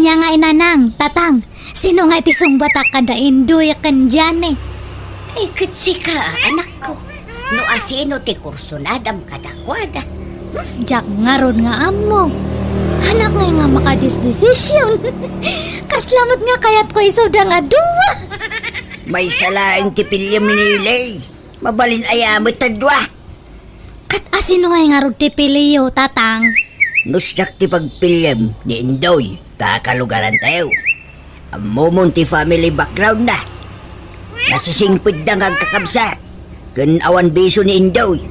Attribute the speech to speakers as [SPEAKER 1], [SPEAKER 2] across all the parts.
[SPEAKER 1] Anya nga inanang, tatang. Sino nga itisong batak kada indoy kan dyan eh.
[SPEAKER 2] Ay, katsi ka, anak ko. No asino ti kursunadam kadakwada.
[SPEAKER 1] Jak nga ron nga amo. Anak nga nga makadisdesisyon. Kaslamot nga kayat ko isuda nga duwa.
[SPEAKER 2] May salaing ti pilyam ni Nilay. Mabalin ayamot tadwa.
[SPEAKER 1] Kat asino nga ron ti piliyo, tatang.
[SPEAKER 2] Nusyak ti pagpilyam ni Indoy. Takalugaran tayo. Amomon ti family background na. Nasisingpid na nga kakabsa. Kan awan beso ni Indoy.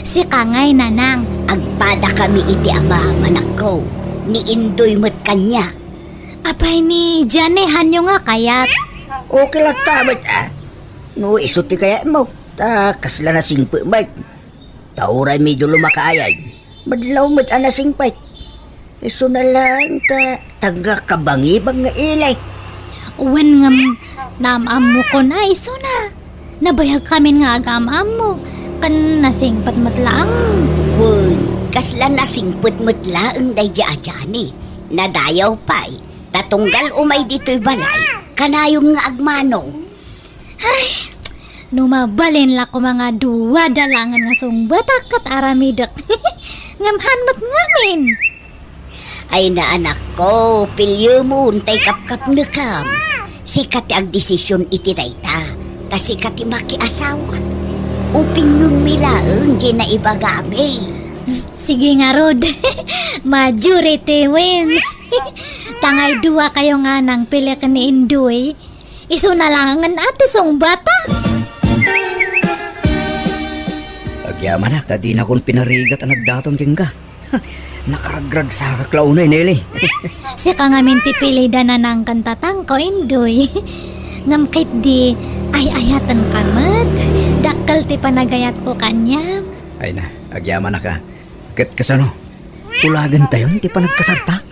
[SPEAKER 1] Si Kangay nanang.
[SPEAKER 2] Agpada kami iti ama, manak ko. Ni Indoy mat kanya.
[SPEAKER 1] Apay ni Jane hanyo nga kayat.
[SPEAKER 2] Okay lang tamat No, isuti kaya mo. Kasla na singpit mat. Tauray medyo lumakayay. Madlaw mat ana singpit. Iso na lang taga kabangibang nga ilay.
[SPEAKER 1] Uwan nga namam mo ko na iso na. Nabayag kami nga agamam mo. Kan nasingpat matlaang.
[SPEAKER 2] Uy, kasla na singpit matlaang day jaajani. Nadayaw pa'y. Tatunggal umay dito'y balay. Kanayong nga agmano.
[SPEAKER 1] Numabalin la ko mga duwa dalangan nga sungbatak kat aramidak. Ngamhan mat ngamin.
[SPEAKER 2] Ay na anak ko, pilyo mo untay kapkap na kam. Sikat ag desisyon iti dayta. Sikat makiasawa. Uping nung milaang di na ibagami.
[SPEAKER 1] Sige nga Rod. Majority wins. Tangay duwa kayo nga nang pili ka ni Indoy. Iso na lang ang ate sungbata.
[SPEAKER 3] Agyaman na, kadi na kong pinarigat ang nagdatong tingga. Nakaragrag sa kaklaw na Nelly.
[SPEAKER 1] Si ka nga minti pili da na ng kantatang ko Indoy. Ngam kahit di ay ayatan ka mat. Dakal ti panagayat ko kanya.
[SPEAKER 3] Ay na, agyaman na ka. Kat kasano? Tulagan tayon, ti pa nagkasarta?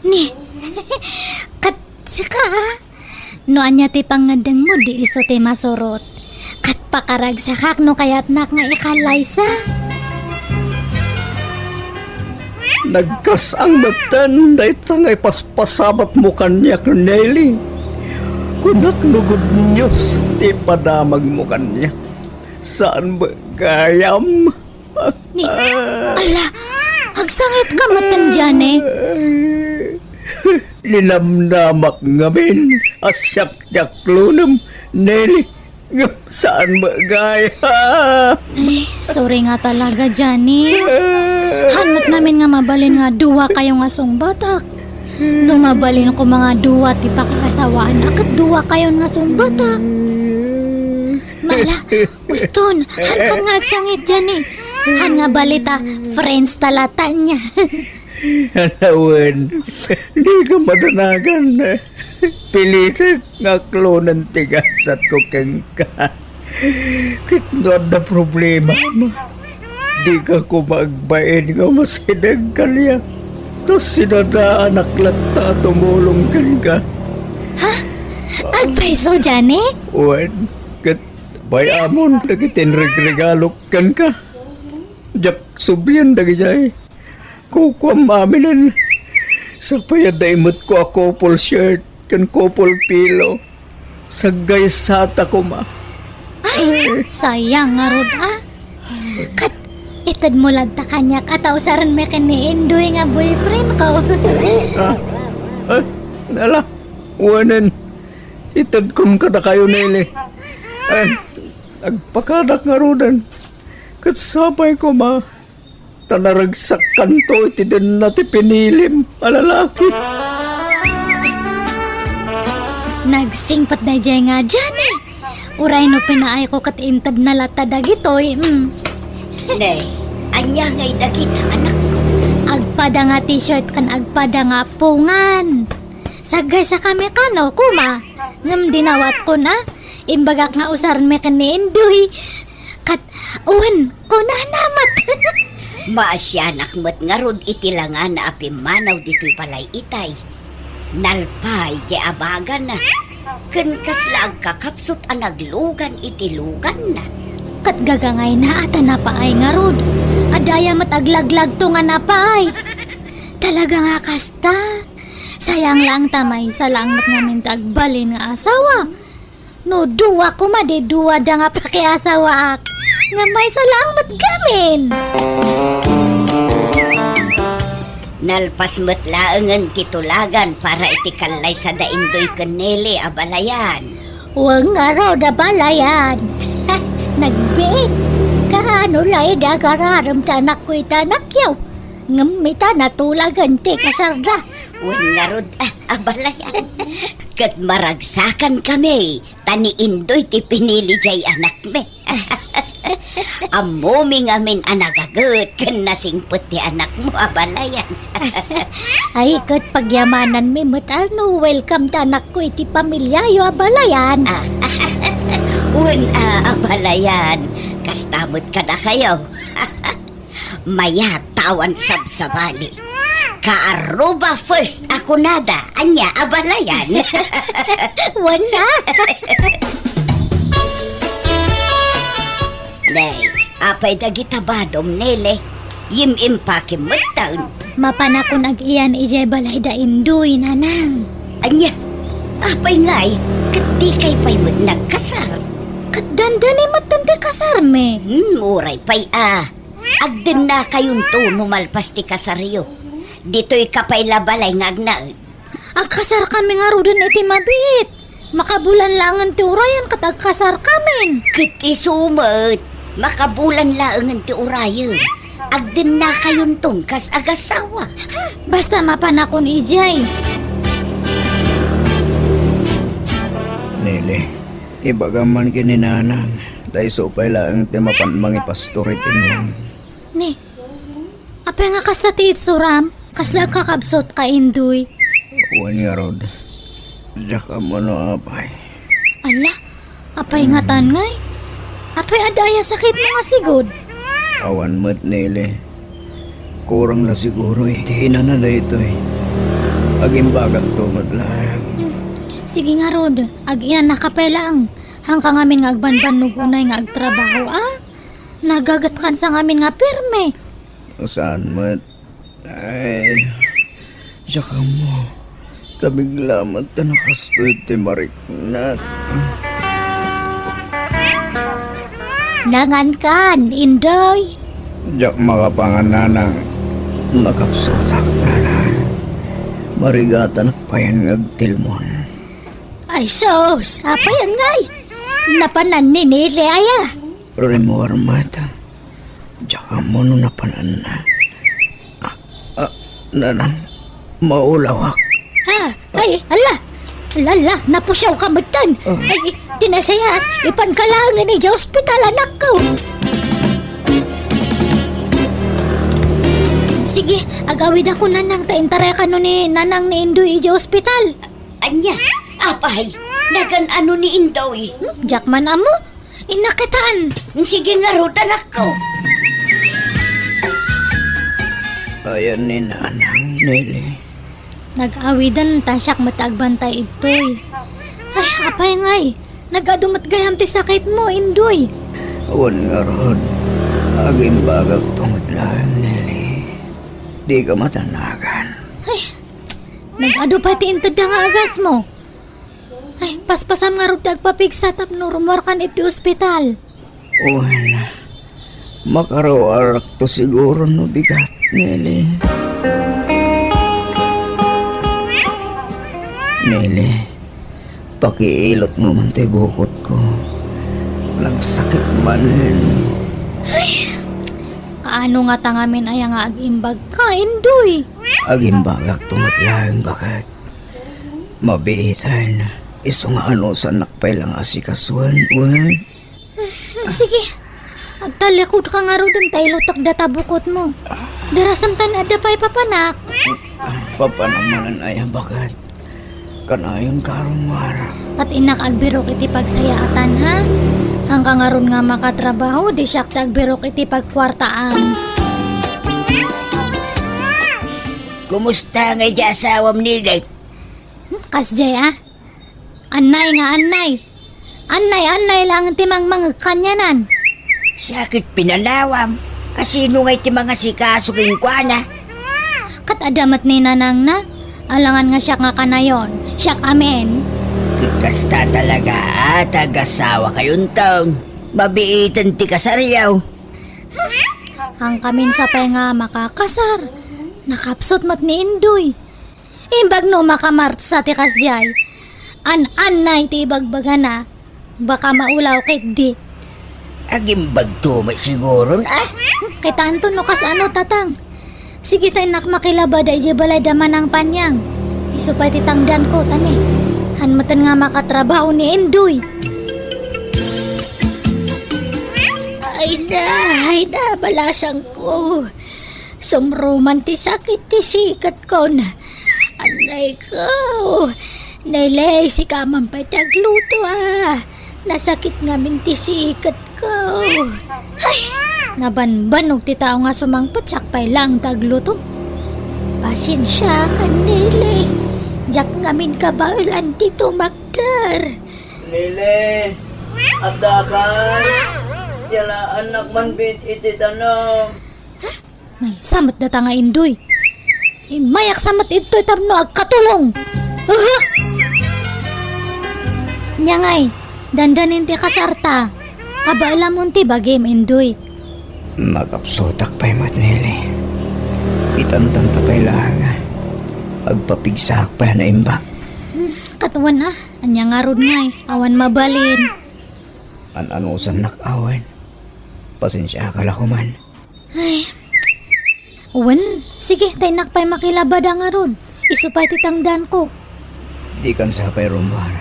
[SPEAKER 1] Ni, kat si ka no anya ti pangadang mo di iso ti masurot. Kat pakaragsakak no kayat nak nga ikalaysa.
[SPEAKER 3] Nagkasang batan, dahi tangay paspasabat mo kanya kung Nelly. Kunak nugod Diyos, ti padamag mo kanya. Saan ba gayam?
[SPEAKER 1] Ni, ala, agsangit ka matan dyan eh.
[SPEAKER 3] Linamnamak ngamin, asyak-yak lunam, Nelly. Saan ba gaya?
[SPEAKER 1] Ay, sorry nga talaga dyan eh. Hanmat namin nga mabalin nga duwa kayo nga sungbatak. No mabalin ko mga duwa ti pakakasawaan akat duwa kayo nga sungbatak. Mala, uston, han kan nga agsangit dyan eh. Han nga balita, friends talata niya.
[SPEAKER 3] Hanawan, di ka madanagan na. Pilitin nga klonan tigasat ko kang ka. Kitnood na problema mo. Di ka ko magbain nga masidang kalya. Tapos sinadaan aklata tumulong kan ka.
[SPEAKER 1] Ha? Agpaiso dyan eh?
[SPEAKER 3] Wan, kat bayamon nagitin regregalok kan ka. Jak subiyan dagi jay. Kukuam aminan. Sa payadaymot ko a couple shirt kan couple pillow. Sagay sata ko ma.
[SPEAKER 1] Ay, sayang nga Rod ah. Kat, itad mo lang ta kanyak at ausaran me kani Indoy nga boyfriend ko.
[SPEAKER 3] Nala, wanan. Itad kong kada kayo nili. Agpakadak nga rodan. Kat sabay ko ma. Tanaragsak kanto iti din nati pinilim alalaki.
[SPEAKER 1] Nagsingpat na dyan nga dyan eh. Uray no pinaay ko kat intad na lata dagitoy.
[SPEAKER 2] Nay, anya ngay dagita anak ko.
[SPEAKER 1] Agpada nga t-shirt kan agpada nga pungan. Sagay sa kami kano kuma. Ngam dinawat ko na. Imbagak nga usaran me kani Indoy. Kat uwan ko na namat.
[SPEAKER 2] Maasyanak mo't nga rod itilangan na apimanaw dito'y palay itay. Nalpay di abagan na. Kan kaslag kakapsot ang naglugan itilugan na.
[SPEAKER 1] Kat gagangay na ata na paay nga rod. Adaya mat aglaglag to nga na paay. Talaga nga kasta. Sayang lang tamay sa langmat ngamin tagbalin nga asawa. No duwa ko duwa da nga pakiasawa ak. Nga may sa langmat gamin.
[SPEAKER 4] Nalpas mo't laengan titulagan para itikalay sa daindoy kanili abalayan.
[SPEAKER 1] Huwag nga raw da balayan. Nagbiit. Kahano lay da kararam tanak ko'y tanakyaw. Ngamita na tulagan ti kasarda.
[SPEAKER 4] Wan nga rod abalayan. Kat maragsakan kami, tani indoy ti pinili jay anak me. Amoming amin anagagot kan nasingput ti anak mo abalayan.
[SPEAKER 1] Ay kat pagyamanan mi ano welcome tanak ko iti pamilyayo abalayan.
[SPEAKER 4] Wan abalayan, kastamot ka na kayo. Maya tawan sabsabali. Kaaruba first ako nada, anya abalayan.
[SPEAKER 1] Wana.
[SPEAKER 4] Nay, apay dagitabadom nele. Yim impake mo taon.
[SPEAKER 1] Mapanakon ag iyan ijay balay da indoy nanang.
[SPEAKER 4] Anya, apay ngay, kati kay pay mo nagkasal.
[SPEAKER 1] Katdandan ay matanda kasarme.
[SPEAKER 4] Uray pay Agdin na kayong to numalpas ti kasaryo. Dito'y kapay labalay ngagnaod.
[SPEAKER 1] Agkasar kami nga rudan iti mabit. Makabulan langan ti urayan kat agkasar kamin.
[SPEAKER 4] Kiti sumat, makabulan laangan ti urayo. Agdin na kayong tungkas agasawa.
[SPEAKER 1] Basta mapanakon ijay.
[SPEAKER 3] Nele, ibagaman kininanang. Dahil supay lang ti mapan mga pastor itinong.
[SPEAKER 1] Ni, apay nga kasta ti itsuram, kasla kakabsot ka indoy.
[SPEAKER 3] Wan nga rod. Diyak mo no apay.
[SPEAKER 1] Ala, apay nga tangay. Apay adaya sakit mo nga sigod.
[SPEAKER 3] Awan mo't Nele. Kurang na siguro iti hinanala ito eh. Aging bagang tumad lang.
[SPEAKER 1] Sige nga rod, ag iyan nakapay lang. Hangka ngamin nga agbanban nugunay nga agtrabaho Nagagat kan sa ngamin nga pirme.
[SPEAKER 3] Saan mo't? Ay, saka mo. Tabiglamat na nakasto iti mariknat.
[SPEAKER 1] Nangan kan, indoy.
[SPEAKER 3] Diyak makapangananang nakapsotak na na. Marigatan at payan ngagtilmon.
[SPEAKER 1] Ay sos, apayan ngay. Napanan ni Nile aya.
[SPEAKER 3] Remor mata. Diyak mo no napanan na. Nanang maulawak.
[SPEAKER 1] Ay, ala. Lala, napusyaw ka matan. Ay, tinasaya at ipankalangan ni sa ospital anak ko. Sige, agawid ako nanang taintara ka no ni nanang ni Indoy sa ospital.
[SPEAKER 4] Anya, apay, nagan ano ni Indoy.
[SPEAKER 1] Jackman amo, inakitaan.
[SPEAKER 4] Sige nga rod anak ko.
[SPEAKER 3] Ayan ni nanang Nele.
[SPEAKER 1] Nag-awidan tasyak matagbantay itoy. Ay, apay ngay. Nagadumat gayam ti sakit mo, Indoy.
[SPEAKER 3] Awan nga rod. Aging bagag tungod lang, Nelly. Di ka matanagan.
[SPEAKER 1] Ay, nag-ado pa ti intad nga agas mo. Ay, paspasam nga rod tagpapigsat ap no rumorkan iti ospital.
[SPEAKER 3] Awan. Makarawarak to siguro no bigat, Nelly. Nele, pakiilot mo man tayo bukot ko. Lagsakit man.
[SPEAKER 1] Kaano nga tangamin ay nga agimbag ka, Indoy?
[SPEAKER 3] Agimbagak tungat lang bakat. Mabihisan. Iso nga ano sa nakpay lang asikasuan, uwan.
[SPEAKER 1] Sige, agtalikod ka nga ro dun tayo lutak data bukot mo. Darasamtan ada pa'y papanak.
[SPEAKER 3] Papanamanan ay bakat. Kanayon karumar.
[SPEAKER 1] At inak agbirok iti pagsayaatan ha? Hanggang nga ron nga makatrabaho, di siyak tagbirok iti pagkwartaan.
[SPEAKER 2] Kumusta nga di asawam nila?
[SPEAKER 1] Kasjay Anay nga anay. Anay lang ti mga kanyanan.
[SPEAKER 2] Sakit pinalawam. Kasino nga iti mga sikaso king kwa na?
[SPEAKER 1] Kat adamat ni nanang na. Alangan nga siya nga kanayon. Siya amen.
[SPEAKER 2] Kasta talaga tagasawa kayong taong. Mabiitan ti kasaryaw.
[SPEAKER 1] Ang kamin sa pay nga makakasar. Nakapsot mat ni Indoy. Imbag no makamart sa tikas jay. An-anay ti ibagbaga na. Baka maulaw kay di.
[SPEAKER 2] Agimbag tumay siguro na.
[SPEAKER 1] Kita anton no kas ano tatang. Sige tayo nak makilaba da ije balay daman ang panyang. Isupay titangdan ko tani. Hanmatan nga makatrabaho ni Indoy. Ay na, balasang ko. Sumruman ti sakit ti sikat ko na. Anay ko. Nailay si kamang patagluto Nasakit nga min ti sikat ko. Ay, nabanbanog ti tao nga sumangpat sakpay lang tagluto. Pasensya ka nilay. Jak nga min kabailan ti tumakdar.
[SPEAKER 3] Lile, at dakan. Yala anak man bit iti tanong.
[SPEAKER 1] May samat data nga Indoy. Mayak samat ito tapno agkatulong. Nyangay, dandanin ti kasarta. Kabaala mo ti bagim Indoy.
[SPEAKER 3] Magapsotak pa'y matnili. Itantan ta pa'y langa. Agpapigsak pa na imbang.
[SPEAKER 1] Katuan anya nga rod ngay. Awan mabalin.
[SPEAKER 3] An-anusan nakawan. Pasensya ka lang kuman.
[SPEAKER 1] Ay, uwan, sige, tayo nakpay makilabad ang arod. Isupay titangdan ko.
[SPEAKER 3] Di kan sa pa'y rumbar.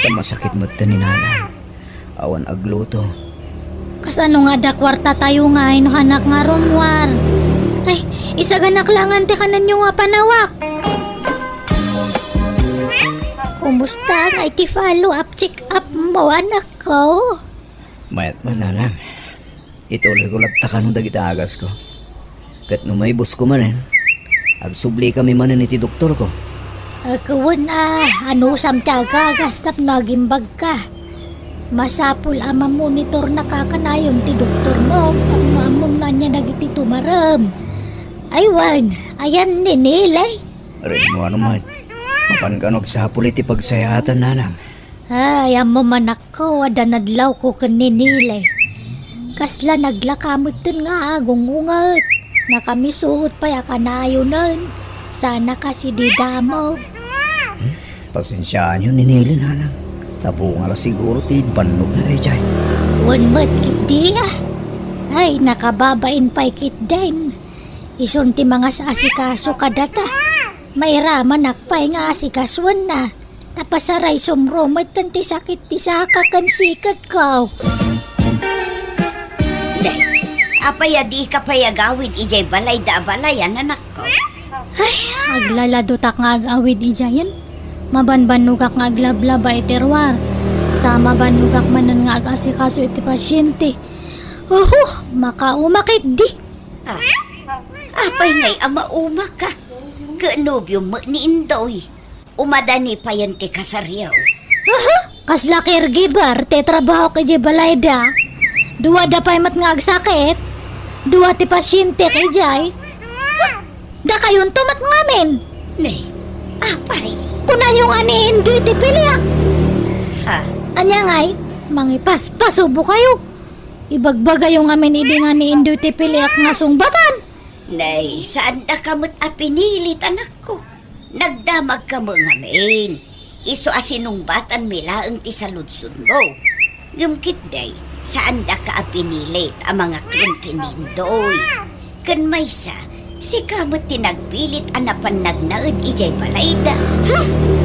[SPEAKER 3] Tamasakit mo taninana. Awan agluto.
[SPEAKER 1] Kasano nga da kwarta tayo nga ay hanak nga rumwar. Ay, isaganak langan ti kanan nyo nga panawak. Kumusta nga iti-follow up, check up mo anak ko?
[SPEAKER 3] Mayat man na lang. Ituloy ko lagtakan ng dagita agas ko. Kat no may bus ko manin. Agsubli kami manin iti doktor ko.
[SPEAKER 1] Kawan ano samtaga gastap nagimbag ka. Masapul ama monitor na kakanayon ti doktor mo. Among na niya nagiti tumaram. Aywan, ayan ninilay.
[SPEAKER 3] Rin mo ano man. Mapankanog sa iti pagsayatan nanang.
[SPEAKER 1] Ay, amo manak ko, adanadlaw ko kaninilay. Kasla naglakamot din nga agungungat. Nakamisuot pa ya kanayunan. Sana kasi di damo.
[SPEAKER 3] Pasensyaan yun ninili nanang. Tabunga la siguro ti banog na tayo dyan.
[SPEAKER 1] Wan mat kit Ay, nakababain pa'y kit din. Ison ti mga sa asikaso kadata. May raman nakpay nga asikaswan na. Tapasaray sumrumat tan ti sakit ti sakakan sikat ko.
[SPEAKER 4] Day, apaya di ka payagawid ijay balay da balayan anak ko.
[SPEAKER 1] Ay, aglaladutak nga agawid ijayan. Mabanbanugak nga aglablaba iterwar. Sa mabanugak manan nga agasikaso iti pasyente. Makaumakit di.
[SPEAKER 4] Apay ngay ama umak ka. Kanobyo mo ni Indoy. Umadani pa yan ti kasaryaw.
[SPEAKER 1] Kasla caregiver, tetrabaho kay Jay Balayda. Duwa da pa'y mat nga agsakit. Duwa ti pasyente kay Jay. Da kayon tumat ngamin.
[SPEAKER 4] Nay, apay.
[SPEAKER 1] Kuna yung ani Indoy ti piliak.
[SPEAKER 4] Ha?
[SPEAKER 1] Anya ngay, mangipas pasubo kayo. Ibagbaga yung amin idi nga ni Indoy ti piliak nga sungbatan.
[SPEAKER 4] Nay, saan da kamot apinilit anak ko? Nagdamag ka mo ngamin. Iso asinong batan milaang ti saludsud mo. Gumkit day, saan da ka apinilit ang mga klon kinindoy. Kan maysa, si kamot tinagpilit anapan nagnaad ijay balayda.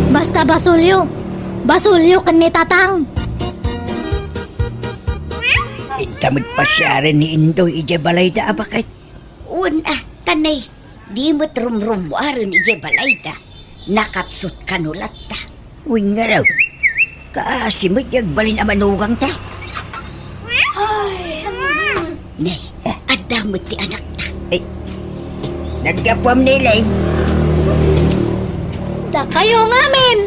[SPEAKER 1] Basta basulyo. Basulyo kan ni tatang.
[SPEAKER 2] Itamad pa siya rin ni Indoy ije balay da abakit.
[SPEAKER 4] Tanay, di mo't rumrumwaran ijay balayda. Nakapsut kanulat ta.
[SPEAKER 2] Uwing nga raw. Kaasimot yung balin amanugang ta.
[SPEAKER 4] Nay, adamot ti anak ta.
[SPEAKER 2] Nagkapwam nila eh.
[SPEAKER 1] Da kayo ngamin.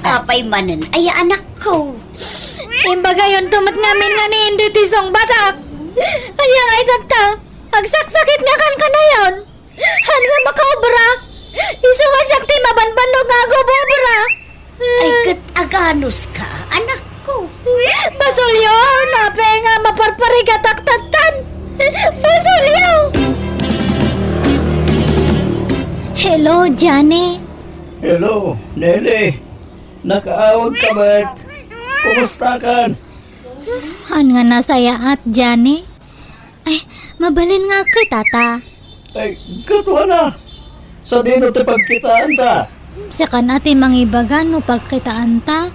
[SPEAKER 4] Apay manan ay anak ko.
[SPEAKER 1] Imbaga yun tumat ngamin nga ni Indoy ti song batak. Anya nga itagta. Agsaksakit nga kan kanayon. Han nga makaobra. Iso nga Sakti mabanbano nga ako, Bobra.
[SPEAKER 4] Ay, kat aganos ka, anak ko.
[SPEAKER 1] Basulyo, nape nga maparpari kataktatan. Basulyo! Hello, Johnny.
[SPEAKER 3] Hello, Nele. Nakaawag ka ba't? Kumusta ka?
[SPEAKER 1] Han nga nasaya at, Johnny? Ay, mabalin nga kita, ta.
[SPEAKER 3] Ay, katwa na. Sa dino ti pagkitaan ta.
[SPEAKER 1] Saka natin mangibagan no pagkitaan ta.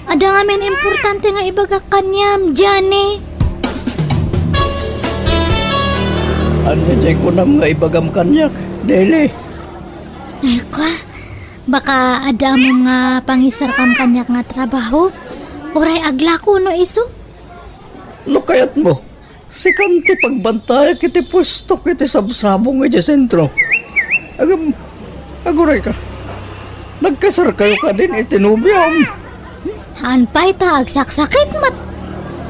[SPEAKER 1] Ada nga men importante nga ibagak kanyam, Johnny.
[SPEAKER 3] Ano jay ko na mga ibagam kanyak, Nele.
[SPEAKER 1] Ay, kwa. Baka ada mo nga pangisar kam kanyak nga trabaho. Oray agla ko no iso.
[SPEAKER 3] Lukayat mo. Si kanti pagbantay kiti pwesto kiti sabsabong nga sentro. Aguray ka. Nagkasar kayo ka din itinubyam.
[SPEAKER 1] Hanpay ta agsaksakit mat.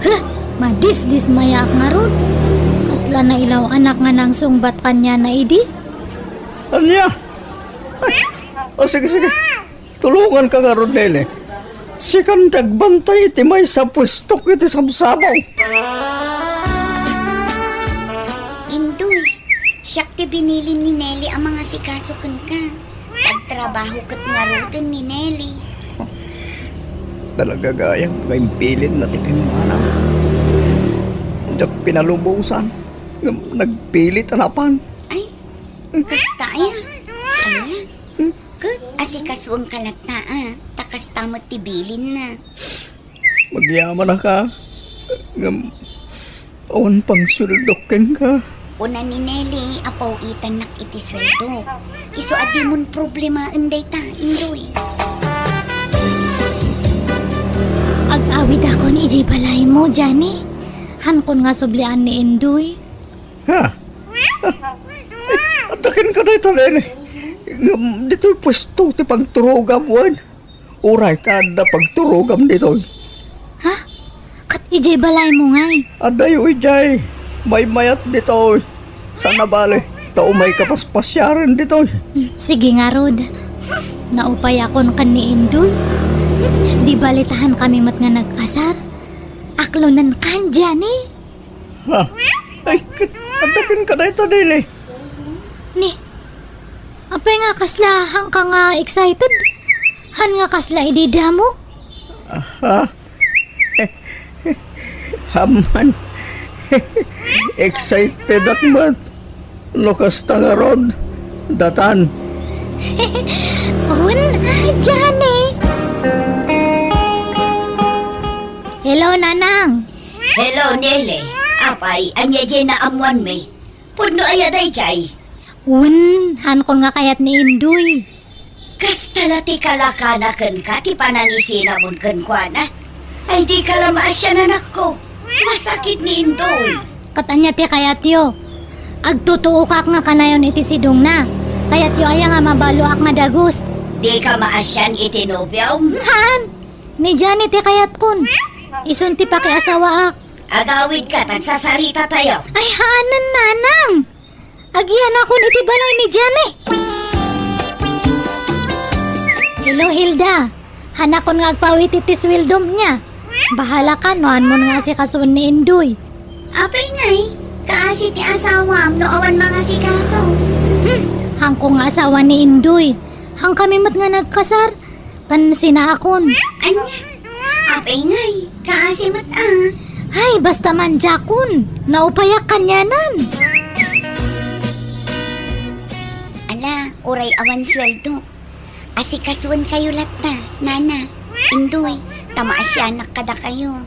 [SPEAKER 1] Huh, madis-dis mayak nga ron. Kasla na ilaw anak nga nang sungbat kanya na idi.
[SPEAKER 3] Anya? Ay, sige. Tulungan ka nga ron, Nele. Si kan tagbantay iti may sa pwesto kiti sabsabong.
[SPEAKER 4] Indoy, siyak ti binilin ni Nelly ang mga sikasukan ka. Pagtrabaho kat nga roden ni Nelly.
[SPEAKER 3] Talaga gayang pilit na tipimana. Dak pinalubusan. Nagpilit anapan.
[SPEAKER 4] Ay, kasta ya. Ala, kat asikasuang kalata takas tamot ti bilin na.
[SPEAKER 3] Magyaman na ka. Awan pang suldokin ka.
[SPEAKER 4] Una ni Nelly, apaw itan nak iti sweldo. Iso adi mon problema inday ta, Indoy.
[SPEAKER 1] Ag-awid ako ni Ijay Balay mo, Johnny. Hankon nga sublian ni Indoy.
[SPEAKER 3] Ha? Atakin ka na ito, Nene. Dito'y pwesto ti pagturugam wan. Uray ka na pagturugam dito.
[SPEAKER 1] Ha? Kat Ijay Balay mo ngay.
[SPEAKER 3] Adayo ijay. May mayat dito. Sana bale. Tao may kapaspasyaran dito.
[SPEAKER 1] Sige nga, Rod. Naupay ako kan ni Indoy. Di balitahan kami mat nga nagkasar. Aklonan kan, Johnny.
[SPEAKER 3] Ha? Ay, atakin ka na ito, Nene.
[SPEAKER 1] Ni, apay nga kasla hang ka nga excited? Han nga kasla idida mo?
[SPEAKER 3] Ha? Haman. Excited akmat. Lukas tangarod. Datan.
[SPEAKER 1] Un, Johnny. Hello, Nanang.
[SPEAKER 4] Hello, Nelly. Apay, anya jay na amuan me. Pudno ayaday jay.
[SPEAKER 1] Un, han kon nga kayat ni Indoy.
[SPEAKER 4] Kastala ti kalakanakan ka, ti panangisina mon kan kwa na. Ay di ka lamasya na nako. Masakit ni Indoy.
[SPEAKER 1] Katanya ti kayat yo. Agtutuo ka nga kanayon iti sidong na. Kayat yo aya nga mabalo ak nga dagos.
[SPEAKER 4] Di ka maasyan itinobyaw.
[SPEAKER 1] Han, ni Johnny ti kayat kun. Isun ti pakiasawa ak.
[SPEAKER 4] Agawid ka, tagsasarita tayo.
[SPEAKER 1] Ay, hanan, Nanang. Agiyan akon iti balay ni Johnny. Hello, Hilda. Hanakon nga agpawit iti swildom niya. Bahala ka, noan mo nga si kasun ni Indoy.
[SPEAKER 4] Apay ngay, kaasi ti asawam no awan mga sikaso.
[SPEAKER 1] Hang ko nga asawa ni Indoy. Hang kami mat nga nagkasar. Pansina akon.
[SPEAKER 4] Anya, apay ngay, kaasi mat
[SPEAKER 1] Ay, basta man jakon. Naupayak kanyanan.
[SPEAKER 4] Ala, uray awan sweldo. Asikasuan kayo latta, Nana, Indoy, tamaasyanak kada kayo.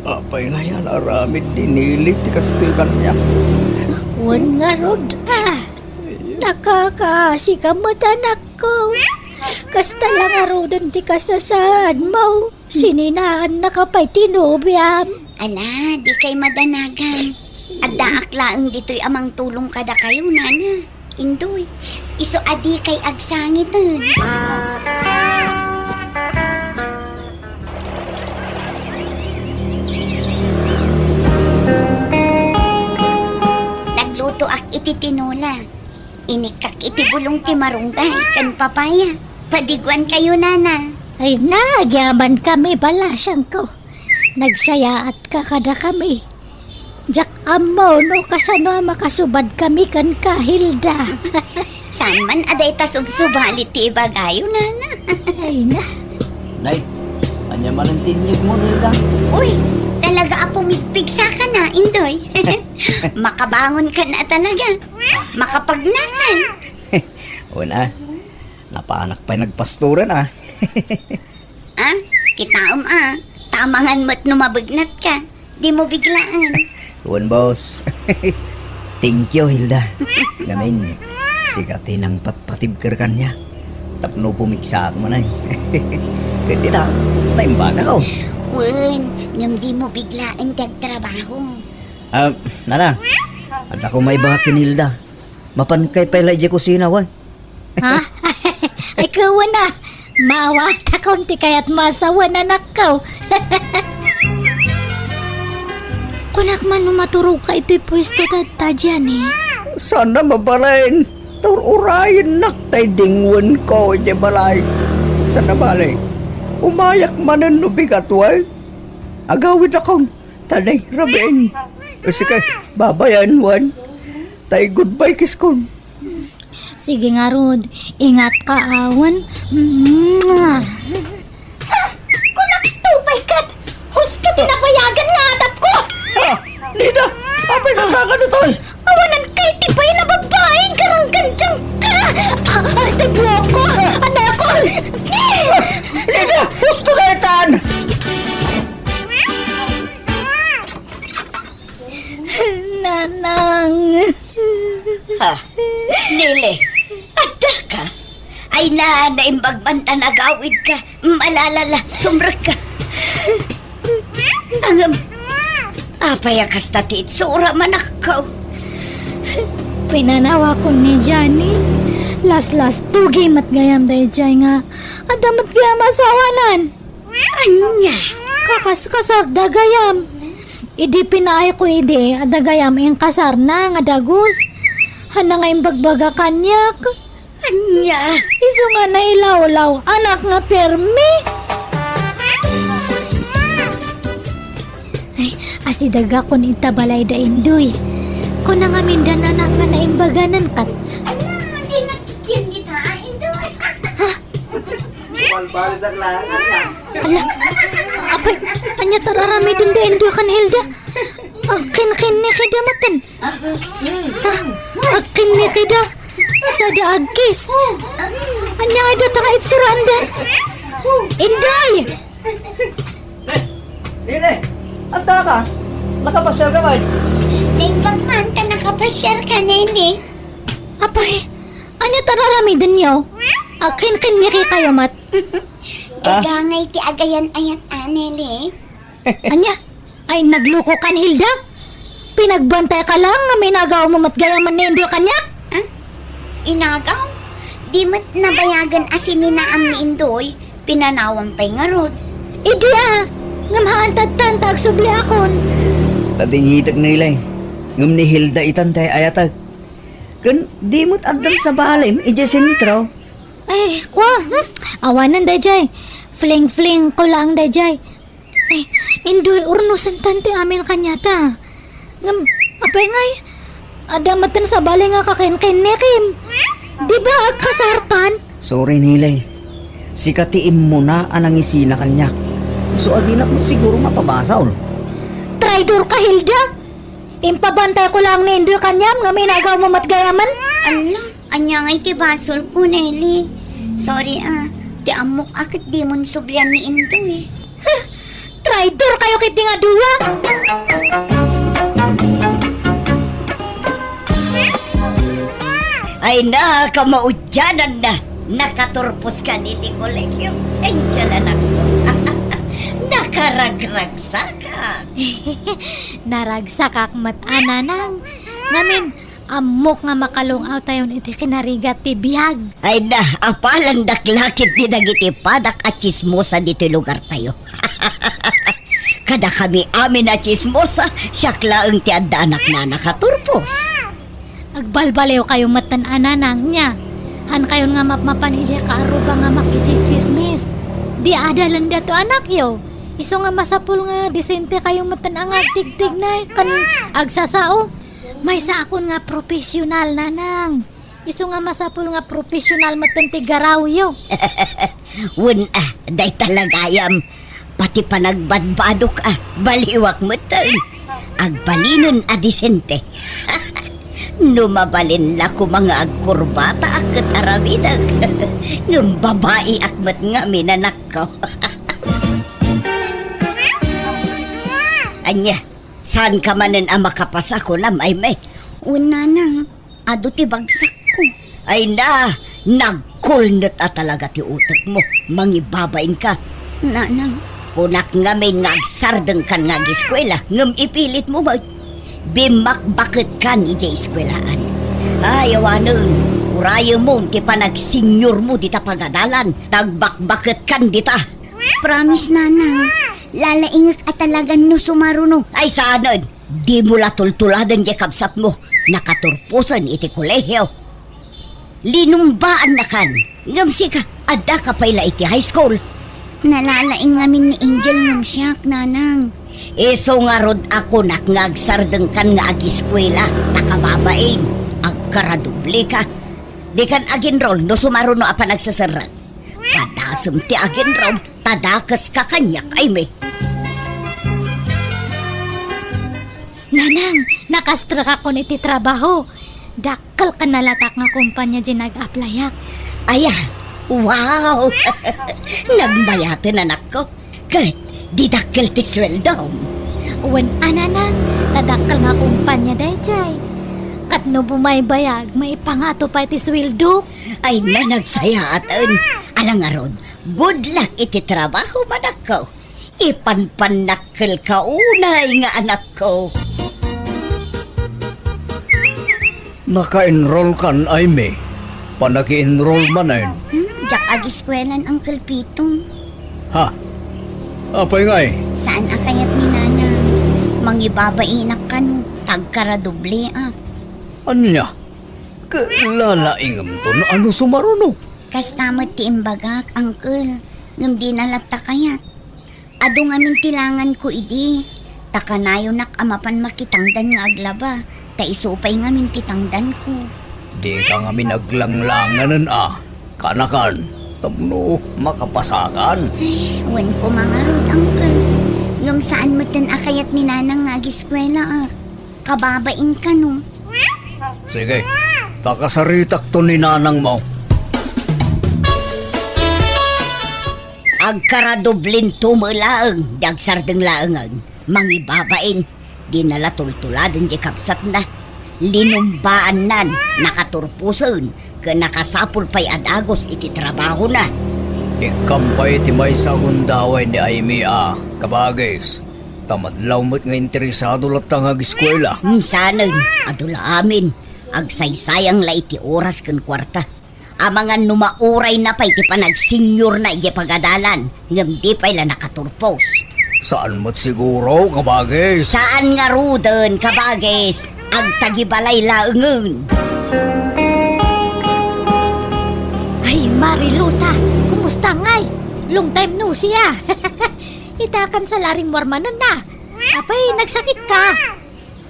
[SPEAKER 3] Apay nga yan. Aramid dinilit. Kastigan niya.
[SPEAKER 1] Wan nga, Rod. Nakakaasi ka matanak ko. Kasta lang arodan ti kasasaan mo. Sininaan na kapay tinubyam.
[SPEAKER 4] Ala, di kay madanagan. At daaklaan dito'y amang tulong kada kayo, Nana, Indoy. Iso adi kay agsangitan. Nagluto ak iti tinola. Inikak iti bulong ti marunggay kan papaya. Padiguan kayo, nana.
[SPEAKER 1] Ay nagyaman kami bala siyang ko. Nagsaya at kakada kami. Jak amo no kasano makasubad kami kan kahilda.
[SPEAKER 4] Saan man aday ta subsubalit ti ibagayo, nana.
[SPEAKER 1] Ay na.
[SPEAKER 3] Nay, anya man ang tinyog mo, Hilda.
[SPEAKER 4] Uy, talaga apumigpig sa ka na, Indoy. Makabangon ka na talaga. Makapagnakan.
[SPEAKER 3] Una, napaanak pa nagpasturan ah.
[SPEAKER 4] Ah, kitaom tamangan mo't numabignat ka. Di mo biglaan.
[SPEAKER 3] Tuwan, boss. Thank you, Hilda. Gamin, sigatin ang patpatibkar kanya. Tapno pumiksa ako mo na. Hindi na, naimbaga ko.
[SPEAKER 4] Wen, ngam di mo biglaan kagtrabaho.
[SPEAKER 3] Nana, at ako may bakin, Hilda. Mapankay pa ilay di kusina, wan.
[SPEAKER 1] Ha? Ay kawan na. Maawa ta kaunti kaya't masawa na nakaw. Kunak man maturog ka ito'y pwesto ta dyan eh.
[SPEAKER 3] Sana mabalain. Tururayin naktay dingwan ko di balay. Sana balay. Umayak manan no bigatway. Agawid akong tanay rabain. Kasi kay babayan wan. Tay goodbye kiskon.
[SPEAKER 1] Sige nga Rod, ingat ka awan. Kunak tupay kat! Hus ka tinapayagan nga adap ko!
[SPEAKER 3] Ha! Lida! Apay kasakan ito!
[SPEAKER 1] Awanan kay tipay na babaeng karang gandyang ka! Tiblo ko! Anak ko!
[SPEAKER 3] Lida! Gusto na itan!
[SPEAKER 1] Nanang!
[SPEAKER 4] Ha? Lili, adda ka? Ay na, naimbagman na nagawid ka. Malalala, sumrak ka. Angam, apayakas na titsura manakaw.
[SPEAKER 1] Pinanawa ko ni Johnny. Las tugi mat gayam day jay nga. Adamat gayam asawanan.
[SPEAKER 4] Anya?
[SPEAKER 1] Kakas-kasar dagayam. Idi pinaay ko idi adagayam ang kasar na nga dagus. Hana nga imbagbaga kanyak.
[SPEAKER 4] Anya?
[SPEAKER 1] Iso nga na ilaw-law anak nga permi. Ay, asidaga kon itabalay da indoy. Kung nga mindan anak nga naimbaganan kat.
[SPEAKER 4] Ala, hindi nakikyan kita, Indoy.
[SPEAKER 1] Ala, apay, anya tararami dun da indoy kan Hilda. Agkin ni kida matan. Ha, agkin ni kida. Sada agkis. Anya nga da tanga itsurandan. Inday!
[SPEAKER 3] Lida! Anta ka! Nakapasyal ka ba?
[SPEAKER 4] Naimbagman ka nakapasyar ka, Nene.
[SPEAKER 1] Apay, anya tararami dun yaw. Agkin ni kayo mat.
[SPEAKER 4] Gagangay ti agayan ayat anele.
[SPEAKER 1] Anya, ay nagluko kan Hilda? Pinagbantay ka lang nga may nagaw mo matgayaman ni Indoy kanyak?
[SPEAKER 4] Inagaw? Di mat nabayagan asin ni naam ni Indoy, pinanawang pa'y nga rod.
[SPEAKER 1] Idi ngamhaan tatan tagsubli akon.
[SPEAKER 3] Tadingitag na ilay. Ngam ni Hilda itantay ayatag. Kan di mo't agdan sa balim, ijasintro.
[SPEAKER 1] Ay, awanan dayjay. Fling ko lang dayjay. Ay, Indoy urnusan tante amin kanyata. Ngam, apay ngay. Adamatan sa bali nga kakin nekim. Di ba agkasartan?
[SPEAKER 3] Sorry nilay. Sikatiim mo na anang isina kanya. So adi na mo siguro mapabasa ol.
[SPEAKER 1] Traidor ka Hilda? Impabantay ko lang ni Indoy kanyam nga may nagaw mo matgayaman?
[SPEAKER 4] Ala, anya ngay ti basol ko, Nelly. Sorry ti amok akit di mon subyan ni Indoy.
[SPEAKER 1] Traidor kayo kiti nga duwa!
[SPEAKER 4] Ay na, kamaudyanan na. Nakaturpos ka ni di kolegyo. Angel anak ko. Nakaragragsakan.
[SPEAKER 1] Naragsakak mat-ana nang. Ngamin, amok nga makalungaw tayon iti kinarigat ti biyag.
[SPEAKER 4] Ay na, apalan daklakit ni dagiti padak at chismosa dito lugar tayo. Kada kami amin at chismosa, siya klaang ti adda anak na nakaturpos.
[SPEAKER 1] Agbalbalew kayo matan-ananang niya. Han kayon nga mapmapan ije kaaruba nga makichismis. Di adalan dato anak yo. Iso nga masapul nga disente kayo matan ang tigtig na kan agsasao. May sa akon nga profesional nanang. Iso nga masapul nga profesional matan tigaraw yo.
[SPEAKER 4] Day talagayam. Pati pa nagbadbadok baliwak mo taon. Agbalinon disente. Numabalin la ko mga agkurbata akat arabidag. Ng babae akmat nga minanak ko. Anya, saan ka manin makapasa ko na may? Una na, ado ti bagsak ko. Ay na, nagkulnat talaga ti utak mo. Mangibabain ka. Nanang, kunak nga may ngagsardeng kan nga giskwela. Ngam ipilit mo ba? Bimakbakit kan ija iskwelaan. Ay, awanon, urayo mo, ti panagsinyor mo dita pagadalan. Tagbakbakit kan dita. Promise, nanang. Lalaingak talagan no sumaruno. Ay, saanon, di mo latultuladan di kapsat mo. Nakaturpusan iti kolehyo. Linumbaan na kan. Ngamsi ka, adda ka pala iti high school. Nalalaing ngamin ni Angel ng siyak, nanang. Iso nga rod ako ngagsardeng kan nga agiskwela. Takababain. Agkaradubli ka. Di kan aginrol no sumaruno apa nagsasarat. Padasem ti aginrol. Tadakas ka kanyak ay may.
[SPEAKER 1] Nanang, nakastrak ako niti trabaho. Dakkel ka nalatak nga kumpanya di nag-applyak.
[SPEAKER 4] Aya, wow! Nagbayatin anak ko. Kahit didakkel ti sweldo.
[SPEAKER 1] Uwan nanang, tadakkel nga kumpanya dayjay. Kat no bumaybayag, may pangato pa iti sweldo.
[SPEAKER 4] Ay na nagsayatan. Alang arod, good luck iti trabaho manak ko. Ipanpanakkel ka unay nga anak ko.
[SPEAKER 3] Naka-enroll kan ay may. Panaki-enroll man ay.
[SPEAKER 4] Jak agiskwelan Uncle Pitong.
[SPEAKER 3] Ha? Apay nga eh.
[SPEAKER 4] Saan akayat ni nanang? Mangibabainak ka no, tagkaradoble
[SPEAKER 3] Anya? Kalalaingam to na ano sumaruno?
[SPEAKER 4] Kastamot ti imbagak, Uncle. Ngam di nalata kayat. Ado nga min tilangan ko idi. Takanayo nak amapan makitangdan nga aglaba. Ta isupay nga min titangdan ko.
[SPEAKER 3] Di ka nga minaglanglanganan Kanakan. Tamno, makapasakan.
[SPEAKER 4] Wan ko mga rod, Uncle. Ngam saan mo tan akayat ni nanang nga agiskwela Kababain ka no.
[SPEAKER 3] Sige, takasaritak to ni nanang mo.
[SPEAKER 4] Agkaradoblin tumulaang, dagsardeng laangan. Mangibabain, di nalatultuladan di kapsat na. Linumbaan nan, nakaturpusan, ka nakasapul pa'y adagos iti trabaho na.
[SPEAKER 3] Ikampay ti may sagundaway ni Aimee kabagis. Tamadlaw mo't nga interesado latang ag-eskwela.
[SPEAKER 4] Sanan, adula amin, agsaysayang la iti oras kan kwarta. Amangan numauray na pa'y ti panagsenyor na iti pagadalan, ngam di pa'y la nakaturpos.
[SPEAKER 3] Saan mo't siguro, kabagis?
[SPEAKER 4] Saan nga ruden, kabagis? Agtagibalay laengen.
[SPEAKER 1] Ay, Mariluta, kumusta ngay? Long time no siya. Itakan sa laring warmanan na. Apay, nagsakit ka.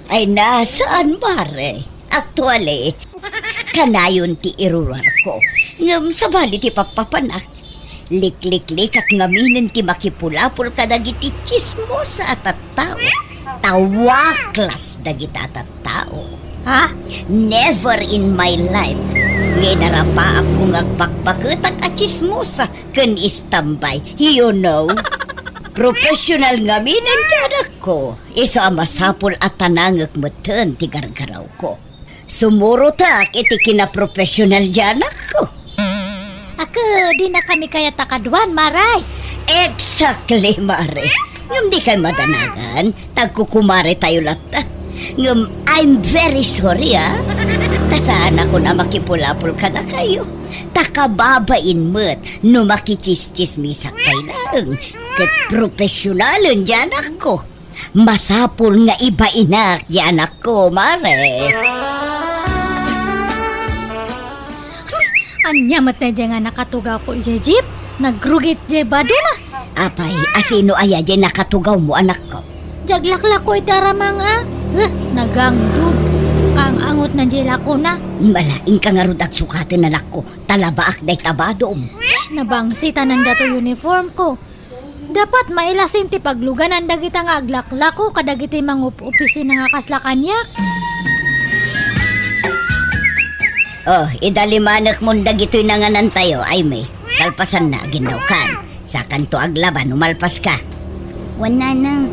[SPEAKER 4] Ay, nasaan, mare? Actually, kanayon ti irurar ko. Ngam sabali ti papapanak. Lik-lik-lik at ngaminin ti makipulapul ka dagiti chismo sa atat-tao. Tawaklas dagita atat-tao.
[SPEAKER 1] Ha?
[SPEAKER 4] Never in my life. Ngay narapa ako ngagpakbakit at chismosa kan istambay. You know? Professional nga minin ti anak ko. Iso amasapol at tanangak matan ti gargaraw ko. Sumuro tak iti kinaprofessional di anak ko.
[SPEAKER 1] Ako, di na kami kaya takadwan, Maray.
[SPEAKER 4] Exactly, Mare. Ngam di kay madanagan, tagkukumare tayo lata. Ngam, I'm very sorry, Tasaan ako na makipulapul ka na kayo. Takababain mo't no makichischismisak kay lang. Kat profesyonalan di anak ko. Masapul nga iba inak di anak ko, Mare.
[SPEAKER 1] Anya mat na dyan nga nakatugaw ko ije jeep. Nagrugit je bado na.
[SPEAKER 4] Apay, asino aya dyan nakatugaw mo anak ko?
[SPEAKER 1] Jaglakla ko itaramang nagangdud. Kang angot na jela ko na.
[SPEAKER 4] Malaing ka nga rod at sukatin anak ko. Talabaak day tabadom.
[SPEAKER 1] Nabangsita ng dato uniform ko. Dapat mailasin ti pagluganan dagita nga aglakla ko kadagiti mangup-opisina nga kaslakanyak.
[SPEAKER 4] Oh, idalimanak mo dagito'y nanganan tayo, ay may. Kalpasan na ginaw kan. Sa kanto aglaban, umalpas ka. Wala nang.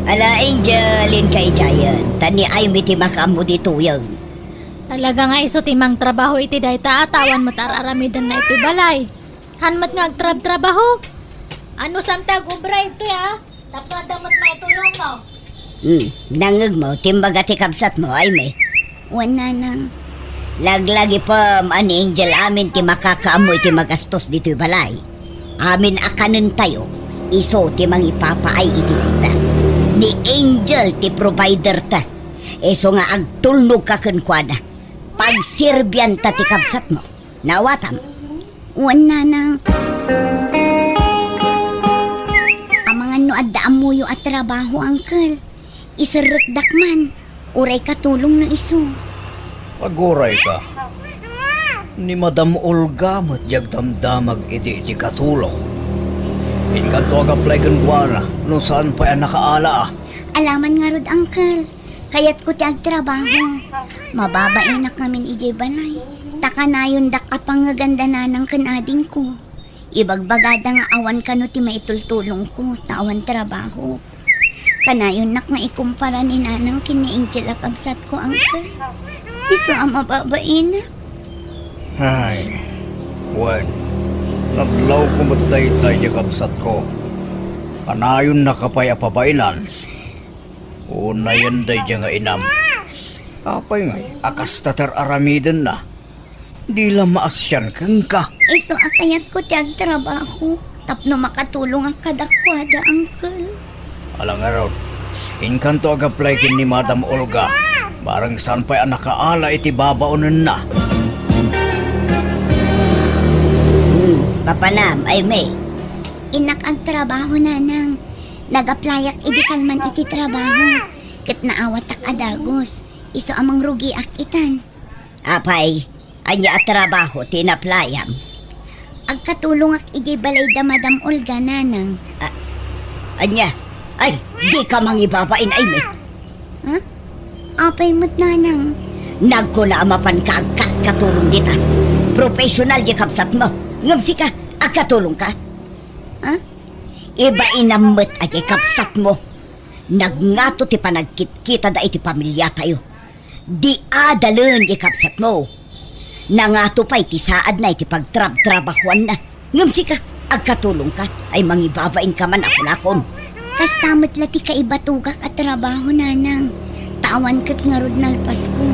[SPEAKER 4] Ala, Angelin kay Giant. Tani ay may timakamu dito yun.
[SPEAKER 1] Talaga nga iso timang trabaho iti dayta atawan mo tararamidan na iti balay. Hanmat nga agtrab-trabaho. Ano santag ubra ito ya? Tapadamot may tulong mo.
[SPEAKER 4] Nangag mo, timbaga ti kabsat mo, ay may. Wala nang. Laglagi pa ani Angel amin ti makakaamoy ti magastos dito'y balay. Amin akanan tayo, iso ti mangipapaay iti kita. Ni Angel ti provider ta. Iso nga agtulnog ka kunkwada. Pagsirbyan ta ti kabsat mo. Nawatam. Wala nang. Amangan no adda amuyo at trabaho, uncle. Isarrekdak man. Uray katulong ng iso.
[SPEAKER 3] Paguray ka. Ni Madam Olga matyag damdamag iti katulong. Inkantoag-apply kan guwana no saan pa yan nakaala.
[SPEAKER 4] Alaman nga rod, uncle. Kayat ko ti agtrabaho. Mababain na kamin ijay balay. Taka na yun dak apang nga ganda na ng kanading ko. Ibagbagada nga awan ka no ti maitultulong ko. Tawan trabaho. Kanayon nak na ikumpara ni nanang kini Angel akabsat ko, uncle. Iso ang mababain.
[SPEAKER 3] Ay, wan. Naglaw ko matay-tay niya kapsat ko. Kanayon nakapayapabainan. Una yan day nga inam. Apay ngay, akas tatar aramidan na. Di lang maasyan kang ka.
[SPEAKER 4] Iso akayat ko ti agtrabaho. Tapno makatulong ang kadakwada, uncle.
[SPEAKER 3] Alang araw, inkanto ag-apply kin ni Madam Olga. Barang saan pa'y nakaala iti babaonan na.
[SPEAKER 4] Papanam, ay may. Inak ang trabaho na nang. Nag-applyak idikal man iti trabaho. Kat naawat ak adagos. Iso amang rugi ak itan. Apay, anya at trabaho tinaplayam. Agkatulong ak iti balay da Madam Olga nanang. Anya, ay, di ka mangibabain ay may. Ha? Apay mo't nanang. Nagkulaamapan ka agkat katulong dita. Professional di kapsat mo. Ngamsi ka, agkatulong ka. Ha? Iba inamot ay kapsat mo. Nagngato ti panagkit-kita da iti pamilya tayo. Di adalun di kapsat mo. Nangato pa iti saad na iti pagtrab-trabahuan na. Ngamsi ka, agkatulong ka, ay mangibabain ka man ako lakon. Kastamot lati ka ibatugak at trabaho nanang. Tawan kat nga rod nalpas ko.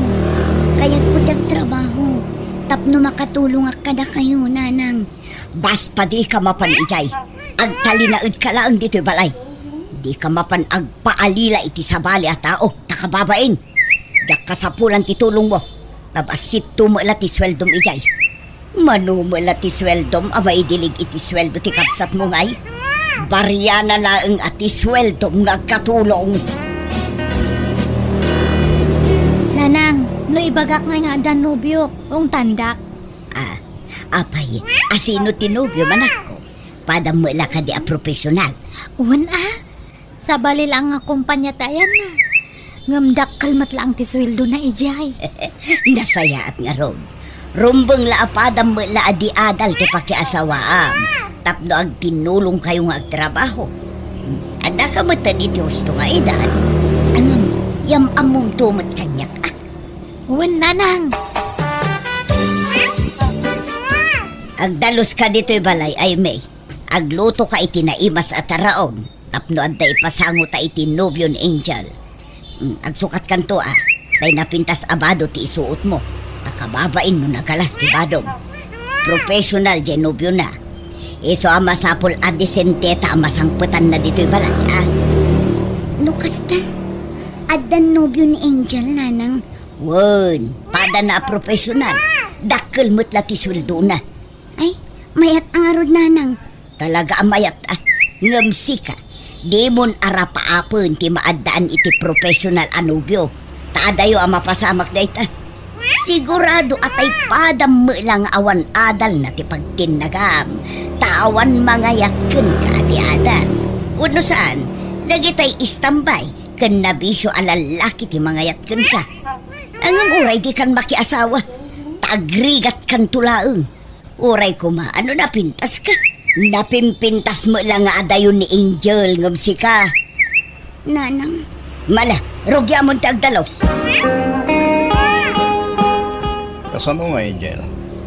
[SPEAKER 4] Kaya't ko trabaho. Tapno makatulong ak kada kayo, nanang. Basta di ka mapan ijay. Agtalinaud ka lang dito'y balay. Di ka mapan agpaalila iti sabali at tao. Takababain. Diyak kasapulan ti tulong mo. Nabasit tumula ti sweldom ijay. Manumula ti sweldom amay dilig iti sweldo ti kapsat mo ngay. Barya na laeng at ti sweldom nga katulong.
[SPEAKER 1] Nanang, no ibagak nga Danubyo, ong tandak.
[SPEAKER 4] Apay, asino tinubyo man ako. Padamula ka di a profesional.
[SPEAKER 1] Sa balil ang kumpanya tayan na. Ngamdak kalmat lang ti sweldo na ijay.
[SPEAKER 4] Nasaya at nga ron. Rumbang laapadam mo laadi adal ti pakiasawaam. Tapno ag tinulong kayo nga agtrabaho. Ada ka matan iti husto nga edad. Anong yam among tumot kanyak
[SPEAKER 1] Nanang.
[SPEAKER 4] Agdalos ka dito'y balay ay may. Agluto ka iti naimas at taraon. Tapno adda ipasango ta iti nobyo ni Angel. Agsukat kanto Tay napintas abado ti isuot mo. Takababain no nagalas ti badong. Professional di nobyo na. Iso masapol a disenteta masangputan na dito'y balay No kasta? Addan nobyo ni Angel nanang. Won, pada na professional. Dakkel mo't lati sweldo na. Ay, mayat ang arod nanang. Talaga ang mayat Ngamsi ka. Di mon arapaapon ti maadaan iti professional anubyo. Taadayo ang mapasamak na ita. Sigurado atay padam mo lang awan adal na ti pagtinagam. Tawan mga yakin ka ti adal. Uno saan, nagitay istambay. Kan nabisyo alalaki ti mga yakin ka. Ang uray di kan makiasawa. Tagrigat kan tulaeng. Uray ko ano na pintas ka. Napimpintas mo lang nga adayon ni Angel ngamsi ka. Nanang. Mala, rogya mo tagdalos.
[SPEAKER 3] Kasano nga, Angel?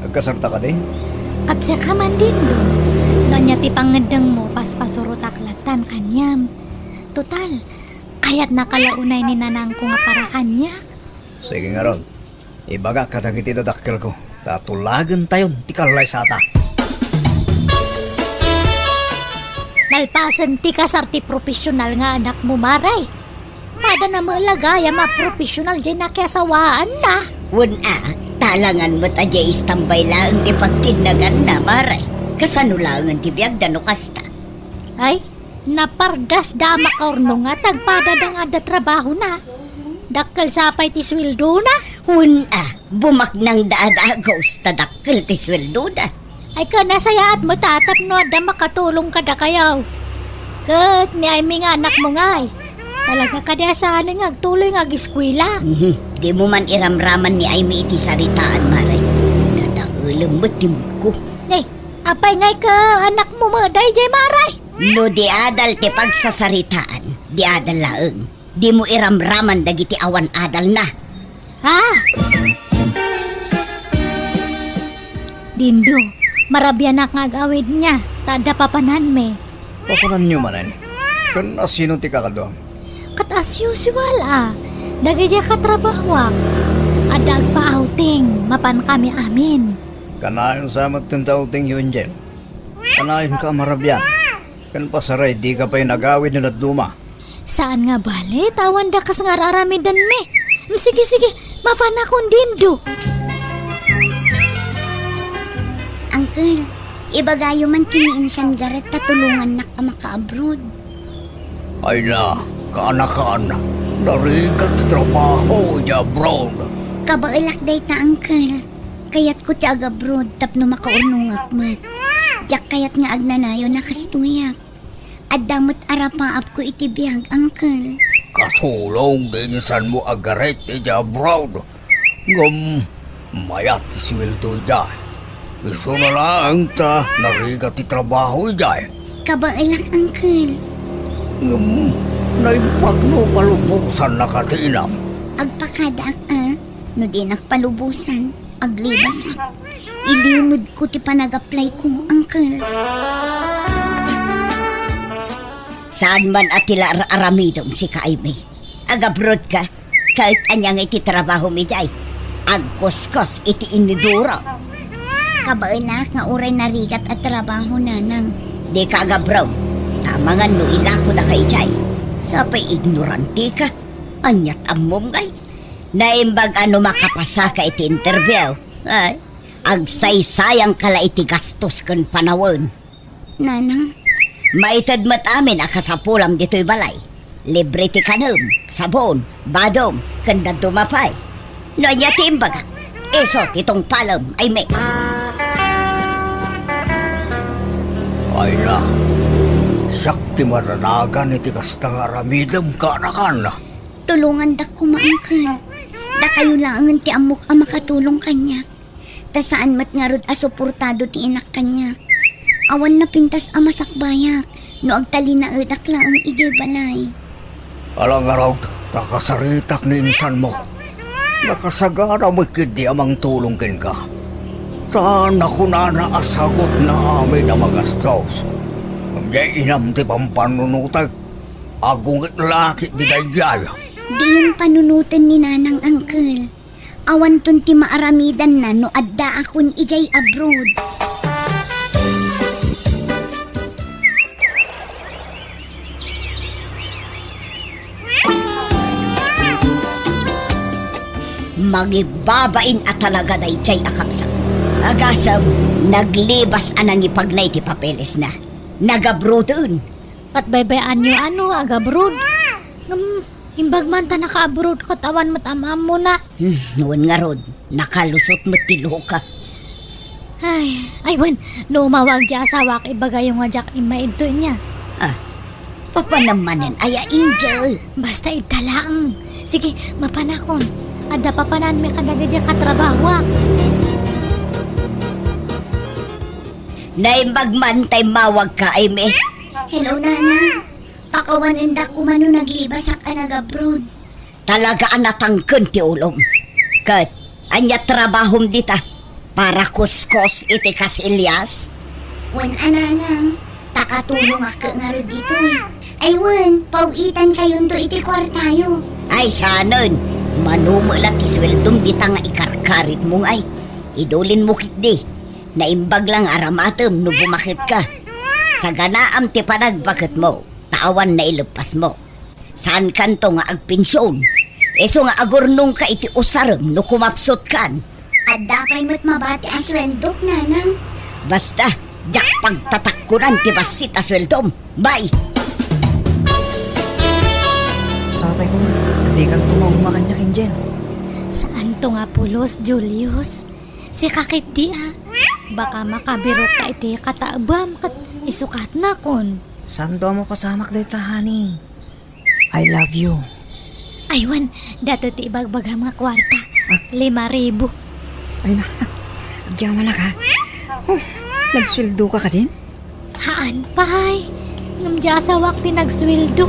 [SPEAKER 3] Nagkasarta ka din?
[SPEAKER 1] At sa kaman din do. Nanya ti pangadang mo paspasurotaklatan kanyam. Total, kaya't nakalaunay ni nanang ko nga para kanya.
[SPEAKER 3] Sige nga ron. Ibaga kadagiti dadakkel ko. Tatulagan tayo, ti kalay sata.
[SPEAKER 1] Nalpasan ti kasar ti profesional nga anak mo, Maray. Pada na malagaya ma-profesional dyan na kasawaan na.
[SPEAKER 4] Talangan mo't adya istambay lang ti pagtinagan na, Maray. Kasanulangan ti biyag dano kasta.
[SPEAKER 1] Ay, napardas da makaurno nga tagpada da nga da trabaho na. Dakkel sapay ti sweldo na.
[SPEAKER 4] Bumak nang daadagos tadakkel ti sweldo da.
[SPEAKER 1] Ay ka nasayaat mo tatap no da makatulong ka da kayaw. Kat ni ay mga anak mo nga ay. Talaga ka da saan nga agtuloy nga giskwila.
[SPEAKER 4] Di mo man iramraman ni Aimee iti saritaan, Maray. Dadaulam mo't timko.
[SPEAKER 1] Eh, apay ngay ka anak mo mo day jay Maray.
[SPEAKER 4] No di adal ti pagsasaritaan, di adal laeng. Di mo iramraman dagiti awan adal na.
[SPEAKER 1] Ha? Dindo, marabyan na agawid niya. Tada papanan me.
[SPEAKER 3] Papanan nyo manan. Kan asino ti kakadong?
[SPEAKER 1] Kat as usual Dagay siya katrabaho Adag pa outing. Mapan kami amin.
[SPEAKER 3] Kanayon sa magtentaw ting yun, Angel. Kanayon ka marabyan. Kan pasaray, di ka pa'y nagawid na duma.
[SPEAKER 1] Saan nga bale? Tawan da kas nga raramidan me. Sige, mapan akong dindo.
[SPEAKER 4] Uncle, ibagayo man kiniinsan garet tatulungan na ka maka-abroad.
[SPEAKER 3] Ay na, kana-kana. Narigat trabaho niya, bro.
[SPEAKER 4] Kabailak day ta, Uncle. Kayat ko ti aga-abroad tapno makaurnong akmat. Diyak kayat nga agnanayo nakastuyak. At damot arapaap ko itibiyag, Uncle.
[SPEAKER 3] Katulong dinisan mo agaret niya, bro. Mayat ti sweldo niya. Gusto na lang ta, narigat ti trabaho niya.
[SPEAKER 4] Kabailak, Uncle.
[SPEAKER 3] Naipagno palubusan na katinam.
[SPEAKER 4] Agpakadaak, no di nakpalubusan, aglibasak. Ilimod ko ti panag-apply ko, Uncle. Saan man atila aramidom si Kaime? Agabrod ka, kahit anyang iti trabaho mi day. Agkoskos iti inidura. Kabailak nga uray narigat at trabaho nanang. Di ka agabrod, tamangan no ilako na kay jay. Sapay ignorante ka, anyat amom ngay. Naimbag makapasa ka iti interview. Ay, agsaysayang kala iti gastos kan panawon. Nanang? Maitad mat amin akasapulam dito'y balay. Libre ti kanum, sabon, badom, kanda dumapay. No anya ti imbaga, esot itong palam ay may.
[SPEAKER 3] Ay na, sakti maranagan iti kastang aramidam kana-kana.
[SPEAKER 4] Tulungan da ko, Uncle. Da kayo lang ti amok ang makatulong kanya. Ta saan mat nga rod asuportado ti inak kanya. Awan na pintas amasakbayak. No agtali na edak lang ang ijay balay.
[SPEAKER 3] Alang araw, nakasaritak ni insan mo. Nakasagara mo kidi amang tulong kin ka. Sana ko na naasagot na amin ang mga straws. Kamyay inam ti pampanunutag. Agungit laki di dayay.
[SPEAKER 4] Di yung panunutan ni Nanang, Uncle. Awan ton ti maaramidan na no adda akon ijay abroad. Magibabain at talaga na itsay akapsak mo. Agasam, naglibas anang ipagnay ti papeles na. Nagabrodoon.
[SPEAKER 1] Kat baybayan nyo ano, agabrod. Imbag man ta naka-abroad katawan matamam mo na.
[SPEAKER 4] Noon nga rod, nakalusot mo tilo ka.
[SPEAKER 1] Ay wan, no umawag di asawa kay bagay yung nga jak imaidto niya.
[SPEAKER 4] Papanamanin, aya Angel.
[SPEAKER 1] Basta italaang. Sige, mapanakon. Ada papanan may kadaga di katrabaho.
[SPEAKER 4] Naimbag man tay mawag ka, ay me.
[SPEAKER 5] Hello, Nana. Pakawanindak umano naglibas ak anag-abroad.
[SPEAKER 4] Talaga anatangken ti ulom. Kat, anya trabahom dita. Para kuskos iti kasilyas.
[SPEAKER 5] Wan ananang, takatulong ak nga ro dito eh. Ay wan, pauitan kayon to iti kwartayo.
[SPEAKER 4] Ay sanon, manumalat ti sweldom dita nga ikarkarit mong ay. Idulin mo kitdi. Naimbag lang aramatem no bumakit ka. Sa ganaam ti panagbaket mo, tawan na ilupas mo. Saan kanto nga agpensyon? Eso nga agurnong ka iti usarem no kumapsot kan.
[SPEAKER 5] At dapay mo't mabati ang sweldok, Nanang.
[SPEAKER 4] Basta, jak pagtatakkuran ti basit a sweldom. Bye!
[SPEAKER 2] Sabay ko nga, hindi kang tumaumakan niya kinjen.
[SPEAKER 1] Saan to nga pulos, Julius? Si kakit di Baka makabiro ka iti kataabam kat isukat na kon.
[SPEAKER 2] Saan daw mo pasamak dito, honey? I love you.
[SPEAKER 1] Aywan, dato ti ibagbaga mga kwarta. 5,000.
[SPEAKER 2] Ay na, agyaman na ka. Oh, nagsweldo ka din?
[SPEAKER 1] Haan pay. Ngamdya sa wakti nagsweldo.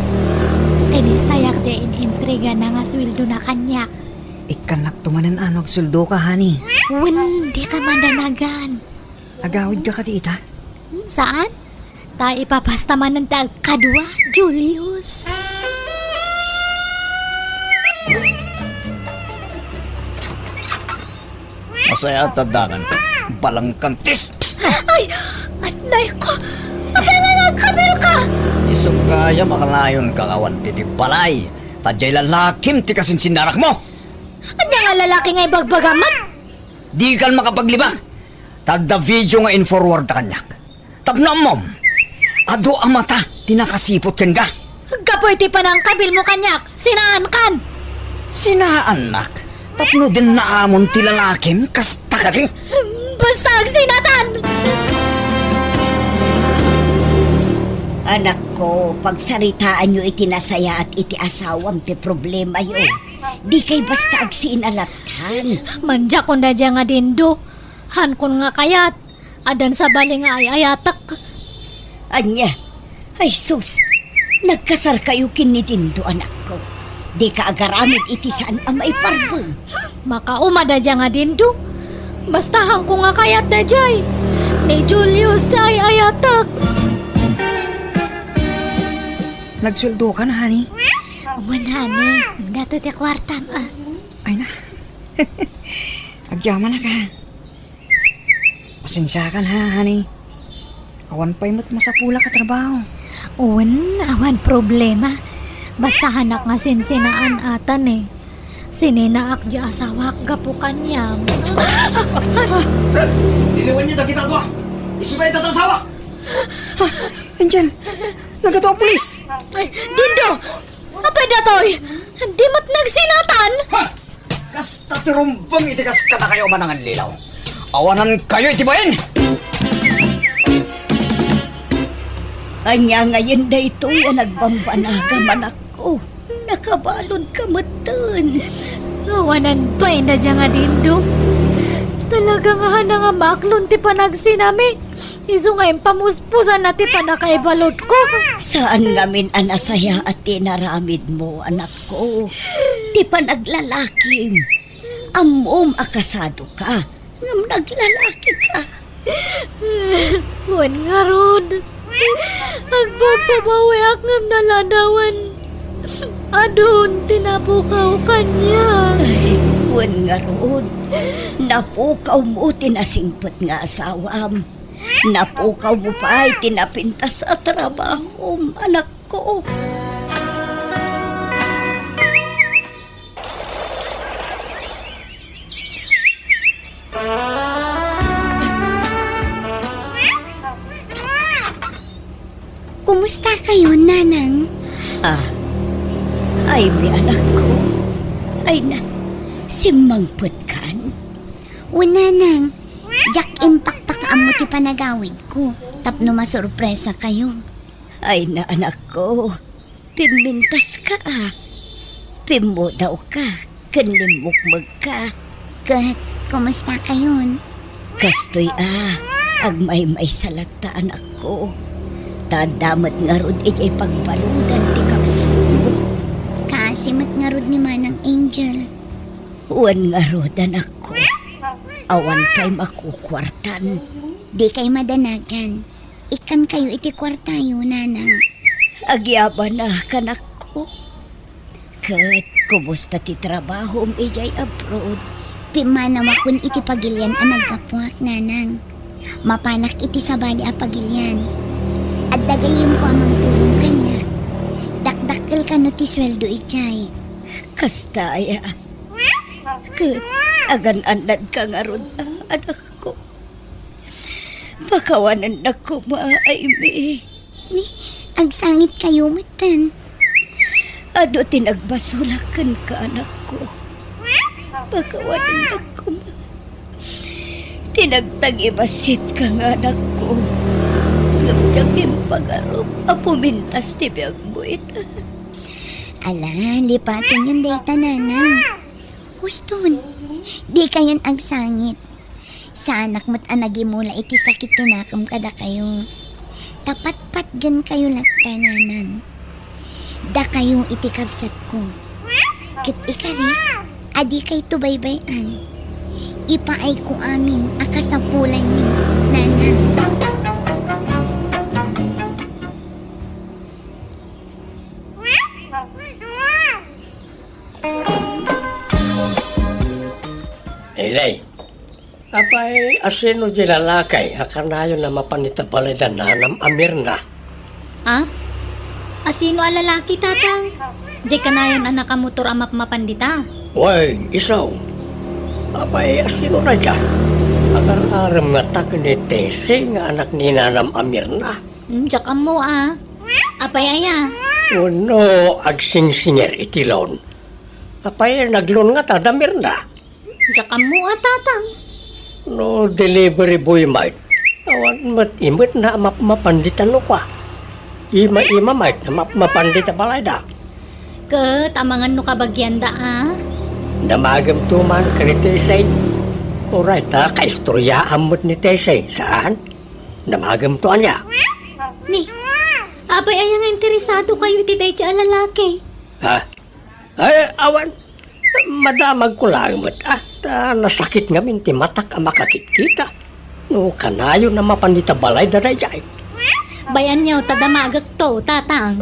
[SPEAKER 1] Kini sayak di in-intriga na nga sweldo na kanyak.
[SPEAKER 2] Ikanak tumanan anog sweldo ka, honey.
[SPEAKER 1] Hindi ka mandanagan.
[SPEAKER 2] Agawid ka ita?
[SPEAKER 1] Saan? Ta ipapastaman ng kadwa, Julius.
[SPEAKER 3] Masaya at tadakan. Balang kantis.
[SPEAKER 1] Ay! Anay ko! Apa nga nagkabil ka?
[SPEAKER 3] Isog kaya makalayon kakawan titi balay. Tadyay lalakim ti kasin sinarak mo.
[SPEAKER 1] Ano nga lalaki nga ibagbagamat?
[SPEAKER 3] Di kan makapaglibang. Tagda video nga in-forward ta kanyak. Tapno mom. Ado ang mata, tinakasipot kan ka.
[SPEAKER 1] Kapoy ti pa ng kabil mo kanyak. Sinaan kan?
[SPEAKER 3] Sinaan nak. Tapno din naamon ti lalakim kasta ka di.
[SPEAKER 1] Basta ang sinatan!
[SPEAKER 4] Anak ko, pagsaritaan nyo iti nasaya at iti asawam ti problema yo. Di kay basta agsinalatan.
[SPEAKER 1] Manja ko na dyan nga dindo. Han kon nga kayat. Adan sa bali nga ay ayatak.
[SPEAKER 4] Anya, ay sus, nagkasar kayo kinitindo anak ko. Di ka agaramid iti saan amay parbeng.
[SPEAKER 1] Makauma da dyan nga dindo. Bastahan ko nga kayat da jay. Ni Julius da ay ayatak.
[SPEAKER 2] Nagsweldo ka na, honey?
[SPEAKER 1] Manani, dato ti kwartam
[SPEAKER 2] Ay na. Agyaman na ka. Pasensya ka na, honey. Awan pa'y mo't masapula ka trabaho.
[SPEAKER 1] Awan problema. Basta hanak nga sinsinaan atan eh. Sininaak di asawak gapukan niya.
[SPEAKER 3] Diliwan niyo kita ko. Isubay tatang sawa.
[SPEAKER 2] Angel, nagato ang pulis.
[SPEAKER 1] Ay, dindo! Apay datoy! Di mat nagsinatan!
[SPEAKER 3] Ha! Kasta tirumbang iti kasta kayo manangan lilaw. Awanan kayo iti bayan!
[SPEAKER 4] Anya ngayon da ito yan nagbambanaga manak ko. Nakabalod ka matun.
[SPEAKER 1] Awanan pa na dyan nga dindo. Talaga nga nga maklon ti panagsinami. Iso nga pamuspusan na ti panakaibalot ko.
[SPEAKER 4] Saan ngamin anasaya at tinaramid mo, anak ko? Ti panaglalakim. Amom akasado ka. Ngam naglalaki ka.
[SPEAKER 1] Kuwan nga rod. Agpapabawi akam naladawan. Adun tinapukaw kanya.
[SPEAKER 4] Ay, kuwan nga roon. Napukaw mo tinasingpot nga asawam. Napukaw mo pa ay tinapintas sa trabaho, anak ko.
[SPEAKER 5] Kumusta kayo, Nanang?
[SPEAKER 4] Ay, may anak ko. Ay na, simangput kan.
[SPEAKER 5] O, Nanang, jak impact amo ti panagawid ko. Tapno masurpresa kayo.
[SPEAKER 4] Ay na, anak ko. Pimintas ka Pimo daw ka. Kanlimukmag ka.
[SPEAKER 5] Kat, kumusta kayon?
[SPEAKER 4] Kastoy agmay-may salata anak ko. Tadamat nga rod ijay pagbaludan ti kapsat mo.
[SPEAKER 5] Kasimot nga rod ni Manang Angel.
[SPEAKER 4] Uwan nga rod anak ko. Awan pa'y makukwartan.
[SPEAKER 5] Di kay madanagan. Ikan kayo iti kwartayo, Nanang.
[SPEAKER 4] Agyaba na kanak ko. Kat, kumusta ti trabaho ijay abroad?
[SPEAKER 5] Pimanawa kun iti pagilyan ang nagkapuak, Nanang. Mapanak iti sabali a pagilyan. At dagayin ko amang tulong kanya. Dakdakkel ka no ti sweldo ijay.
[SPEAKER 4] Kastaya. Kat, agan-anad ka nga ron, anak ko. Pakawanan na ko maaimi.
[SPEAKER 5] Ni, agsangit kayo matan.
[SPEAKER 4] Ado tinagbasulakan ka, anak ko. Pakawanan na ko tinagtagibasit ka nga, anak ko. Ngamtiyagin pag-arop, apumintas ti biyag mo ita.
[SPEAKER 5] Ala, lipatin yung data, Nanang. Huston, di kayon agsangit. Sa anak mo't anagimula iti sakit tinakam kada kayo. Tapat-pat gan kayo lakta, Nanang. Da kayo iti kabsat ko. Kit ikari, adi kay tubaybayan. Ipaay ko amin akasapulan niyo, Nanang.
[SPEAKER 6] Ilay, apay asino di lalakay, akanayo na mapanitabali na nanam amir na.
[SPEAKER 1] Ah? Asino a lalaki, tatang? Di kanayon anak ka motor amap mapandita.
[SPEAKER 6] Way, isaw. Apay asino na dyan? Akar-aram nga tak ni Tese nga anak ni nanam amir na.
[SPEAKER 1] Diyak mo Apay aya.
[SPEAKER 6] Uno, agsing-singer itilon. Apay naglon nga tadamir na.
[SPEAKER 1] Diyak mo tatang.
[SPEAKER 6] No delivery boy mate. Awan mat imut na mapanditan no kwa. Ima mate na mapandita balay da.
[SPEAKER 1] Ket, amangan no kabagyan da
[SPEAKER 6] Namagam tuman ka ni Tesay. Alright kaistorya amot ni Tesay. Saan? Namagam to anya.
[SPEAKER 1] Ni, apay aya nga interesado kayo iti day siya lalaki.
[SPEAKER 6] Ha? Ay, awan. Madamag ko lang mat nasakit nga minti matak ang makakit-kita. No, kanayo na mapandita balay da dayay.
[SPEAKER 1] Bayan niyo, tadamagak to, tatang.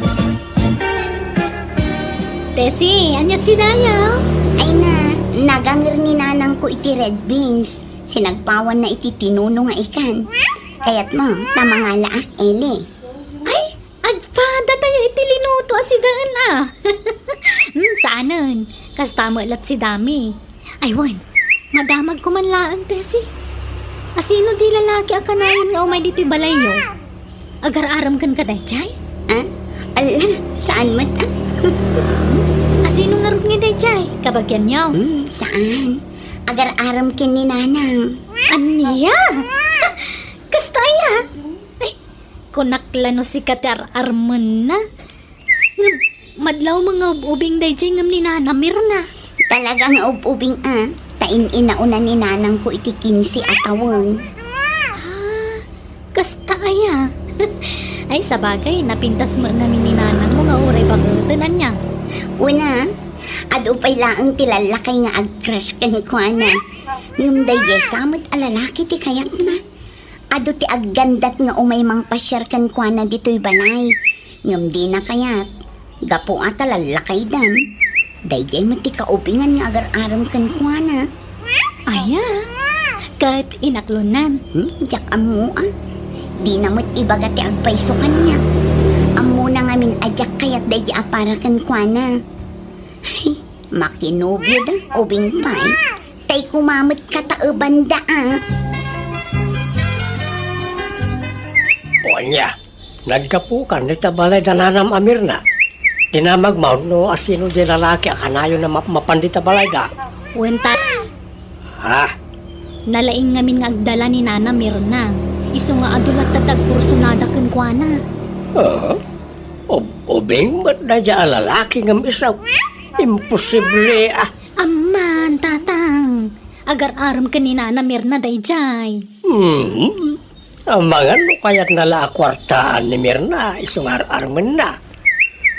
[SPEAKER 1] Tesi, anyat si Dayaw.
[SPEAKER 5] Ay na, nagangir ni Nanang ko iti red beans. Sinagpawan na iti tinuno nga ikan. Kaya't mo, tama nga laak, Eli.
[SPEAKER 1] Ay, agpada tayo iti linuto asidaan Saanan, kas tama lat si Dami. Ay, wan, madamag ko man laan, Tesi. Asino di lalaki akanayon nga umay dito'y balayo? Agar-aram kan ka dayjay?
[SPEAKER 5] Ala, saan mat
[SPEAKER 1] Asino nga rin nga dayjay? Kabagyan niyo.
[SPEAKER 5] Saan? Agar-aram kin ni Nanang.
[SPEAKER 1] Aniya? Kastaya? Ay, kunakla no si Katar-arman na. Nga, madlaw mga ubing dayjay ngam ni Nanamir na.
[SPEAKER 5] Talagang ubing tain inauna ni Nanang ko iti 15 atawon.
[SPEAKER 1] Kastaya? Ay, sabagay, napintas mo namin ni Nanang mo nga uray pagkutunan niya.
[SPEAKER 5] Una, ado pa'y laang tilalakay nga ag-crush kan ko na. Ngum dayjay samot alalaki ti kayak na. Ado ti aggandat nga umay mang pasyar kan ko na dito'y balay. Ngum di na kayat. Gapo ata lalakay dan. Dayjay mo ti kaubingan nga agar-aram kan ko na.
[SPEAKER 1] Aya, kat inaklunan.
[SPEAKER 5] Jak amo Di namot ibaga ti agpaiso kanya. Amo na ngamin ajak kayat dayjay aparakan ko na. Ay, makinobyo da, ubing pay. Tay kumamot kataeban da
[SPEAKER 6] O anya, Nagkapukan ni tabalay da nanam Amirna. Tinamagmaw no asino di lalaki akanayo na mapandita balay da.
[SPEAKER 1] Wenta,
[SPEAKER 6] Ha?
[SPEAKER 1] nalaing ngamin nga agdala ni Nana Mirna. Isu nga adulat tatag kursunada ken kuana.
[SPEAKER 6] Ubing ba't na dyan lalaki ng isaw? Imposible ah.
[SPEAKER 1] Aman, tatang. Agar aram ka ni Nana Mirna dayjay.
[SPEAKER 6] Ang mga no kaya't nala kwartaan ni Mirna, isungar-arman na.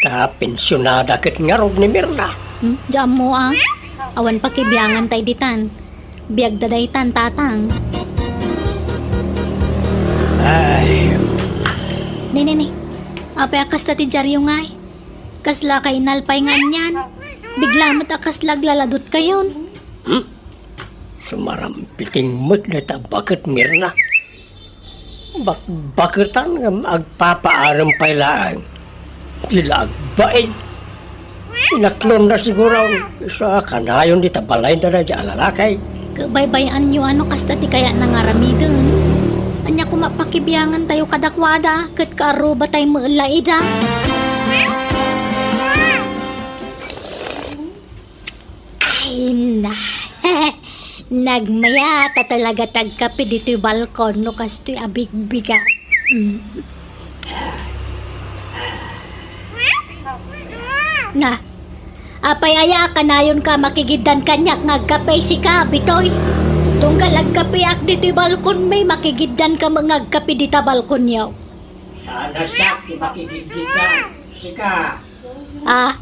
[SPEAKER 6] Ta pensyonada kit ngarog ni Mirna.
[SPEAKER 1] Diyan mo ah. Awan pakibiyangan tay ditan. Biag dadaytan, tatang.
[SPEAKER 6] Ay,
[SPEAKER 1] Ni. Apay akas tati jaryo ngay. Kasla kay nalpay nga niyan. Bigla mo't akas laglaladot kayon.
[SPEAKER 6] sumarampiting mo't na ta bakit Mirna? Bakitan nga agpapaaram pailaan. Sila agbain. Inaklon na siguro sa kanayon di tabalay na dyan lalakay.
[SPEAKER 1] Kabaybayan nyo ano kas tati kaya nangaramidon. Anya kumapakibiyangan tayo kadakwada. Kat karo ba tayo maulaida? Ay na. Nagmaya ta talaga tagkapi dito'y balkon no kasto'y abig-biga. Na, apay aya kanayon ka makigidan kanyak ngagkapay si ka, bitoy. Tunggal agkapi ak dito'y balkon may makigidan ka mangagkapi dita balkon yaw.
[SPEAKER 6] Sana siya makikigdigan. Sika.
[SPEAKER 1] Ah,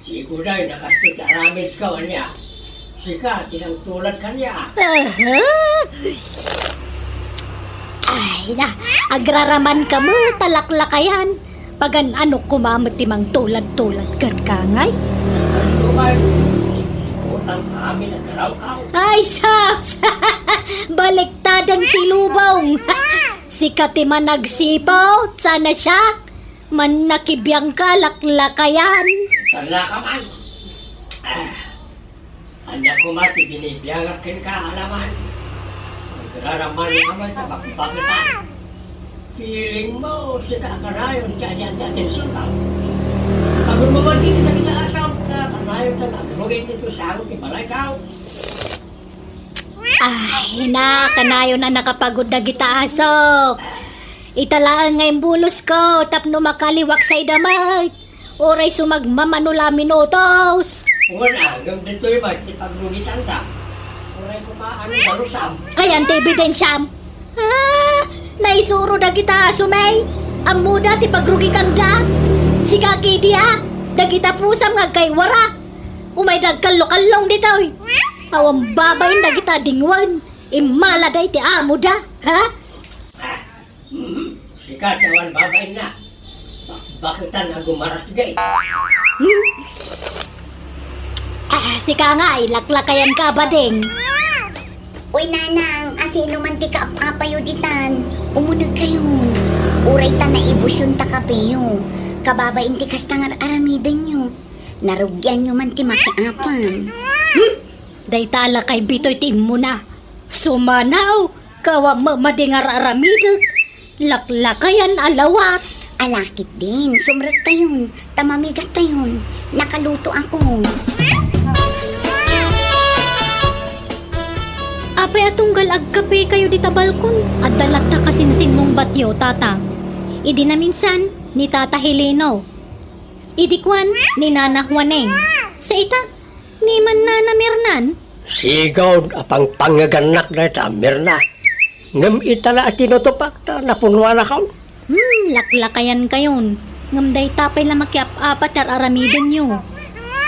[SPEAKER 6] Siguray nakastut aramid ka niya. Sika, tinang tulad ka niya.
[SPEAKER 1] ay na, agraraman ka mo, talaklakayan. Pagan ano kumamot timang tulad-tulad kan kangay.
[SPEAKER 6] Sumay, siksikutan amin ang karaw-kaw.
[SPEAKER 1] Ay, Sams! Baliktadang tilubong! Si Katima nagsipaw, sana siya. Man nakibiyang ka, laklakayan.
[SPEAKER 6] Sala ka man. Anya ko mati binibiyangat kin ka alaman. Nagraraman naman sa bakbakitan. Feeling mo, sika ka na yun, kaya atensyon ka. Pag umawagin na kita asam ka, kanayon na nagrugin nito sa akin, ibalay ka.
[SPEAKER 1] Ay, na, kanayo na nakapagod na kita asok. Italaan ngayong bulos ko, tapno makaliwak sa idamay. Oray sumagmamanula minutos.
[SPEAKER 6] Wala, hanggang dito yung ba't ipagrugitan ka. Oray kumaan ng darusam.
[SPEAKER 1] Ay, ante ebidensyam. Naisuro na kita, sumay. Ang muda ti pagrugi kang da. Si kaki dia, dagita pusam nga kay wara. Umay dagkallo-kallong dito. Awang babayin dagita dingwan. Imala day ti amo da, ha?
[SPEAKER 6] Sika, cawan babain na. Bakitan ang gumaras gay.
[SPEAKER 1] Si ka nga, laklakayan ka ba ding?
[SPEAKER 5] Uy, nanang, asino man ti kaapayuditan. Umunag kayo. Uray ta na ibusyon ta kapeyo. Kababain ti kastangar aramidan nyo. Narugyan nyo man ti makiapan.
[SPEAKER 1] Day tala kay bitoy tim mo na. Sumanaw, kawa madingar aramidot. Laklakayan alawat.
[SPEAKER 5] Alakit din, sumrat tayon. Tamamigat tayon. Nakaluto ako.
[SPEAKER 1] Apay atunggal agkape kayo di tabalkon. At dalat ta kasinsin mong batyo, tatang. Idi na minsan, ni Tata Heleno. Idi kwan, ni Nana Juaneng. Sa ita, ni man Nana Mirnan.
[SPEAKER 6] Sigaw, apang pangaganak na ita, Mirna. Ngam itala at tinutupak na napunuan na ka.
[SPEAKER 1] Laklakayan kayon. Ngam day tapay na makiap-apat ar aramidin nyo.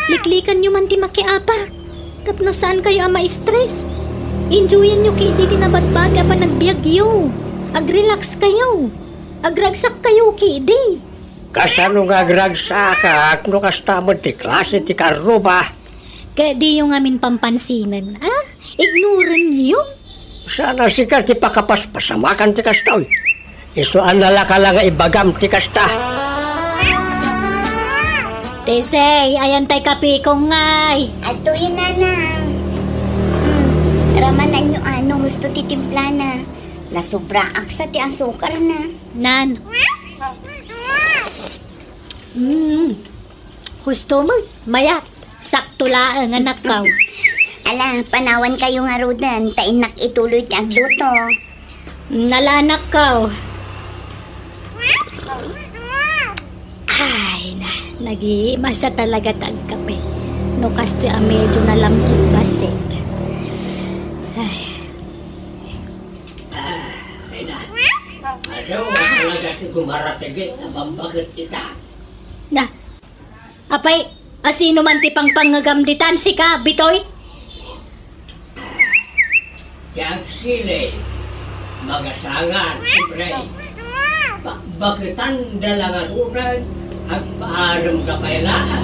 [SPEAKER 1] Liklikan nyo man ti makiapa. Tapno saan kayo ang ma-stress? Enjoyan nyo kay di tinabad-bada pa nagbiagyo. Ag-relax kayo. Agragsak kayo kay di.
[SPEAKER 6] Kasano nga gragsaka, no kastamod ti klase ti karuba.
[SPEAKER 1] Kaya di yung amin pampansinan. Ignoran nyo.
[SPEAKER 6] Sana sika ti pakapaspasamakan ti kastaw. Isuan na ka lang ibagam ti kasta.
[SPEAKER 1] Tesay, ayan tay kapikong ngay.
[SPEAKER 5] Ato yun, nanang. Ramanan nyo ano, gusto titimpla na. Nasubra aksa ti asukar na.
[SPEAKER 1] Nan. Husto mo, mayat. Sakto laang anak ka.
[SPEAKER 5] Ala, panawan kayo nga rodan, tainak ituloy ti agluto.
[SPEAKER 1] Nalanak ka. Ay, nag-iimasa talaga tagkape. No kasto'y medyo nalamig basit.
[SPEAKER 6] Ano, talaga ti gumaratigit na bambagat kita.
[SPEAKER 1] Na, apay, asino man ti pangpangagamditan si ka, bitoy?
[SPEAKER 6] Tiyag sili, magasangan, siyempre. Bakitan dalangan unag, agpaaram ka pailaan.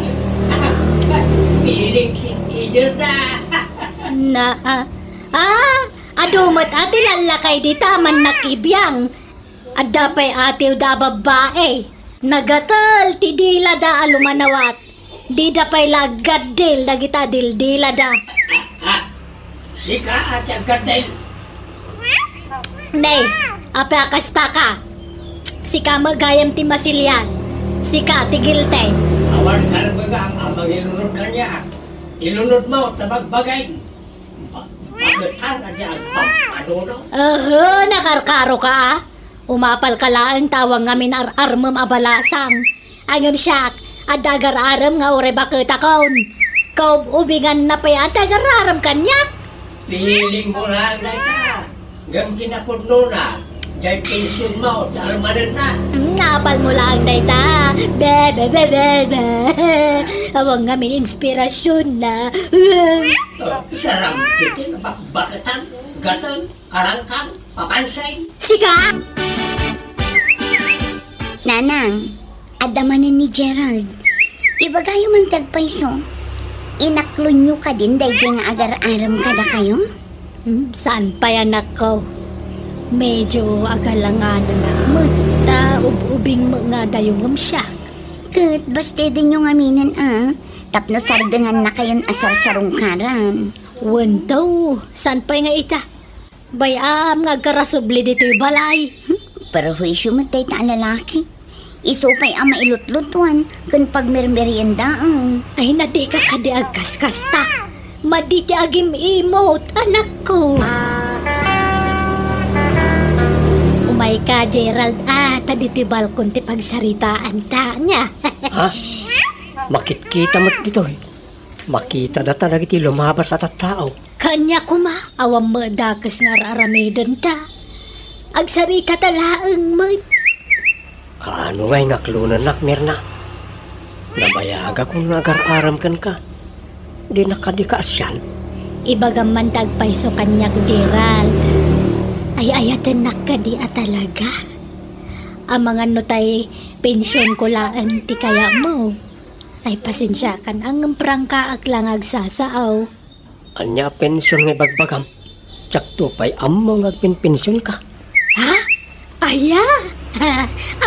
[SPEAKER 6] Piling kintijer na.
[SPEAKER 1] Adumat ati lalakay di taman nakibiyang. Adapay ati da babae. Nagatal ti dila da alumanawat. Di da pay lagadil dagita dildila da.
[SPEAKER 6] Sika at agkadil.
[SPEAKER 1] Nay, apa kasta ka? Sika magayam ti masilyan. Sika tigilte.
[SPEAKER 6] Awan karbagang amang ilunod ka niya. Ilunod mo, tabagbagay. Bakitan na dyan, pampanuno.
[SPEAKER 1] Nakarkaro ka ah. Umapal ka laang tawang ngamin armam abalasang. Angam siyak, at dagar-aram nga ure bakit akaon. Kau ubingan na pa yan, dagar-aram kanyak.
[SPEAKER 6] Piling mo lang na ka. Gam kinapudno na. Diyan pensyon mo, dalmanan na.
[SPEAKER 1] Napal mo lang dayta. Awang ngamin inspirasyon na.
[SPEAKER 6] Sarang pitin, bakatan, gatan, karangkang, papansay.
[SPEAKER 1] Sika!
[SPEAKER 5] Nanang, adamanan ni Gerald. Ibagayo man tagpaiso. Inaklon nyo ka din dahil nga agar-aram kada kayo?
[SPEAKER 1] Saan pa yan ako? Medyo agalangan na magta ubing mga dayungam siya.
[SPEAKER 5] Kat, basta din yung aminan Tapno sardengan na kayon asar sarungkaran.
[SPEAKER 1] Wanto, saan pa nga ita? Bayam nga karasubli dito'y balay.
[SPEAKER 5] Pero huisyo matay ta lalaki. Isupay ang mailutlutuan kun pagmermeriendaang.
[SPEAKER 1] Ay nadi ka kadiag kaskasta. Maditi agim imot, anak ko. Umay ka, Gerald. Taditi balkon ti pagsaritaan ta niya.
[SPEAKER 6] Ha? Makit-kita mo dito eh. Makita na talaga iti lumabas at tao.
[SPEAKER 1] Kanya kuma, awam mo dakas nga raramidan ta. Agsarita talaang mo.
[SPEAKER 6] Kaano nga'y naklunan nakmirna? Nabayaga kung nagar-aram kan ka. Di nakadikaasyan.
[SPEAKER 1] Ibagam man tagpaiso kanyak, Gerald. Ay ayatan nakadi talaga. Ang mga notay pensyon ko lang ti kaya mo. Ay pasensya kan ang prangkaak lang agsasaaw.
[SPEAKER 6] Anya pensyon nga bagbagam. Tsak tupay among agpinpensyon ka.
[SPEAKER 1] Ha? Aya?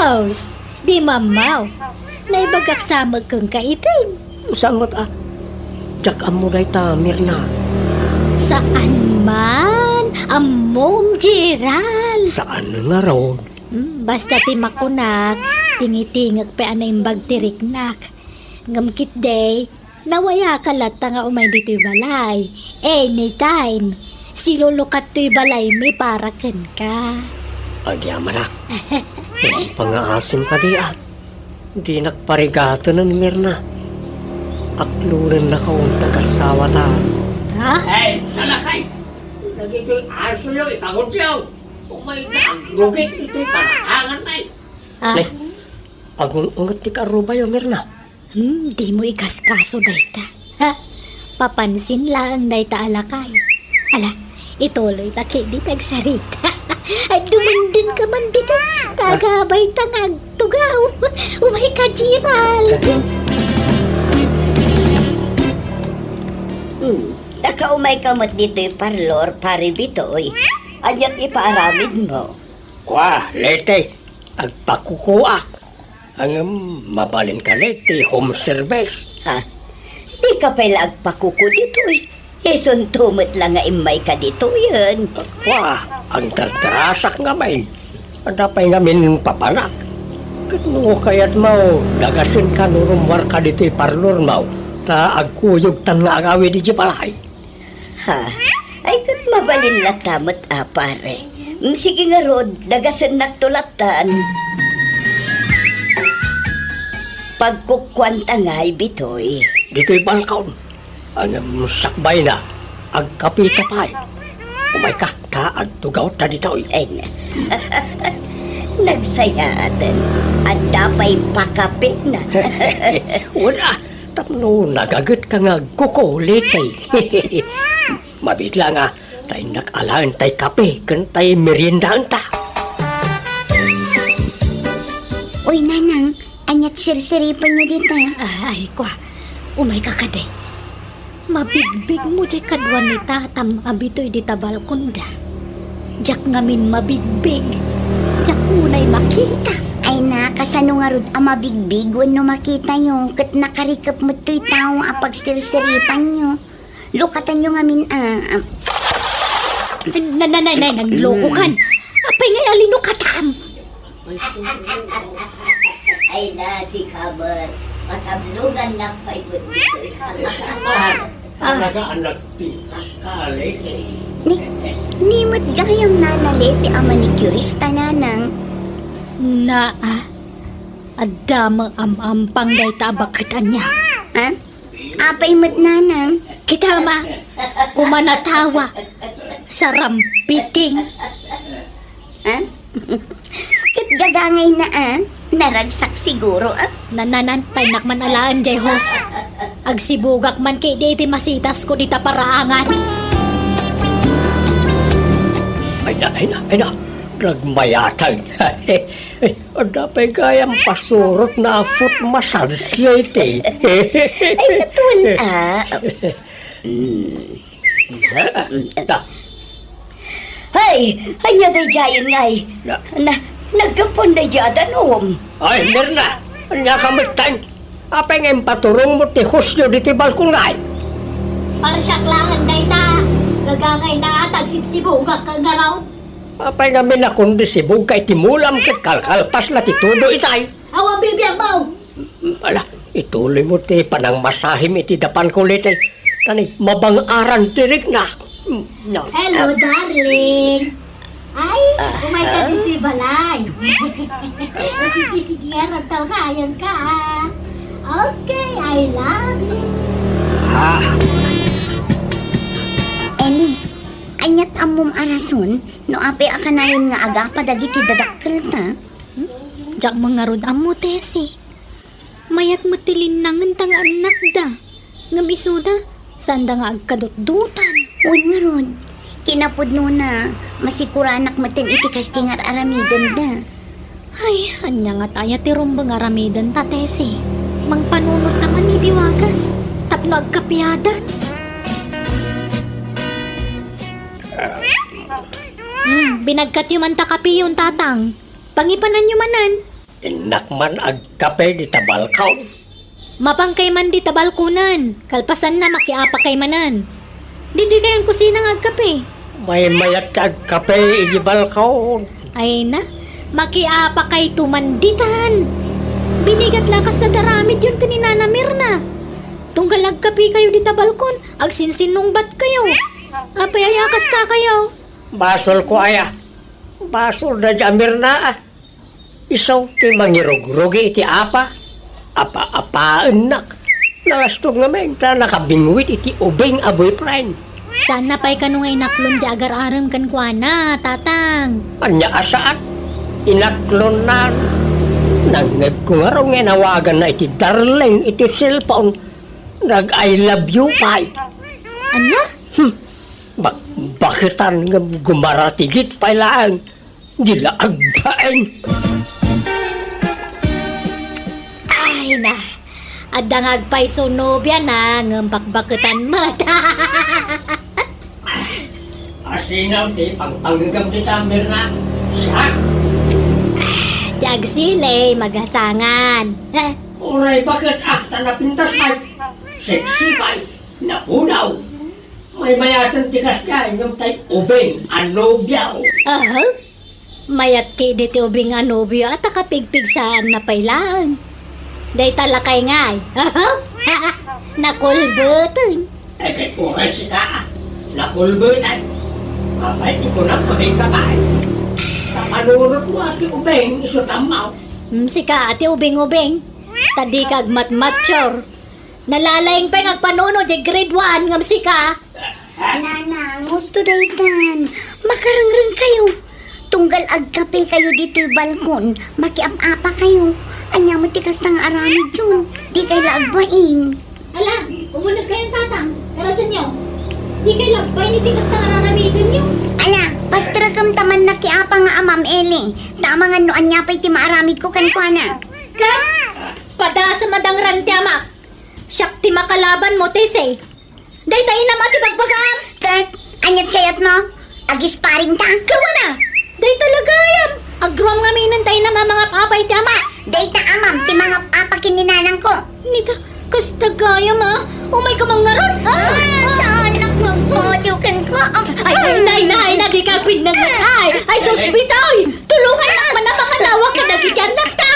[SPEAKER 1] Aus, di mamaw. Naibagak samag kong kaiting.
[SPEAKER 6] Sangot Tsak amo day ta, Mirna.
[SPEAKER 1] Saan man? Amom, Gerald.
[SPEAKER 6] Saan nga raw?
[SPEAKER 1] Basta timakunak, tingitingag pa anay bagtiriknak. Ngamkit day, nawaya kalata nga umay dito'y balay. Anytime, silulukat to'y balay may para ken ka.
[SPEAKER 6] Agyaman pangaasim ka di Di nakparigato ng Mirna. Aklunan na kaunta kasawa ta.
[SPEAKER 1] Ha?
[SPEAKER 6] Hey, salakay! Nagito'y aso yun, ipangon siyaw. Umay na, rugit ito'y parahangan na Agungungat ti karuba yun, Mirna.
[SPEAKER 1] Di mo ikaskaso dayta. Ha? Papansin lang dayta alakay. Ala, ituloy ta kay di tagsarita. Ay dumundin ka man dito. Kagabay tangag tugaw. Umay ka, Gerald.
[SPEAKER 4] Nakaumay kamot dito'y parlor, paribitoy. Anyat ipaaramid mo.
[SPEAKER 6] Kwa, lete, agpakukuak. Ang mabalin ka lete, home service.
[SPEAKER 4] Ha? Di ka pala agpakuko dito'y. Ison tumot lang nga imay ka dito yun.
[SPEAKER 6] Wah, ang darasak nga may. Adapay namin papanak. Kano kaya't mau, dagasin ka nurumwar ka dito'y parlor mau. Ta agkuyog tan nga agawi di palay.
[SPEAKER 4] Ha? Ay kat mabalin latamot pare. Sige nga rod, dagasan naktulatan. Pagkukwanta nga'y bitoy.
[SPEAKER 6] Dito'y balkaon. Ang sakbay na, agkapita pa'y. Umay ka, taad tugaw ta dito'y.
[SPEAKER 4] Ay na. Nagsayatan. At dapay pakapit na.
[SPEAKER 6] Wala, tapno nagagat ka nga kukulit eh. Mabitla nga, tay nakalaan tay kape, kan tay meriendaan ta.
[SPEAKER 5] Uy, nanang, anyat sirsiripan nyo dito.
[SPEAKER 1] Ay, kwa. Umay ka kaday. Mabigbig mo di kadwan ni tatam abitoy di tabalkon da. Jak ngamin mabigbig. Jak unay makita.
[SPEAKER 5] Ay na, kasano nga rod ang mabigbig no makita nyo. Kat nakarikap mo to'y tao apag sirsiripan nyo. Lukatan nyo ngamin
[SPEAKER 1] Nanay, nagloko kan. Apay ngay alino katam.
[SPEAKER 4] Ay na si Kabar. Masablugan na pa'y bitoy.
[SPEAKER 6] Talaga ang nagpintas ka, late.
[SPEAKER 5] Nimot gayang nanalit ti ang manicurista nanang.
[SPEAKER 1] Adama am-ampang day tabakitan niya.
[SPEAKER 5] Ha? Apay mo't nanang.
[SPEAKER 1] Kita ma, kumanatawa sa rampiting.
[SPEAKER 5] Ha? Kit gagangay na naragsak siguro
[SPEAKER 1] Nananan, painakman alaan jay hos. Agsibugak man kay di iti masitas ko dita paraangan.
[SPEAKER 6] Ay na. Nagmayatag. Adapay kayang pasurot na foot massage late.
[SPEAKER 4] Ay katun Hay, hanya day jayon ngay. Nagkapon day jadan
[SPEAKER 6] Ay, Mirna, anya ka magtang. Apay ngayon paturong mo ti husyo dito balkong ngay.
[SPEAKER 1] Para siya klangan day ta. Gagangay na atag sipsibugak ka nga raw.
[SPEAKER 6] Apay nga minakon di sibog kay timulam kat kalkalpas na titudo itay.
[SPEAKER 1] Awa bibiyang mo.
[SPEAKER 6] Ala, ituloy mo ti panang masahim iti dapan ko lite. Tani, mabang-aran tirik na. No.
[SPEAKER 1] Hello, darling. Ay, umay ka dito balay. Sige, harap taw na, ayan ka. Okay, I love you.
[SPEAKER 5] Eli, anyat amom arason no ape akanayon nga aga padagiti dadakkel ta.
[SPEAKER 1] Jak mangarod amo tesi. Mayat matilin nangan tang anak da. Ngam isuda, sanda nga agkadot-dutan.
[SPEAKER 5] Uy nga rod, kinapod no na masikuranak matin iti kastingar aramidan da.
[SPEAKER 1] Ay, anya nga taya ti rumbang aramidan ta tesi. Mangpanunot naman ni Diwagas. Tapno agkapiadan. Binagkat yung manta kapi yung tatang. Pangipanan yung manan.
[SPEAKER 6] Inakman agkape di tabalkaw.
[SPEAKER 1] Mapangkay man di tabalkunan. Kalpasan na makiapa kay manan. Dito kayong kusina ng agkape.
[SPEAKER 6] May mayat agkape di balkaw.
[SPEAKER 1] Ay na, makiapa kay tumanditan. Binigat lakas na daramid yun kanina na Mirna. Tunggal agkape kayo di tabalkon. Agsinsinong bat kayo. Apay ayakas ta kayo.
[SPEAKER 6] Basol ko aya. Basol na jamir na. Isaw ti mangirog-rogi iti apa. Apa-apaan nak. Nalastog naman ta nakabingwit iti ubing a boyfriend.
[SPEAKER 1] Sana pa'y kanungay naklon di agar-aram kan kuana, tatang.
[SPEAKER 6] Anya asaan? Inaklon na. Nangag ko nga raw nga nawagan na iti darling iti cellphone. Nag-I love you pa'y.
[SPEAKER 1] Anya?
[SPEAKER 6] Bakitan nga gumaratigit pa'y lang. Dilaag pa'y.
[SPEAKER 1] Ay na, adangag pa'y sunobya na ngambakbaketan mata.
[SPEAKER 6] Asinaw ti pangpanggagam ti tamir na. Siya.
[SPEAKER 1] Diag sile, magasangan.
[SPEAKER 6] Uray bakit asta na pintas ay. Sexy pa'y. Napunaw. May mayatan tikas ka, yung tay ubing, anobyaw.
[SPEAKER 1] Aha. Mayat kay diti ubing nga nobyo at akapigpig saan na pailaan. Day talakay ngay. Aha. Nakulbutin.
[SPEAKER 6] Eh, kay kuray si ka, nakulbutan. Kapay, di ko na maging kamay. Kapanurot mo ati ubing, iso tamaw.
[SPEAKER 1] Sika ati ubing-ubing. Tadi kag matmature. Nalalayang pa ngagpanuno di grade 1 ngam sika.
[SPEAKER 5] Nanang, gusto daytan. Makarangrang kayo. Tunggal agkape kayo dito yung balkon. Makiap-apa kayo. Anya mo tikas ng aramid yun. Di kayo laagbain.
[SPEAKER 1] Ala, umunod kayong tatang. Karasan nyo. Di kayo lagbay ni tikas na nararamitin nyo.
[SPEAKER 5] Ala, pastra kam taman nakiapa nga amam Eli. Tama nga noan niya pa'y timaaramid ko kankwana.
[SPEAKER 1] Ka? Pada sa madang rantiamak. Siyak ti makalaban mo, Tese. Day-day na mati bagbagaan.
[SPEAKER 5] Kat, anyat kayat mo? Agis paring ta.
[SPEAKER 1] Kawa na. Day talaga yam. Agruam nga minantay na mga papay ti ama.
[SPEAKER 5] Day ta amam, ti mga apakin ni nanang ko.
[SPEAKER 1] Nita, kastagayam ah. Umay ka mga ron.
[SPEAKER 5] Sa anak magpodiw kan ko.
[SPEAKER 1] Ay, na, di ka kwid na ay, sospitoy. Tulungan na man ang mga nawa ka nagigyan na ta.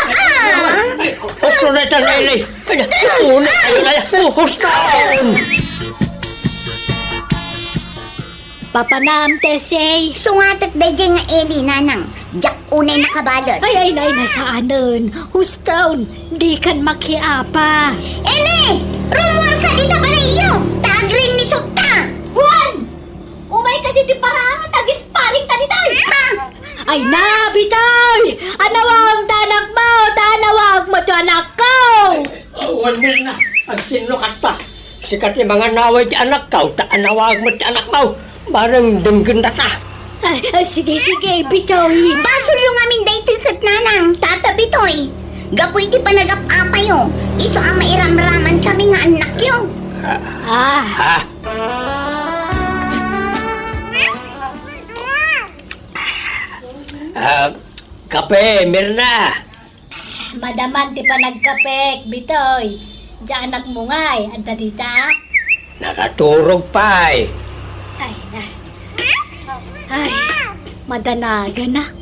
[SPEAKER 6] Kasunatan, Eli. Una, ayun na, hustaon.
[SPEAKER 1] Papanam, Tesey.
[SPEAKER 5] Sungatat day nga Eli nanang. Jak unay nakabalos.
[SPEAKER 1] Ay, nasaanan. Hustown, di kan makiapa.
[SPEAKER 5] Eli! Rumor ka di na pala iyo! Tagrin ni Sukta!
[SPEAKER 1] Juan! Umay ka dito parang tagis paling tanitay.
[SPEAKER 5] Ha?
[SPEAKER 1] Ay na, bitoy! Anawag tanak mo! Tanawag mo to anak ko!
[SPEAKER 6] Wonder na, ang sinukat pa. Sikat yung mga naway ti anak ka, taanawag mo ti anak mo. Barang denggan na ta.
[SPEAKER 1] Ay, sige, bitoy.
[SPEAKER 5] Basol yung amin daytoy kat nanang. Tata Bitoy. Gapoy ti panagap-apa yo. Iso ang mairamraman kami nga anak yo.
[SPEAKER 1] Ah,
[SPEAKER 6] Ha? Kape, Mirna.
[SPEAKER 1] madaman ti panagkapek, bitoy. Diyan anak mo ngay, anda dita.
[SPEAKER 6] Nakaturog pa eh.
[SPEAKER 1] Ay, na. Ay, madanaganak.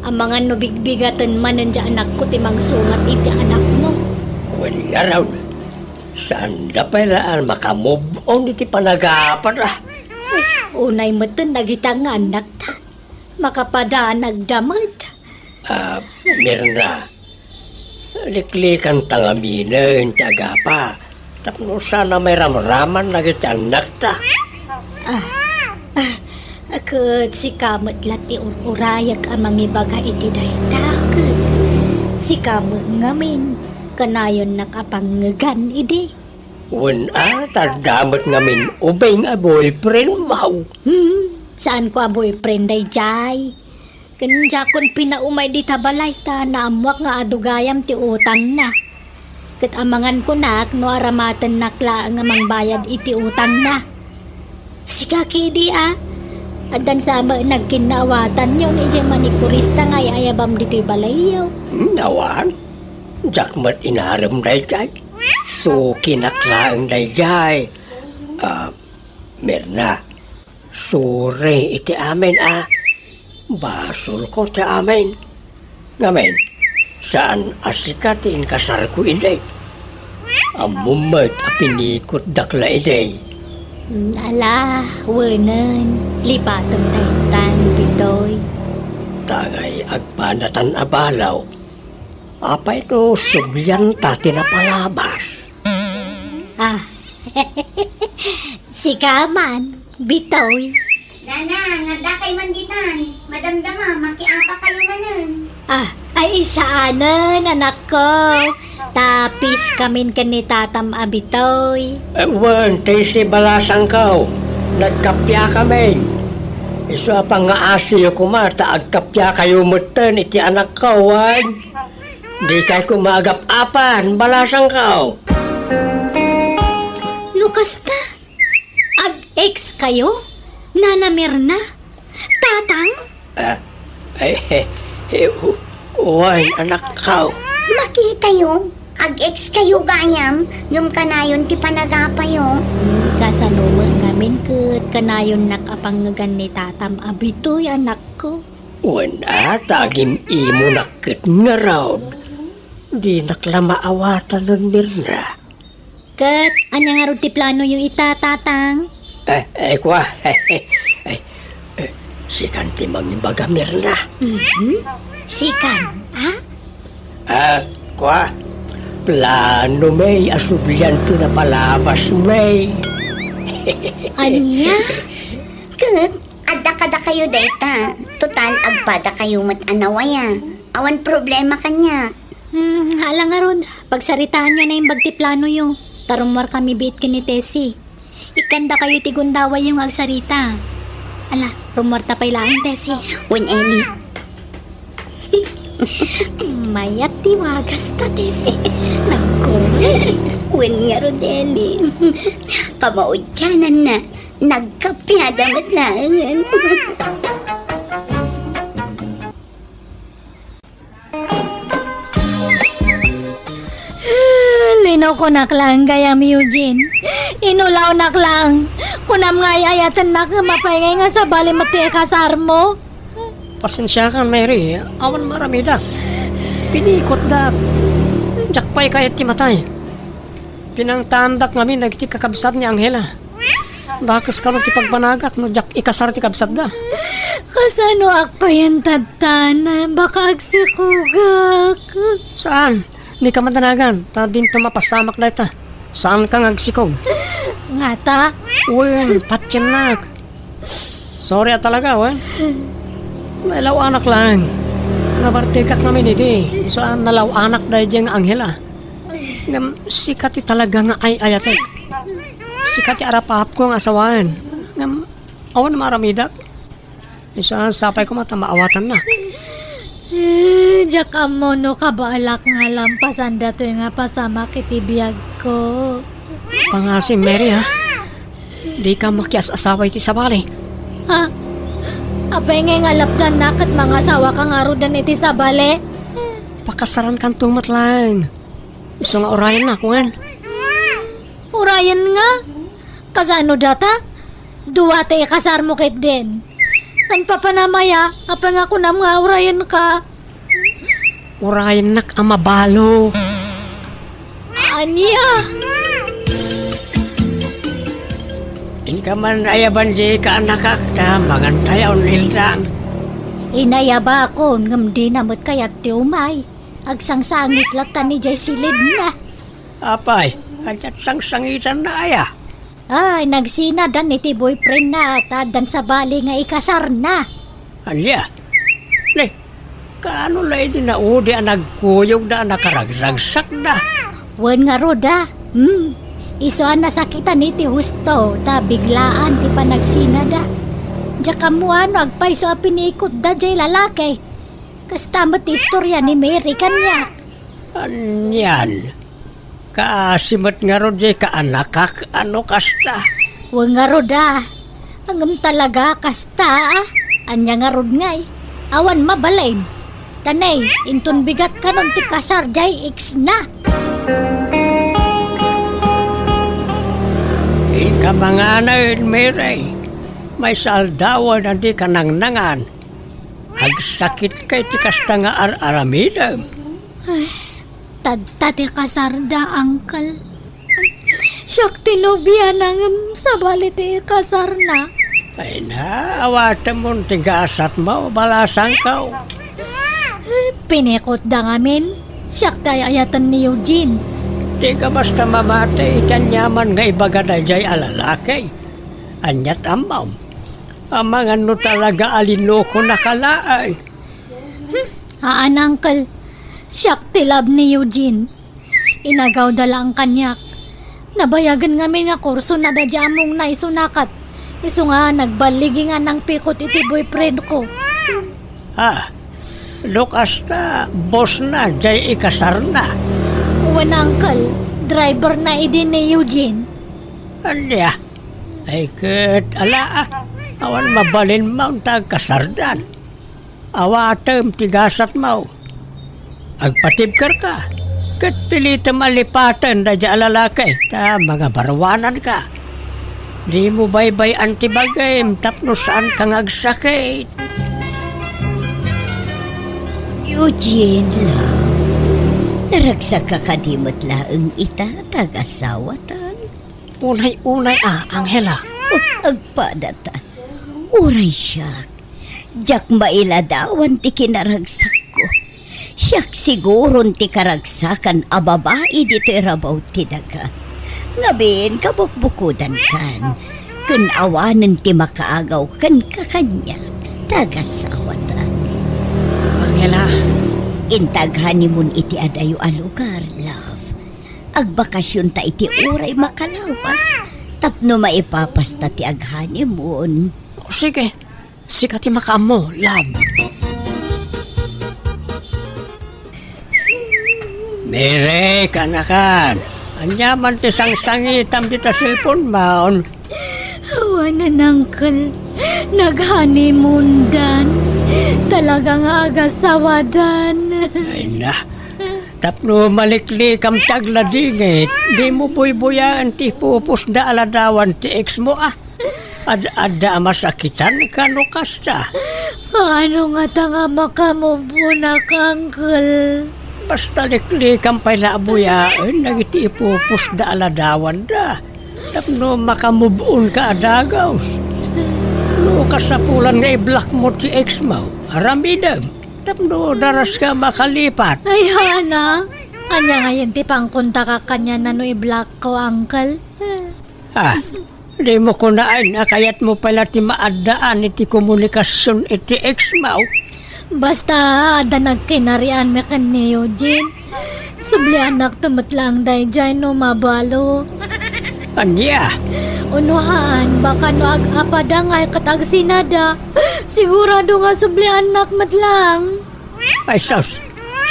[SPEAKER 1] Ang mga nubigbigatan man nandiyan anak ko, timang sungat iti anak mo.
[SPEAKER 6] Wali araw na. Saan da pala makamove on iti panagapan ah.
[SPEAKER 1] Ay, unay mo ito nagitang anak ta. Makapada nagdamad.
[SPEAKER 6] Mirna. Liklikan tangaminin taga pa. Tapno sana may ramraman na iti anak ta.
[SPEAKER 1] Akut si kamot lati urayag amang ibaga iti daytakot. Si kamot ngamin, kanayon nakapangagan idi.
[SPEAKER 6] Tagdamot ngamin ubay nga boyfriend mau.
[SPEAKER 1] Saan ko a boyfriend day jay? Kanya kon pinaumay di tabalay ta, naamwak nga adugayam ti utang na. Kat amangan ko nak, no aramatan nakla nga mangbayad iti utang na. Siga kidi Adan sama nagkinawatan nyo ni Jay manikurista nga ayabam dito balayaw.
[SPEAKER 6] Nawan. Jakmat inaram day jay. So kinaklaang day jay. Mirna. Sure iti amin Basol ko ti amin. Ngamen. Saan asikatin kasar ko inday. Amumat apinikot dakla inday.
[SPEAKER 1] Ala, wanan, lipatang taytan, bitoy.
[SPEAKER 6] Tagay agpanatan abalaw. Apa ito subyan tati na palabas.
[SPEAKER 1] Si Kaman, bitoy.
[SPEAKER 5] Nanang, nga kay manditan. Madamdama, makiapa kayo manan.
[SPEAKER 1] Ay isaanan, anak ko. Tapis kamin ni tatam abitoy.
[SPEAKER 6] Ewan, si balasang ka. Nagkapya kami. Iso pa nga asiyo kumata, agkapya kayo mutan iti anak ka, wan. Di kay kumagap-apan, balasang ka.
[SPEAKER 1] Lukasta, ag-ex kayo? Nana Mirna? Tatang?
[SPEAKER 6] Wan, anak ka.
[SPEAKER 5] Makita yo. Ag-ex kayo gayam. Yung kanayon ti panagapa yo.
[SPEAKER 1] Kasanuma ngamin ket kanayon nakapangagan ni tatam abitoy anak ko.
[SPEAKER 6] Wala, tagim imo nakit nga raw. Di naklama awatan nun, Mirna.
[SPEAKER 1] Ket anya nga rod ti plano yung itatatang?
[SPEAKER 6] Kwa, si Kanti mangibaga, Mirna.
[SPEAKER 1] Sikan, ha?
[SPEAKER 6] Kwa, plano may asublyan na palabas may.
[SPEAKER 1] Anya?
[SPEAKER 5] Kat, ada kayo dayta. Total, agpada kayo mat-anawaya. Awan problema kanya.
[SPEAKER 1] Hala nga rod, pagsaritaan nyo na yung bagtiplano yung tarumar kami bit kini Tessie. Ikanda kayo tigundawa yung agsarita. Ala, rumor tapay laing Tessie.
[SPEAKER 5] Wen Eli,
[SPEAKER 1] Mayat tiwagas ta Tessie. Nagkumay.
[SPEAKER 5] wen nga Rodeli. Kamaudyanan na. Nagkapyada matlangan.
[SPEAKER 1] Linaw ko naklang gayam Eugene. Inulaw naklang. Kunam nga ayatan nak mapayngay nga sa bali mati kasar mo.
[SPEAKER 6] Pasensya ka, Mary. Awan marami da. Pinikot da. Jakpay kayat timatay. Pinangtandak kami nagti kakabsat ni Angela. Dakas karon ti pagbanagak no jak ikasar ti kabsat da.
[SPEAKER 1] Kasano akpayan tatana baka agsikugak.
[SPEAKER 6] Saan? Ni ka madanagan. Ta din tumapasamak na ita. Saan kang agsikog?
[SPEAKER 1] Ngata,
[SPEAKER 6] Uy, patyanak. Sorry talaga, we. Nalaw anak lang. Nabartikak namin hindi. Saan nalaw anak dahil diyang Angela. Ngam, sikati talaga nga ay ayate. Sikati arapahap ko ang asawaan. Ngam, awan maramidak. Saan sapay ko mata maawatan na.
[SPEAKER 1] jak amo no kabalak nga lampasan dato nga pasama kiti biyag ko.
[SPEAKER 6] Pangasim, Mary, ha? Di ka makias asaway ti sabali.
[SPEAKER 1] Ha? Apay nga lapdan na kat mga sawa kang arudan iti sabale?
[SPEAKER 6] Pakasaran kan tumat lang. Iso nga orayan na, kuhan.
[SPEAKER 1] Urayan nga. Kasano data? Duwate kasar mo kit din. Kan papanamaya, apa nga kunam nga urayan ka.
[SPEAKER 6] Orayan nak amabalo.
[SPEAKER 1] Anya?
[SPEAKER 6] In ka man ayaban di ka nakakta, mangantayaw nildan.
[SPEAKER 1] Inayaba ako, ngam di namot kayat ti umay. Agsangsangit lata ni Jay silid na.
[SPEAKER 6] Apay, kadyat sang-sangitan na aya.
[SPEAKER 1] Ay, nagsinadan iti boyfriend na at dan sa bali nga ikasar na.
[SPEAKER 6] Alya, ne, kaano lay di na udi ang nagkuyog na nakaragsak na.
[SPEAKER 1] Wan nga roda. Iso ang nasakitan iti husto, ta biglaan ti panagsinada. Diya mo ano, agpay so pinikot da jay lalaki. Kastamot ti istorya ni Mary kanya.
[SPEAKER 6] Anyan, kaasimot nga ro jay kaanakak ano kasta.
[SPEAKER 1] Wan nga roda. Hanggang talaga kasta. Anya nga rod ngay. Awan mabalay. Tanay, intun bigat ka nun ti kasar jay x na.
[SPEAKER 6] Ika mga na Mary, may saldawan na di kanangnangan. Agsakit kay ti kasta nga ar-aramidam.
[SPEAKER 1] Tati kasarda, angkal. Siyak tinobya nang sa baliti kasar na.
[SPEAKER 6] Ay na, awatan mo tigasat mo, balasang ka.
[SPEAKER 1] Pinikot da ngamin. Siyak tayo ayatan ni Eugene.
[SPEAKER 6] Di ka basta mamatay, kanyaman nga ibaga na jay alalakay. Anyat amaw. Amang ano talaga alinoko nakalaay.
[SPEAKER 1] Haan, angkal. Siyak tilab ni Eugene. Inagaw dala ang kanyak. Nabayagan ngamin nga kurso na dadya mong naisunakat. Iso nga nagbaligi nga ng pikot iti boyfriend ko.
[SPEAKER 6] Ha? Lukas na, boss na, jay ikasar na.
[SPEAKER 1] Wan, angkal. Driver na idin ni Eugene.
[SPEAKER 6] Anya? Ay kat, ala awan mabalin mo tag kasardan. Awatem tigasat mo. Agpatibkar ka. Kat pilita malipatan da dya alalakay. Ta mga barwanan ka. Di mo baybay antibagay, tapno saan kang agsakit.
[SPEAKER 4] Eugene, love. Naragsak ka kadimot laang ita, tagasawatan.
[SPEAKER 6] Unay-unay Angela.
[SPEAKER 4] Oh, agpadata. Uray siya. Jak mailadawan ti kinaragsak ko. Siyak siguron ti karagsakan a babae dito irabaw ti daga. Ngabin kabukbukudan kan. Kun awanan ti makaagaw kan kakanya. Tagasawatan.
[SPEAKER 6] Angela,
[SPEAKER 4] Intag honeymoon iti adayo a lugar, love. Agbakasyon ta iti uray makalawas. Tapno maipapasta ti ag honeymoon.
[SPEAKER 6] sige. Sikat ti makaamo, love. Mere, kanakan. Anyaman ti sang-sangitam di ta cellphone maon.
[SPEAKER 1] Awanan, Uncle. Nag-honeymoon dan. Talagang agasawadan.
[SPEAKER 6] Ay na. Tapno malikli kam tagladingit. Di mo buy-buyaan ti pupus da aladawan ti ex mo Ada masakitan ka no kasta.
[SPEAKER 1] Paano nga tanga makamubunak, Uncle?
[SPEAKER 6] Basta likli kam pa'y laabuyaan. Nagiti ipupus da aladawan da. Tapno makamubun ka adagaws. No kasapulan nga i-block mo ti ex mo. Aramidam. Tapno daras ka makalipat.
[SPEAKER 1] Ay, Hana. Anya ngayon ti pangkunta ka kanya na no i-block ko, Uncle.
[SPEAKER 6] Di mo ko naan, kayat mo pala ti maadaan iti komunikasyon iti ex mo.
[SPEAKER 1] Basta ada nagkinarian me kan ni Eugene. Subli anak tumatlang day dyan no mabalo.
[SPEAKER 6] Anya,
[SPEAKER 1] Unuhaan, baka no ag-apadangay katag sinada. Sigurado nga subli anak matlang.
[SPEAKER 6] ay sos,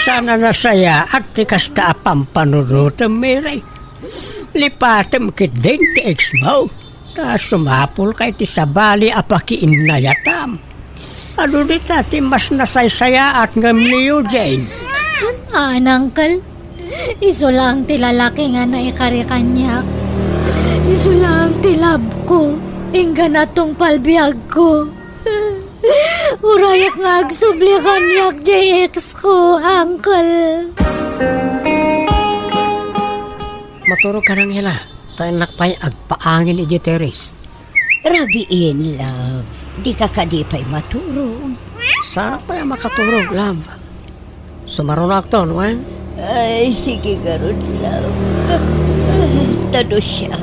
[SPEAKER 6] sana nasaya at ti kasta pampanurutan miray. Lipatem kit din ti ex mo. Ta sumapol kay ti sabali apakiin na yatam. Ano dita ti mas nasaysaya at ngam ni Eugene?
[SPEAKER 1] Uncle. Iso lang ti lalaki nga na ikari kanya. Iso lang ti love ko. Ingga na tong palbiyag ko. Urayak nga agsubli kanyak JX ko, Uncle.
[SPEAKER 6] Maturo ka nang hila. Tayo nakpay agpaangin iji teres.
[SPEAKER 4] Rabiin, love. Di ka kadipay maturong.
[SPEAKER 6] Sana pa yung makaturog, love. Sumarunak to, no?
[SPEAKER 4] Ay, sige garod, love. Tado siya.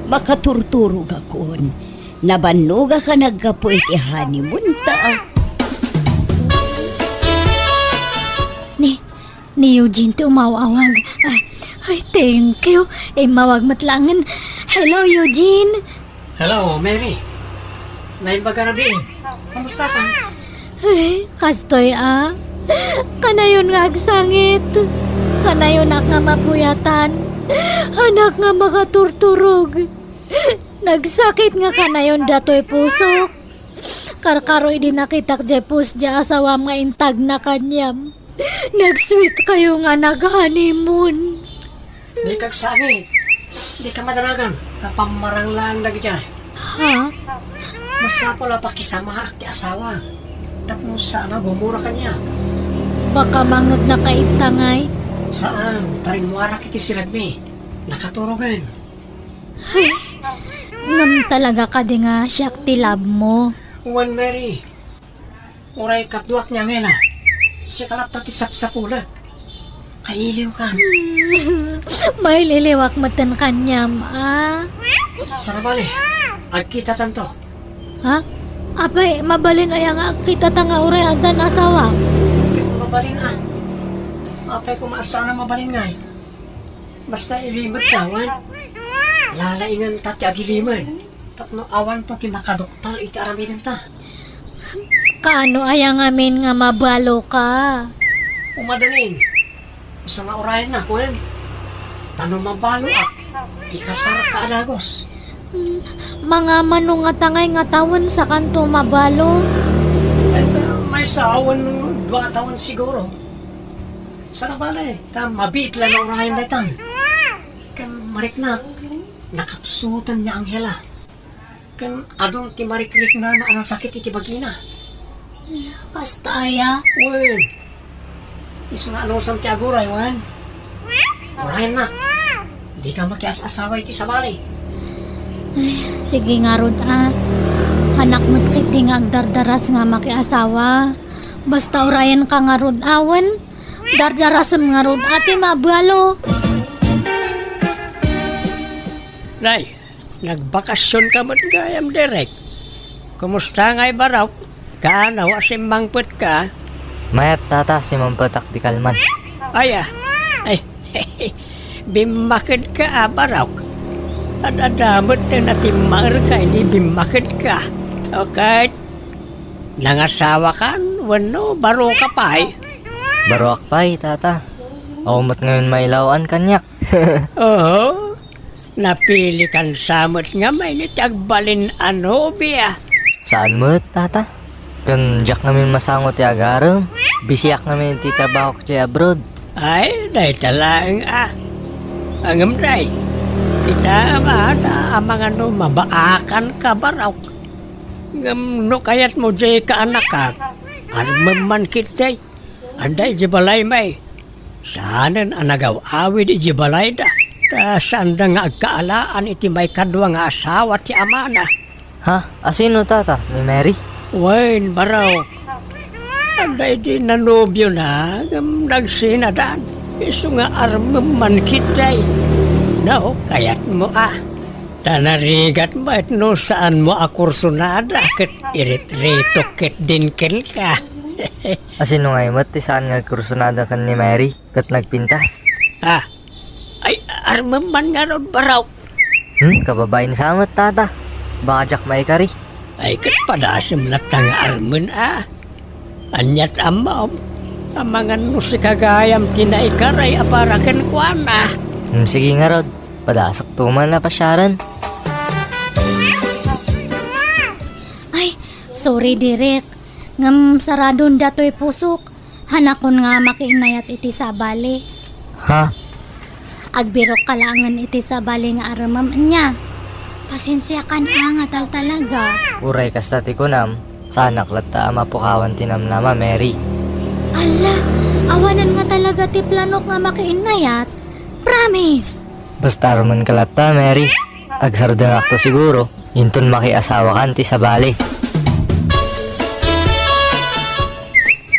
[SPEAKER 4] Makaturturog akon. Nabanuga ka nagkapo iti honeymoon ta.
[SPEAKER 1] Ni Eugene ti umawawag. Ay, thank you. Mawag matlangan. Hello, Eugene.
[SPEAKER 6] Hello, Mary. Naimbaga na din. Kamusta ka?
[SPEAKER 1] Ay, kastoy Kanayon nga agsangit. Kanayon nga mapuyatan. Anak nga makaturturog. Nagsakit nga kanayon datoy pusok. Karkaroy din nakitak jay pus jay asawam nga intag na kanyam. Nag-sweet kayo nga nag-honeymoon.
[SPEAKER 6] Di kagsangit. Di ka madalagan. Kapamarang lang lagi dyan.
[SPEAKER 1] Ha?
[SPEAKER 6] Masya pala pakisama at ti asawa. Tapos sana gumura ka niya.
[SPEAKER 1] Baka mangag na kaitangay.
[SPEAKER 6] Saan? Tarinwara kiti silagmi. Nakaturogan.
[SPEAKER 1] Ngam talaga ka di nga siyak ti love mo.
[SPEAKER 6] Juan Mary. Uray katduak niya ngela. Si kalap tati sapsapulat. Kailiw ka.
[SPEAKER 1] May liliwak matan kanyam,
[SPEAKER 6] Sana bali. Agkita tanto.
[SPEAKER 1] Ha? Apay, mabalin ay nga kita tanga uray adan asawa.
[SPEAKER 6] Apay ko mabalin Apay ko maasana mabalin ngay. Basta ilimag ka, wan. Lalaingan tati agiliman. Tapno awan to kimakadoktal iti aramidan ta.
[SPEAKER 1] Kaano ay ang amin nga mabalo ka?
[SPEAKER 6] Umadanin. Gusto nga orayan na, kuwan. Tanong mabalo ikasar ka alagos.
[SPEAKER 1] Mga manong nga tangay nga tawon sa kanto mabalo.
[SPEAKER 6] Ay, may sawan 2 taon siguro. Sana bala mabiit lang ang orayan na itan. Kan mariknak, nakapsutan niya ang hela. Kan adong ti marikrik na anang sakit iti bagina.
[SPEAKER 1] Kasta aya.
[SPEAKER 6] Wen. Isu nga anong sam ti aguray, wen. Urayan na. Di ka makias-asawa iti sabali.
[SPEAKER 1] Sige nga rod Hanak mo't kiti nga agdardaras nga makiasawa. Basta urayan ka nga rod awan. Dardarasam nga rod ati mabalo.
[SPEAKER 6] Nay, nagbakasyon ka mo't gayam direk. Kumusta nga'y baraw? Kaanaw asim mangput ka?
[SPEAKER 7] Mayat tata si mampatak di kalman.
[SPEAKER 6] Ay, bimakid ka baraw. At adamot na natimar ka, hindi bimakid ka. Okay? Nangasawa ka? Wano, baro ka pa eh.
[SPEAKER 7] Baruak pay tata. Ako mo't ngayon mailawan kanyak.
[SPEAKER 6] Oo. Napili kan samot nga may nitagbalin ano biya.
[SPEAKER 7] Saan mo't tata? Kan jak namin masangot ti agaram. Bisiyak namin ti trabaho ko ti abroad.
[SPEAKER 6] Ay, dahi talaang Angam dahi. Kita amang ano, mabaakan ka baraw. Ngam no kayat mo jay ka anak ka. Armaman kitay. Anday jibalay may. Saanan anagaw awid jibalay da. Ta saan da nga agkaalaan iti may kadwa nga asawa ti amana.
[SPEAKER 7] Ha? Asino tata? Ni Mary?
[SPEAKER 6] Wain baraw. Anday di nanobyo na. Ngam nagsinadaan. Isu nga armaman kitay. No, kayat mo Tanarigat mo at no saan mo akursunada ket irit-rito ket dinken ka.
[SPEAKER 7] Asino nga imot ti saan nga kursunada kan ni Mary? Kat nagpintas?
[SPEAKER 6] Ay, armaman nga ron baraw.
[SPEAKER 7] Kababain samot tata. Baka jak maikari.
[SPEAKER 6] Ay, ket padasim latang arman Anyat amaw. Amangan no si kagayam tinaikaray aparaken kuana.
[SPEAKER 7] Sige nga rod. Padasak tuman na pasyaran.
[SPEAKER 1] Ay, sorry direk. Ngam saradon datoy pusok. Hanakon nga makiinayat iti sabali.
[SPEAKER 7] Ha?
[SPEAKER 1] Agbirok kalangan iti sabali nga aramam niya. Pasensya ka na nga talaga.
[SPEAKER 7] Uray kastati ko nam. Sana klata mapukawan tinamnama Mary.
[SPEAKER 1] Ala, awanan nga talaga ti planok nga makiinayat. Promise!
[SPEAKER 7] Basta raman kalata Mary. Agsardang akto siguro. Inton makiasawa kanti sa bali.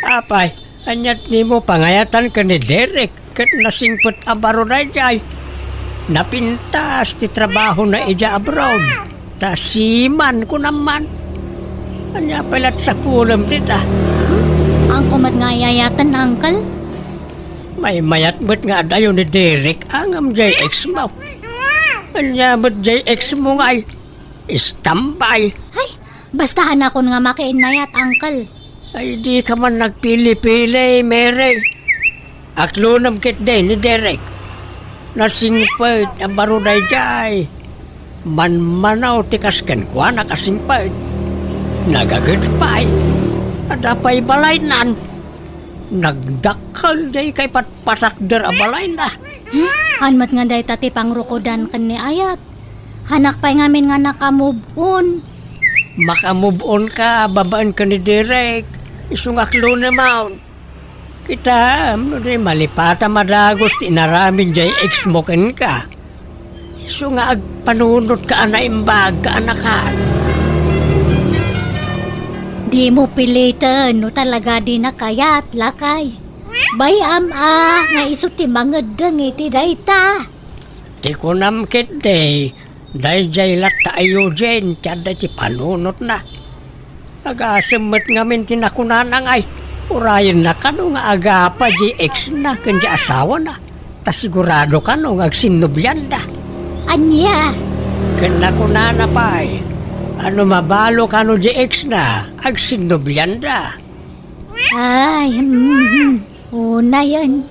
[SPEAKER 6] Apay, anyat ni mo pangayatan ka ni Derek ket nasingpot abaro na jay. Napintas ti trabaho na ija abroad. Tasiman ko naman. Anya palat sa pulam dita.
[SPEAKER 1] Ang kumat nga yayatan, uncle.
[SPEAKER 6] May mayat mo't nga dayo ni Derek ang JX mo. Anya mo't JX mo nga'y istambay.
[SPEAKER 1] Ay, basta hanakon nga makiinayat, uncle.
[SPEAKER 6] Ay di ka man nagpili-pili, Mary. Aklonam kit din ni Derek. Nasingpad ang baruday jay. Manmanaw tikasken kwa nakasingpad. Nagagudpay. Adapay balay nan. Nagdakal jay kay patpatakder a balay na.
[SPEAKER 1] Hanmat nga day tati pangrukodan kan ni ayat. Hanak pa'y ngamin nga nakamove on.
[SPEAKER 6] Makamove on ka, babaan ka ni Derek. Isungaklo naman. Kita, malipata madagos, tinaramin jay ex-moken ka. Isunga agpanunod ka na imbag ka anakan.
[SPEAKER 1] Di mo pilitan, no talaga di nakayat, lakay. Bayam nga iso ti mangedeng iti dayta.
[SPEAKER 6] Di ko namkit day, day jay lata ayo jen, tiyada ti panunot na. Agasimot ngamin tinakunanan ay, urayan na ka no nga agapa di ex na, kanya asawa na. Ta sigurado ka no nga agsinubyan na.
[SPEAKER 1] Anya,
[SPEAKER 6] Kanakunana pa ay, ano mabalo ka no di ex na, agsinubyan na.
[SPEAKER 1] ay, una yan.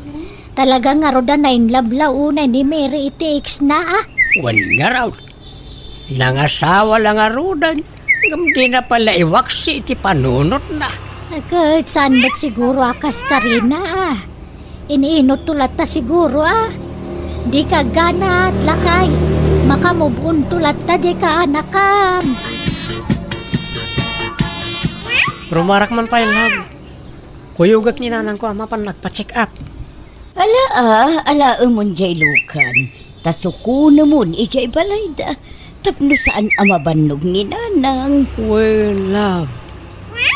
[SPEAKER 1] Talaga nga roda na inlabla una ni Mary iti ex na
[SPEAKER 6] Wan nga raw. Nangasawa lang nga rodan, di na pala iwaksi iti panunot na.
[SPEAKER 1] Agad, saan ba't siguro akas ka rin na Iniinot tulat ta siguro Di ka ganat, lakay. Makamubun tulat ta di ka anakam.
[SPEAKER 6] Rumarak man pa yung love. Kuyugak ni nanang ko ama pan nagpa-check up.
[SPEAKER 4] Ala umon jay lukan. Tasuko namun ijay balay da. Tapno saan amabanog ni nanang.
[SPEAKER 6] Well, love.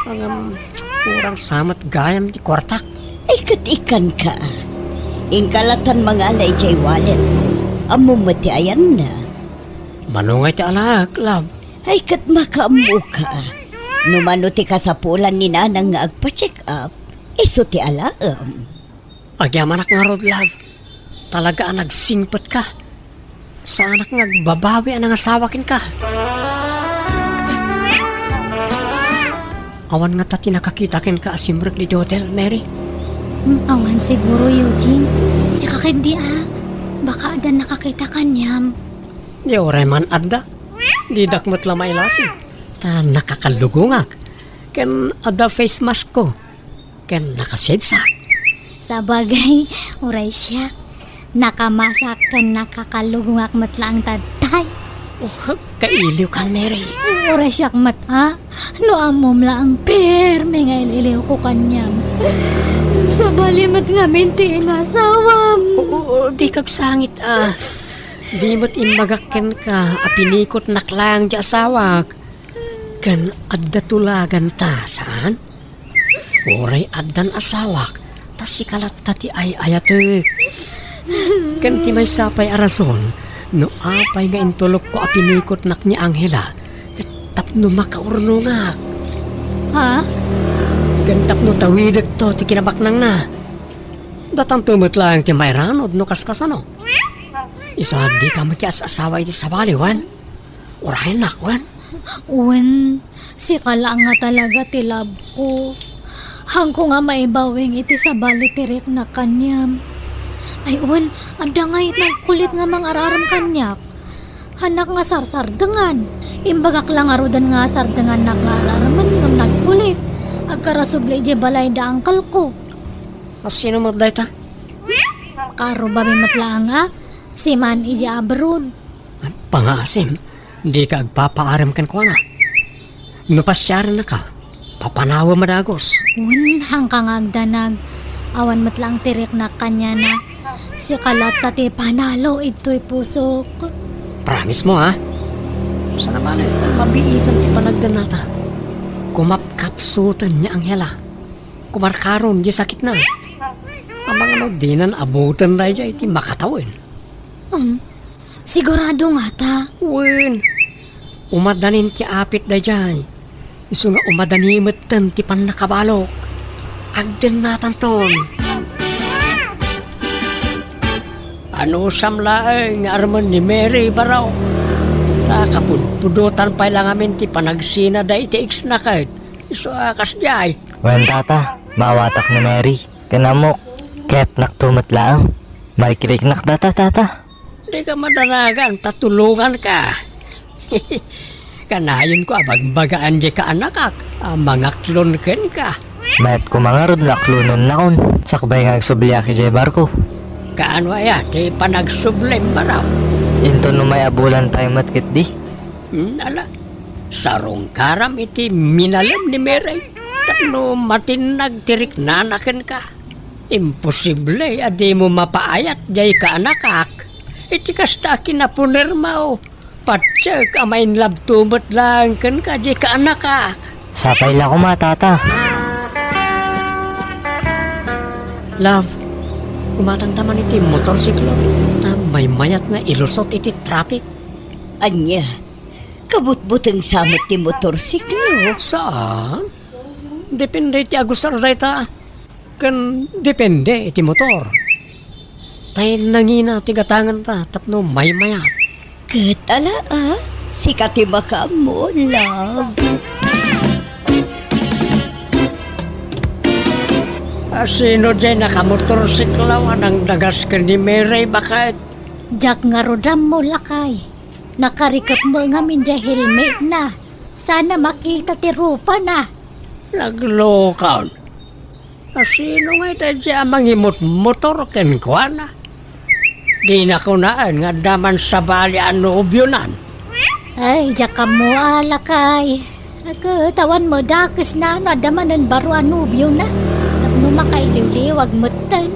[SPEAKER 6] Ang kurang samat gayam di kwartak.
[SPEAKER 4] Ay katikan ka. Ingkalatan mga alay jay wallet ko. Amumati ayan na.
[SPEAKER 6] Manungay ti alak, love.
[SPEAKER 4] Ay kat makaamu ka. Numanuti ka sa pulan ni nanang nga agpa-check up. Iso ti alaam.
[SPEAKER 6] Agyaman nga rod, love. Talaga ang nagsingpot ka. Sa anak nagbabawi ang asawakin ka. Awan nga tati nakakitakin ka asimrag ni Hotel, Mary.
[SPEAKER 1] Awan siguro, Eugene. Si kakindi baka ada nakakita kanyam.
[SPEAKER 6] Di oray man adda. Di dakmat lamay lasi. Ta nakakalugungak. Ken ada face mask ko. Ken nakasedsa.
[SPEAKER 1] Sa bagay, uray siya. Nakamasak kan nakakalugungak matlaang tatay.
[SPEAKER 6] Oh, kailiw ka, Mary.
[SPEAKER 1] Uray siya mata. No amom lang perme nga ililiw ko kanyam. Sa balimat nga minti inasawam.
[SPEAKER 6] Oo, di kag sangit Di mo't imbagakken ka, apinikot naklang di asawak. Kan adda tulagan ta, saan? Oray addan asawak, tas sikalat tati ay ayatek. Kan ti may sapay arason, no apay nga intulok ko apinikot nak ni Angela, tapno makaurnungak.
[SPEAKER 1] Ha?
[SPEAKER 6] Kan tapno tawidag to ti kinabaknang na. Datang tumot lang ti may ranod no kaskasano. Isa di ka magkias asawa iti sa baliwan. Urahin nakwan.
[SPEAKER 1] Uwan, si kala nga talaga tilab ko. Hangko nga maibawing iti sa balitirik na kanyam. Ay uwan, ada nga nagkulit nga mangararam kanyak. Hanak nga sarsardangan. Imbagak lang arudan nga sardangan na kararaman ng nagkulit. Agkarasuble ije balay da angkal ko.
[SPEAKER 6] Sino mo day ta?
[SPEAKER 1] Karo ba may matlaang si man ije abarun.
[SPEAKER 6] Pangasim, di ka agpapaaram kan ko na. Napasyaran na ka, papanawa madagos.
[SPEAKER 1] Uwan, hangkang agdanag. Awan matlang tirik na kanya na. Si kalat tati panalo ito'y pusok.
[SPEAKER 6] Promise mo ha? Sana ba na ito mabiitan ti panagdan nata? Kumapkapsutan niya ang hela. Kumarkaron di sakit na. Amang ano dinan abutan na dya iti makatawin.
[SPEAKER 1] Sigurado nga ta.
[SPEAKER 6] Wen, umadanin ti apit da dyan. Iso nga umadanimatan ti pan nakabalok. Agden natan ton. Ano samlaay nga arman ni Mary Baraw? Takapudpudutan pa lang amin ti panagsina da iti x na kahit. Iso akas jay.
[SPEAKER 7] Wen tata, mawatak ni Mary. Kanamok, ket naktumat lang. Marikirik nakdata tata.
[SPEAKER 6] Di ka madaragan, tatulungan ka. Kanayon ko abagbagaan di ka anakak. Mga klon ken ka.
[SPEAKER 7] Mayat ko mga rod naklunan na kon. Sakbay nga agsubliya ki jay barko.
[SPEAKER 6] Kaano aya, di panagsublem Baraw.
[SPEAKER 7] Into no may abulan tayo matkit di.
[SPEAKER 6] Ala, sarong karam iti minalam ni Mary. Tapno matinag tirik nanaken ka. Imposible, adi mo mapaayat jay ka anakak. Iti kasta kinapuner mo. Patsyak, amain labtumot lang kan ka jay ka anakak.
[SPEAKER 7] Sapay la ko matata.
[SPEAKER 6] Love, umatantaman iti motorsiklo. May mayat na ilusot iti traffic.
[SPEAKER 4] Anya, kabutbutang samot ti motorsiklo.
[SPEAKER 6] Saan? Depende iti agusar dayta. Kan depende iti motor. Tayo nangina tigatangan ta tapno may mayat.
[SPEAKER 4] Katala sikati maka mo, love.
[SPEAKER 6] Sino dyan nakamotorsiklo anang dagas ka ni Mary bakit?
[SPEAKER 1] Jak nga rodam mo lakay. Nakarikap mo nga minja helmet na. Sana makita ti rupa na.
[SPEAKER 6] Naglokaw. Sino nga ito dyan mangimot motor ken kwa na? Di na ko naan nga daman sa bali ano ubyonan.
[SPEAKER 1] Ay, jak ka mo lakay. Tawan mo dakis na ano, adamanan baro anubyo na. No makailiw-liwag mutan.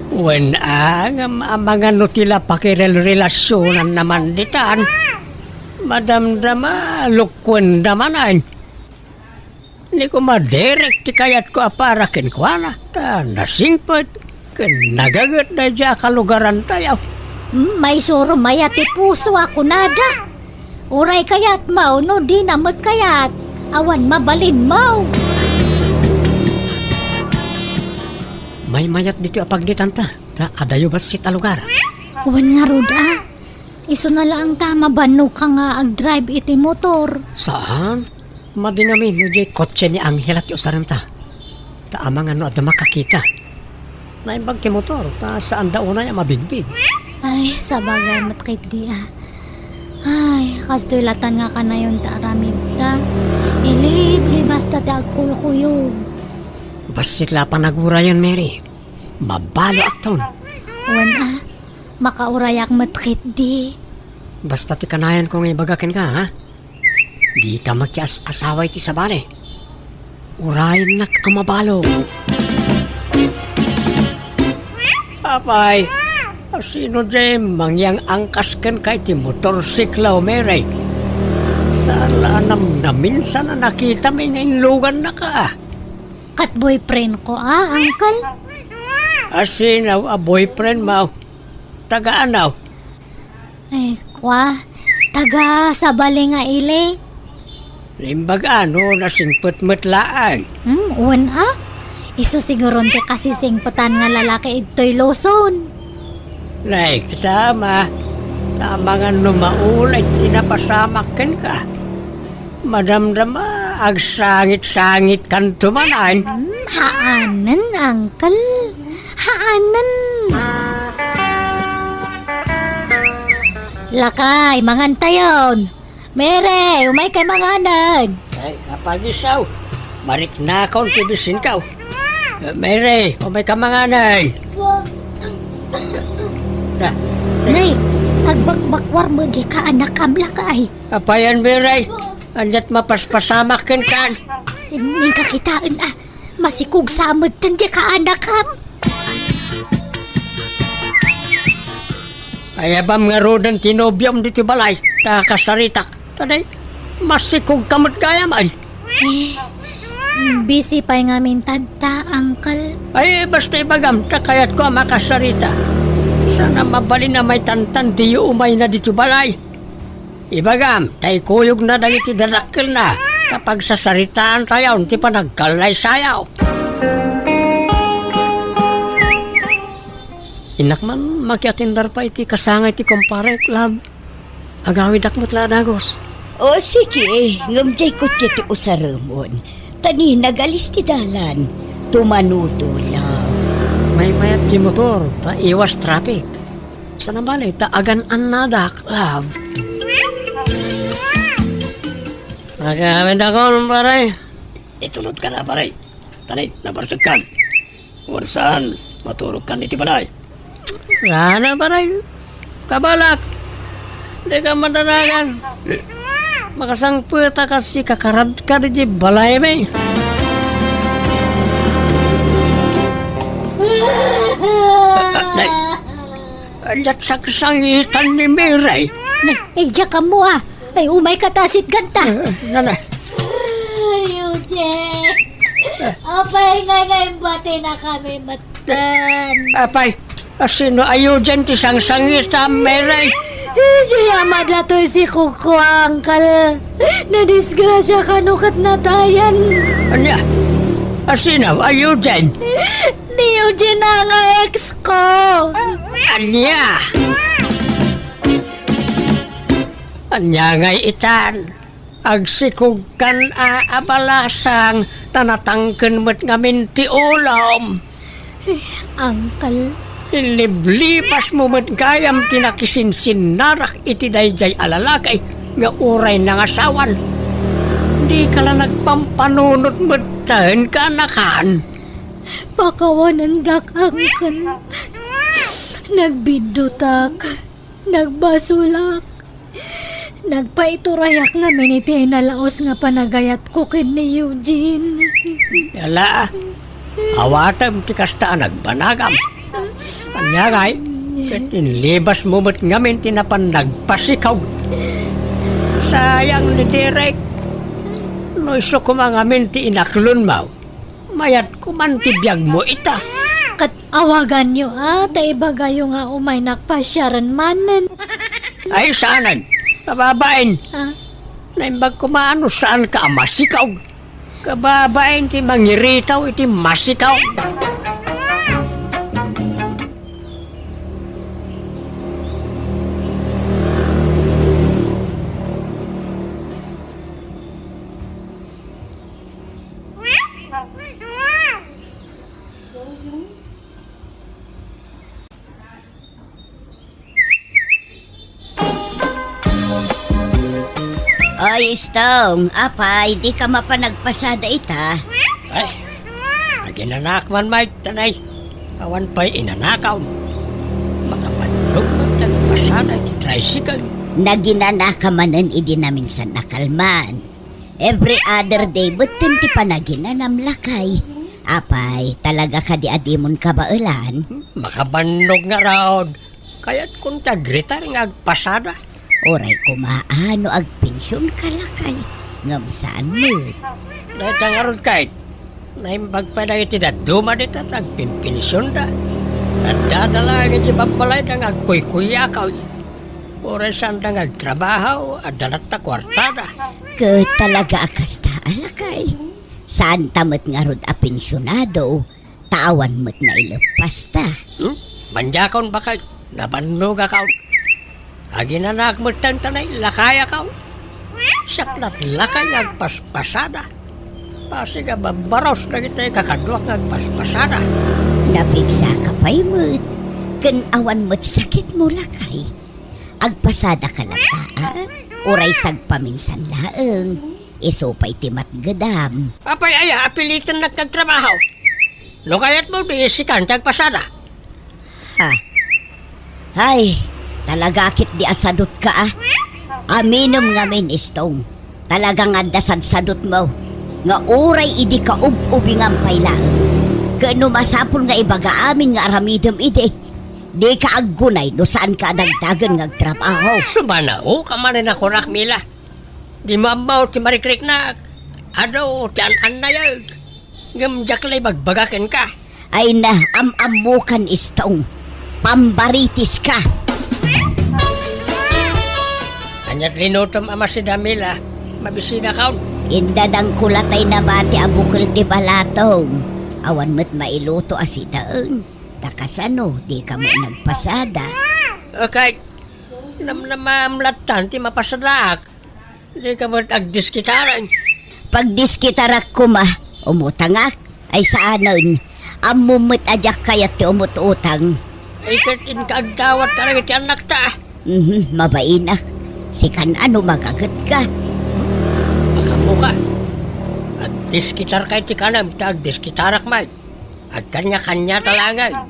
[SPEAKER 6] Wen ang mga nutila pakirel-relasyonan naman ditan. Madamdama, lukwen naman ay. Hindi ko madirect ti kayat ko aparakin ko na. Nasingpot, nagagat na dya kalugaran tayo.
[SPEAKER 1] May suro mayati puso ako nada. Uray kayat mau no di namot kayat. Awan mabalin mau.
[SPEAKER 6] May mayat dito apagditan ta. Adayo ba si talugar?
[SPEAKER 1] Uwan nga ruda. Iso na lang ta mabanog ka nga ag-drive iti motor.
[SPEAKER 6] Saan? Madinamin no jay kotse ni Angel at usaram ta. Taamang ano at makakita. Naimbag ti motor, ta saan daw na yung mabigbig.
[SPEAKER 1] Ay, sabagay matkit di ah. Ay, kastoy latan nga ka na yun ta aramid ta. Ilib, basta ti agkuyog-kuyog.
[SPEAKER 6] Basit la pa nagura yan, Mary. Mabalo akton.
[SPEAKER 1] Uwan ah, makaurayak matkit di.
[SPEAKER 6] Basta ti kanayan kong ibagakin ka, ha? Di ka makias asaway ti sabale. Urayin nak ang mabalo. Apay, sino dyan mangyang angkas ken kay ti motorsikla o Mary? Sala na minsan na nakita may nainlugan na ka.
[SPEAKER 1] Kat boyfriend ko ah, uncle.
[SPEAKER 6] Asinaw a boyfriend mo. Taga-anaw.
[SPEAKER 1] Ay, kwa, taga sa bali nga ili.
[SPEAKER 6] Limbag ano na singput-mutlaan.
[SPEAKER 1] Uwan ah. Iso siguro ti kasi singputan nga lalaki ito'y loson.
[SPEAKER 6] Like, tama. Tama nga numaulay, tinapasamakin ka. Madamdama, agsangit-sangit kan tumanan.
[SPEAKER 1] Haanan, uncle. Haanan. Lakay, mangantayon. Mere, umay kay manganan.
[SPEAKER 6] Ay, kapagisaw. Marik na akong tibisin ka. Mary, umay ka manganay. Na,
[SPEAKER 1] Nay, agbakbakwar mo di ka anak kam lakay.
[SPEAKER 6] apayan Mary. Andat mapaspasamakin kan.
[SPEAKER 1] Ning kakitaan ah. Masikog sa amod tan di ka anak kam.
[SPEAKER 6] Ayabam nga rodan tinobyam dito balay. Takasaritak. Taday, masikog kamot kaya man.
[SPEAKER 1] Busy pa nga min tanta, uncle.
[SPEAKER 6] Ay, basta ibagam, kayat ko makasarita. Sana mabali na may tantan, di umay na dito balay. Ibagam, tay kuyog na dagiti dadakil na. Kapag sasaritaan tayo, hindi pa nagkalay sayaw. Inak man, makiatindar pa iti kasangay ti kumpare, lab. Agawid akmot la dagos.
[SPEAKER 4] O sige, ngamjay ko ti usaramon. Tani nagalis ti dalan. Tumanudo lang.
[SPEAKER 6] May mayat di motor, ta iwas traffic. Sana balay, ta agan anadak, lab. Nagamit ako, paray. Itunod ka na, paray. Tanay, nabarsag kan. Warsaan, maturog kan iti balay. Sana, paray. Kabalak. Di ka madanagan. Makasangputa kasi kakarad ka di balay, may. Nay, alat saksangitan ni Miray.
[SPEAKER 1] Igya ka mo ah. Ay, umay katasit ganta.
[SPEAKER 6] Nanay.
[SPEAKER 1] Eugene. Apay nga ngayon bati na kami matan.
[SPEAKER 6] Apay, sino ayo dyan ti sangsangita, Miray?
[SPEAKER 1] Siyama na to si Kuko, uncle. Nadisgrasya ka nukat na tayan.
[SPEAKER 6] Anya? Sino ayo dyan?
[SPEAKER 1] Ni Eugene na nga ex ko.
[SPEAKER 6] Anya? Anya ngay itan. Agsikog kan abalasang tanatangken mo't ngamin ti ulam.
[SPEAKER 1] Uncle.
[SPEAKER 6] Liblipas mo mo't kayam tinakisinsin narak iti dayjay alalakay nga uray ng asawan. Di ka lang nagpampanunot mo't tahan ka nakan.
[SPEAKER 1] Pakawanan dak, uncle. Nagbidutak. Nagbasulak. Nagpaiturayak nga miniti nalaos nga panagayat ko kid ni Eugene.
[SPEAKER 6] Yala, awatam ti kasta nagbanagam. Kanyagay, ket inlibas mo mo't ngamin tinapan nagpasikaw. Sayang ni Derek. No iso kumangamin ti inaklon mo. Mayat kuman ti biyag mo ita.
[SPEAKER 1] Kat awagan nyo tay bagayo nga umay nakpasyaran manen.
[SPEAKER 6] Ay saanan, kababain.
[SPEAKER 1] Ah,
[SPEAKER 6] Naimbag kumaano saan ka masikaw. Kababain ti mangiritaw iti masikaw.
[SPEAKER 4] Oy, Stong, apay, di ka mapanagpasada ita.
[SPEAKER 6] Ay, naginanak man may tanay. Awan pa'y inanakaw. Makapandog man nagpasada iti tricycle.
[SPEAKER 4] Naginanakamanan idi namin sa nakalman. Every other day, but ti panaginanam lakay. Apay, talaga ka di adimon kabailan.
[SPEAKER 6] Makabandog nga raod. Kaya't kung tagritar nga agpasada.
[SPEAKER 4] Oray kumaano ag pensyon kalakay. Ngam saan mo?
[SPEAKER 6] Dahil tangarod kahit. Naimbag pa na iti daduma dito at agpimpinisyon da. At dadalagin si Bambalay na agkuy-kuyakaw. Oray saan na agtrabaho at dalat na kwartada.
[SPEAKER 4] Ke talaga akas ta alakay. Saan tamot nga rod a pensyonado, tawan mo't na ilepas ta.
[SPEAKER 6] Manjakon ba kayo? Nabandog akaw. Aginanak mo tanay, lakaya kaw. Saklat lakay agpaspasada. Pasiga babaros na kita kakadwak agpaspasada.
[SPEAKER 4] Napigsa ka pa'y mo't. Ken awan mo't sakit mo lakay. Agpasada ka lang ta, Oray sagpaminsan laeng. Iso pa'y timat gadam.
[SPEAKER 6] Apay aya, apilitan nagtrabaho. No kaya't mo di sikan tagpasada.
[SPEAKER 4] Ha? Ay, talaga kit di asadot ka Aminom nga min istong. Talagang adasad-sadot mo. Nga oray idi ka ub-ubingan pailang. Kano masapul nga ibaga amin nga aramidem ide. Di ka aggunay no saan ka dagdagan nga trabaho.
[SPEAKER 6] Sumanao ka man na kurak mila. Di mamaw ti marikrik na. Ado, tiyan-an na yag. Gamjaklay bagbagakin ka.
[SPEAKER 4] Ay na, am-amukan istong. Pambaritis ka.
[SPEAKER 6] Kanyat linutom ama si Damila. Mabisina kaon.
[SPEAKER 4] Indadang kulatay na bati abukol ti balatong. Awan mo't mailuto asitaeng. Takasano, di ka mo nagpasada.
[SPEAKER 6] Okay. Namamlatan ti mapasadaak. Di ka mo agdiskitaran.
[SPEAKER 4] Pag diskitarak ko umutangak, ay saanon, amumut ajak kayat ti umututang.
[SPEAKER 6] Ay katin ka agdawat ka rin ti anak ta.
[SPEAKER 4] Mabainak, sikan ano magagat ka.
[SPEAKER 6] Makamuka. Agdiskitar kay ti kanam, ta agdiskitarak man. At kanya-kanya talangan.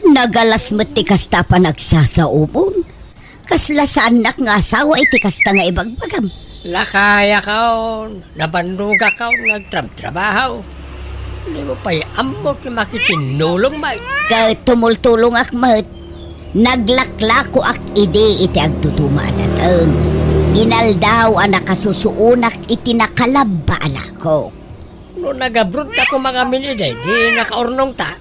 [SPEAKER 4] Nagalas mo't ti kasta pa nagsasaumon. Kasla sa anak nga asawa iti kasta nga ibagbagam.
[SPEAKER 6] Lakaya kaon, nabanduga kaon, nagtrabaho. Hindi mo pa'y amot na makitinulong may.
[SPEAKER 4] Ka tumultulong ak mat. Naglaklako ak ide iti agtutumaan ateng. Inaldaw ang nakasusuunak iti nakalaba alako.
[SPEAKER 6] No nagabrod ka kung mga minide, di nakaurnong ta.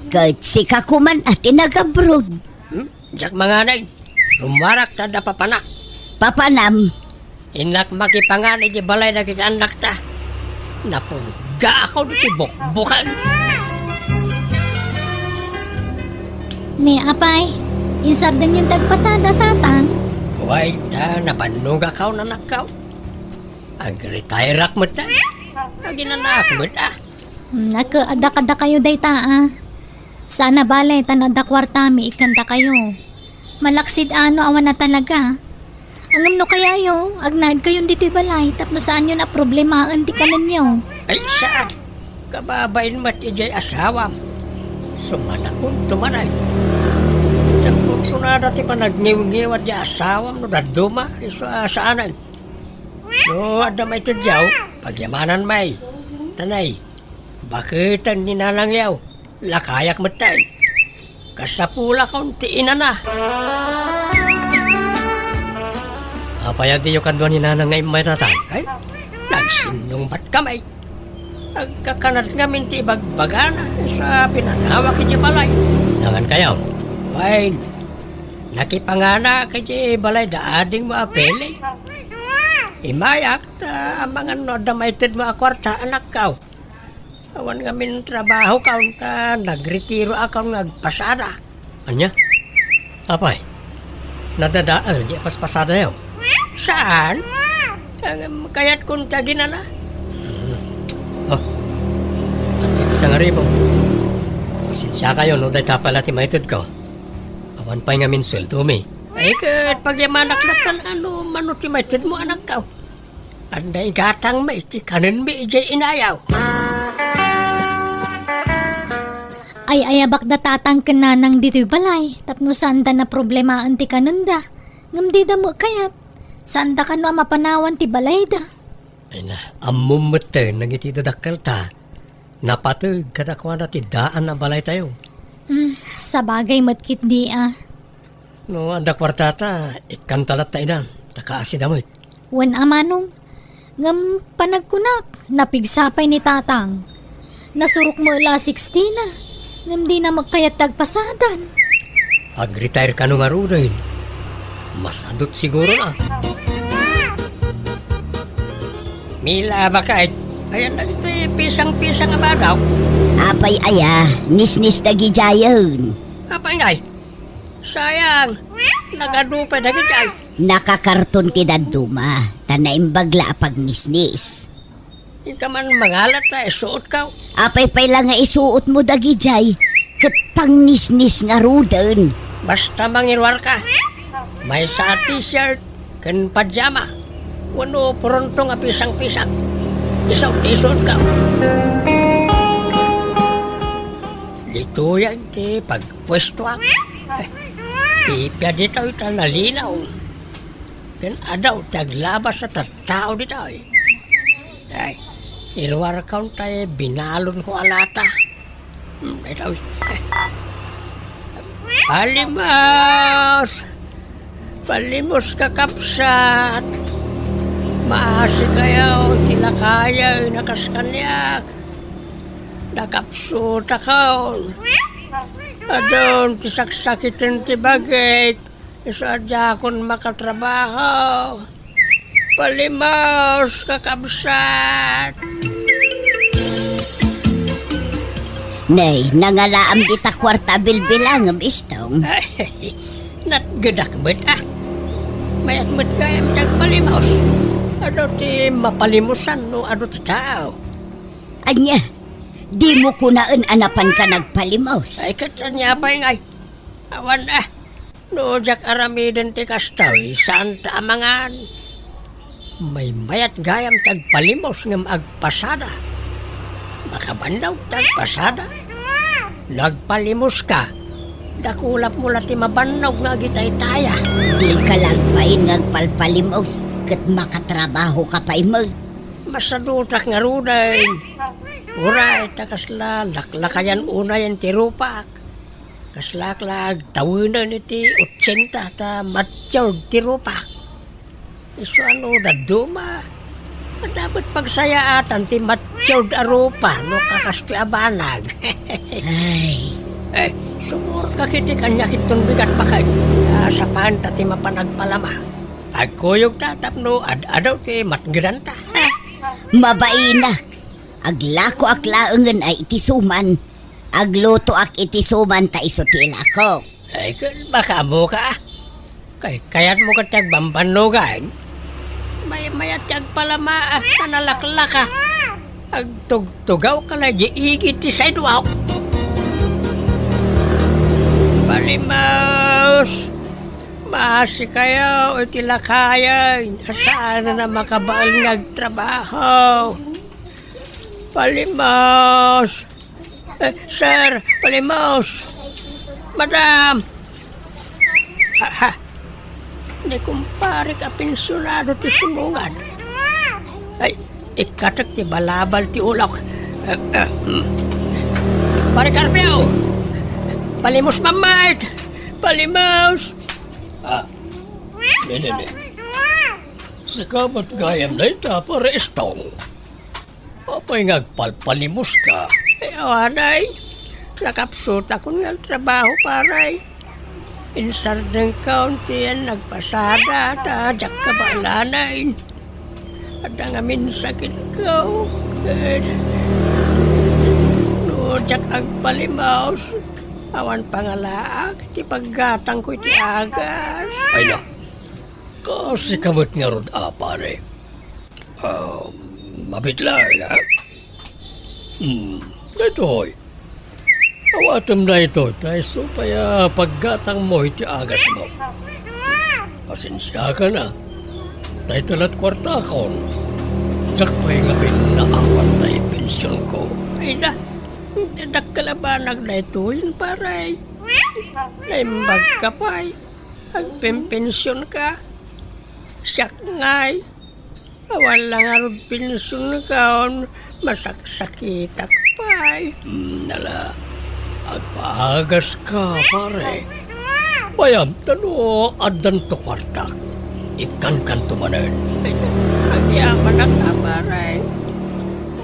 [SPEAKER 4] Kahit si kakuman at inagabrod.
[SPEAKER 6] Diyak mga nay, lumarak ta da papanak.
[SPEAKER 4] Papanam,
[SPEAKER 6] Inak makipanganay di balay na kita anak ta. Napungga ako di bukbukan.
[SPEAKER 1] ni apay, insab din yung tagpasada tatang.
[SPEAKER 6] Huwag ta, nabanuga ka na nakaw. Ang retirak mo ta. Ang ginanak mo ta.
[SPEAKER 1] Nakaada-kada kayo day ta Sana balay tanada kwartami ikanta kayo. Malaksid ano awan na talaga. Angam no kaya yo, agnad kayo dito'y balay, tapno saan yun na problemahan di ka ninyo.
[SPEAKER 6] Ay saan? Kababain mo't ijay asawam. Sumanakon tumanay. Diyan ko Sunada ti pa nagngiw-ngiwat di asawam no daduma iso saanan. No ada may tudyaw, pagyamanan may. Tanay, bakit ang ninanangyaw? Lakayak matay. Kasapula kaunti ina na. Apayag di yung kanduan ninanangay may ratay. Ay, nagsinong ba't kamay? Nagkakanat ngamin ti bagbagana sa pinanawak iti balay. Nangan kayo, Wayne, nakipangana kiti balay daading mo apeli. Imayak ang mga no damaited mo akwarta anak kaw. Awan ngamin trabaho kaw ta nagretiro akaw nagpasada. Anya? Apay? Nadadaan di paspasada yaw. Saan? Kaya't kung tagina na. Oh. At sa nga ribo. Pasensya kayo no dahil tapala ti maited ko. Awan pa'y ngamin sweldo mi. Ay kat pagyamanak latan ano manuti maited mo anak kaw. Anday gatang maiti kanin mi ijay inayaw.
[SPEAKER 1] Ay ayabak da tatang kananang dito'y balay. Tapno saan da na problema ang ti kananda. Ngam di da mo kayat. Saan da ka no mapanawan ti balay da.
[SPEAKER 6] Ay na, amumuten nang iti dadakkel ta. Napatag kadakwa na ti daan na balay tayo.
[SPEAKER 1] Sa bagay matkit di
[SPEAKER 6] No, anda kwartata, ikantalat tayo na. Takaasin damit.
[SPEAKER 1] Wan amanong. Ngam panagkunak, napigsapay ni tatang. Nasurok mo la 16 na. Ngam di na magkayat tagpasadan.
[SPEAKER 6] Pag-retire ka nung arunin, masadot siguro na. Mila ba kahit, ayan na ito pisang-pisang nga ba daw?
[SPEAKER 4] Apay aya, nis-nis dagi jayon.
[SPEAKER 6] Apay ngay, sayang, nagadupay na gitay.
[SPEAKER 4] Nakakarton ti daduma, tanaim bagla pag nis-nis.
[SPEAKER 6] Hindi ka man mangalat na isuot ka.
[SPEAKER 4] Apay pay lang nga isuot mo dagi jay, kat pang nis-nis nga ruden.
[SPEAKER 6] Basta mangirwar ka. May sa t-shirt, kan pajama. Wano pronto nga pisang-pisang. Isaw-isaw ka. Dito yan, di pagpwesto ako. Ipya dito ito nalinaw. Kan adaw, taglabas sa tatao dito. Ay, irwar kaun tayo, binalon ko alata. Ito. Palimos! Palimos kakapsat! Maasi kayo, tila kaya, nakaskanyak. Nakapsut ako. Adon, tisaksakitin ti bagay. Isadya akong makatrabaho. Palimos, kakabsat.
[SPEAKER 4] Nay, nangalaam kita kwarta bilbilang ang istong.
[SPEAKER 6] Ay, natgadak ba't Mayat mo't kayang tagpalimos. Ano ti mapalimusan no ano ti tao.
[SPEAKER 4] Anya, di mo kunaan anapan ka nagpalimos.
[SPEAKER 6] Ay katanya pa yung ay. Awan no jak aramiden ti kastaw. Saan taamangan. May mayat gayam tagpalimos ng agpasada. Makabandaw tagpasada. Nagpalimos ka. Dakulap mo lati mabandaw nga gitay taya.
[SPEAKER 4] Di ka lang pain nagpalpalimos kat makatrabaho ka pa mo.
[SPEAKER 6] Masadutak nga ruday. Uray, takasla, laklakayan una yan ti rupak. Kaslaklag, tawinan iti 80 ta matyaw ti rupak. Iso ano, daduma. Dapat pagsayaatan ti matyaw da rupa, no kakasti abanag.
[SPEAKER 4] Ay,
[SPEAKER 6] Sumur ka kiti kanya kitong bigat pa kayo. Sa panta ti mapanagpalama. Agkuyog tatap no, adaw ti matgidanta.
[SPEAKER 4] mabaina. Aglako aklaengen ay itisuman. Agluto ak itisuman ta isutila ko.
[SPEAKER 6] Ay, baka mo ka. Kaya't mo ka tagbambanugan. May tiyag palama tanalakla ka. Agtugtugaw ka na diigit ti sidewalk. Palimaos! Maasi kayo, itila kaya. Saan na makabaal nagtrabaho? Palimaos! Sir, Palimaos! Madam! Ha? Ni kumpare ka pensyonado ti sumungan. Ay, ikatak ti balabal ti ulok. Pare Carpio! Palimos mamait! Palimos! Ne. Sikamat gayam na ita para istong. Apay ngagpalpalimos ka. Awanay, nakapsut ako ng trabaho paray. In Sardeng County yan nagpasada ta jak ka balanain. At ang amin sakit ko. No, jak ang palimaos. Awan pangalaak, ti paggatang ko iti agas. Ay na, kasi kamot nga ron pare. Mabitlay, ha? Ito'y. Awatam na ito, tayo supaya paggatang mo iti agas mo. Pasensya ka na. Tayo talat kwarta kon. Jak pa'y ngabin na awat tayo pensyon ko. Ay na, dakalabanag na ito yun paray. Naimbag ka pa'y. Agpimpensyon ka. Siyak ngay. Awan lang arod pensyon ka on. Masaksakitak pa'y. Nala. Agpaagas ka, pare. Bayam, tano, adan to kwartak. Ikan tumanan. Agyaman ang pare.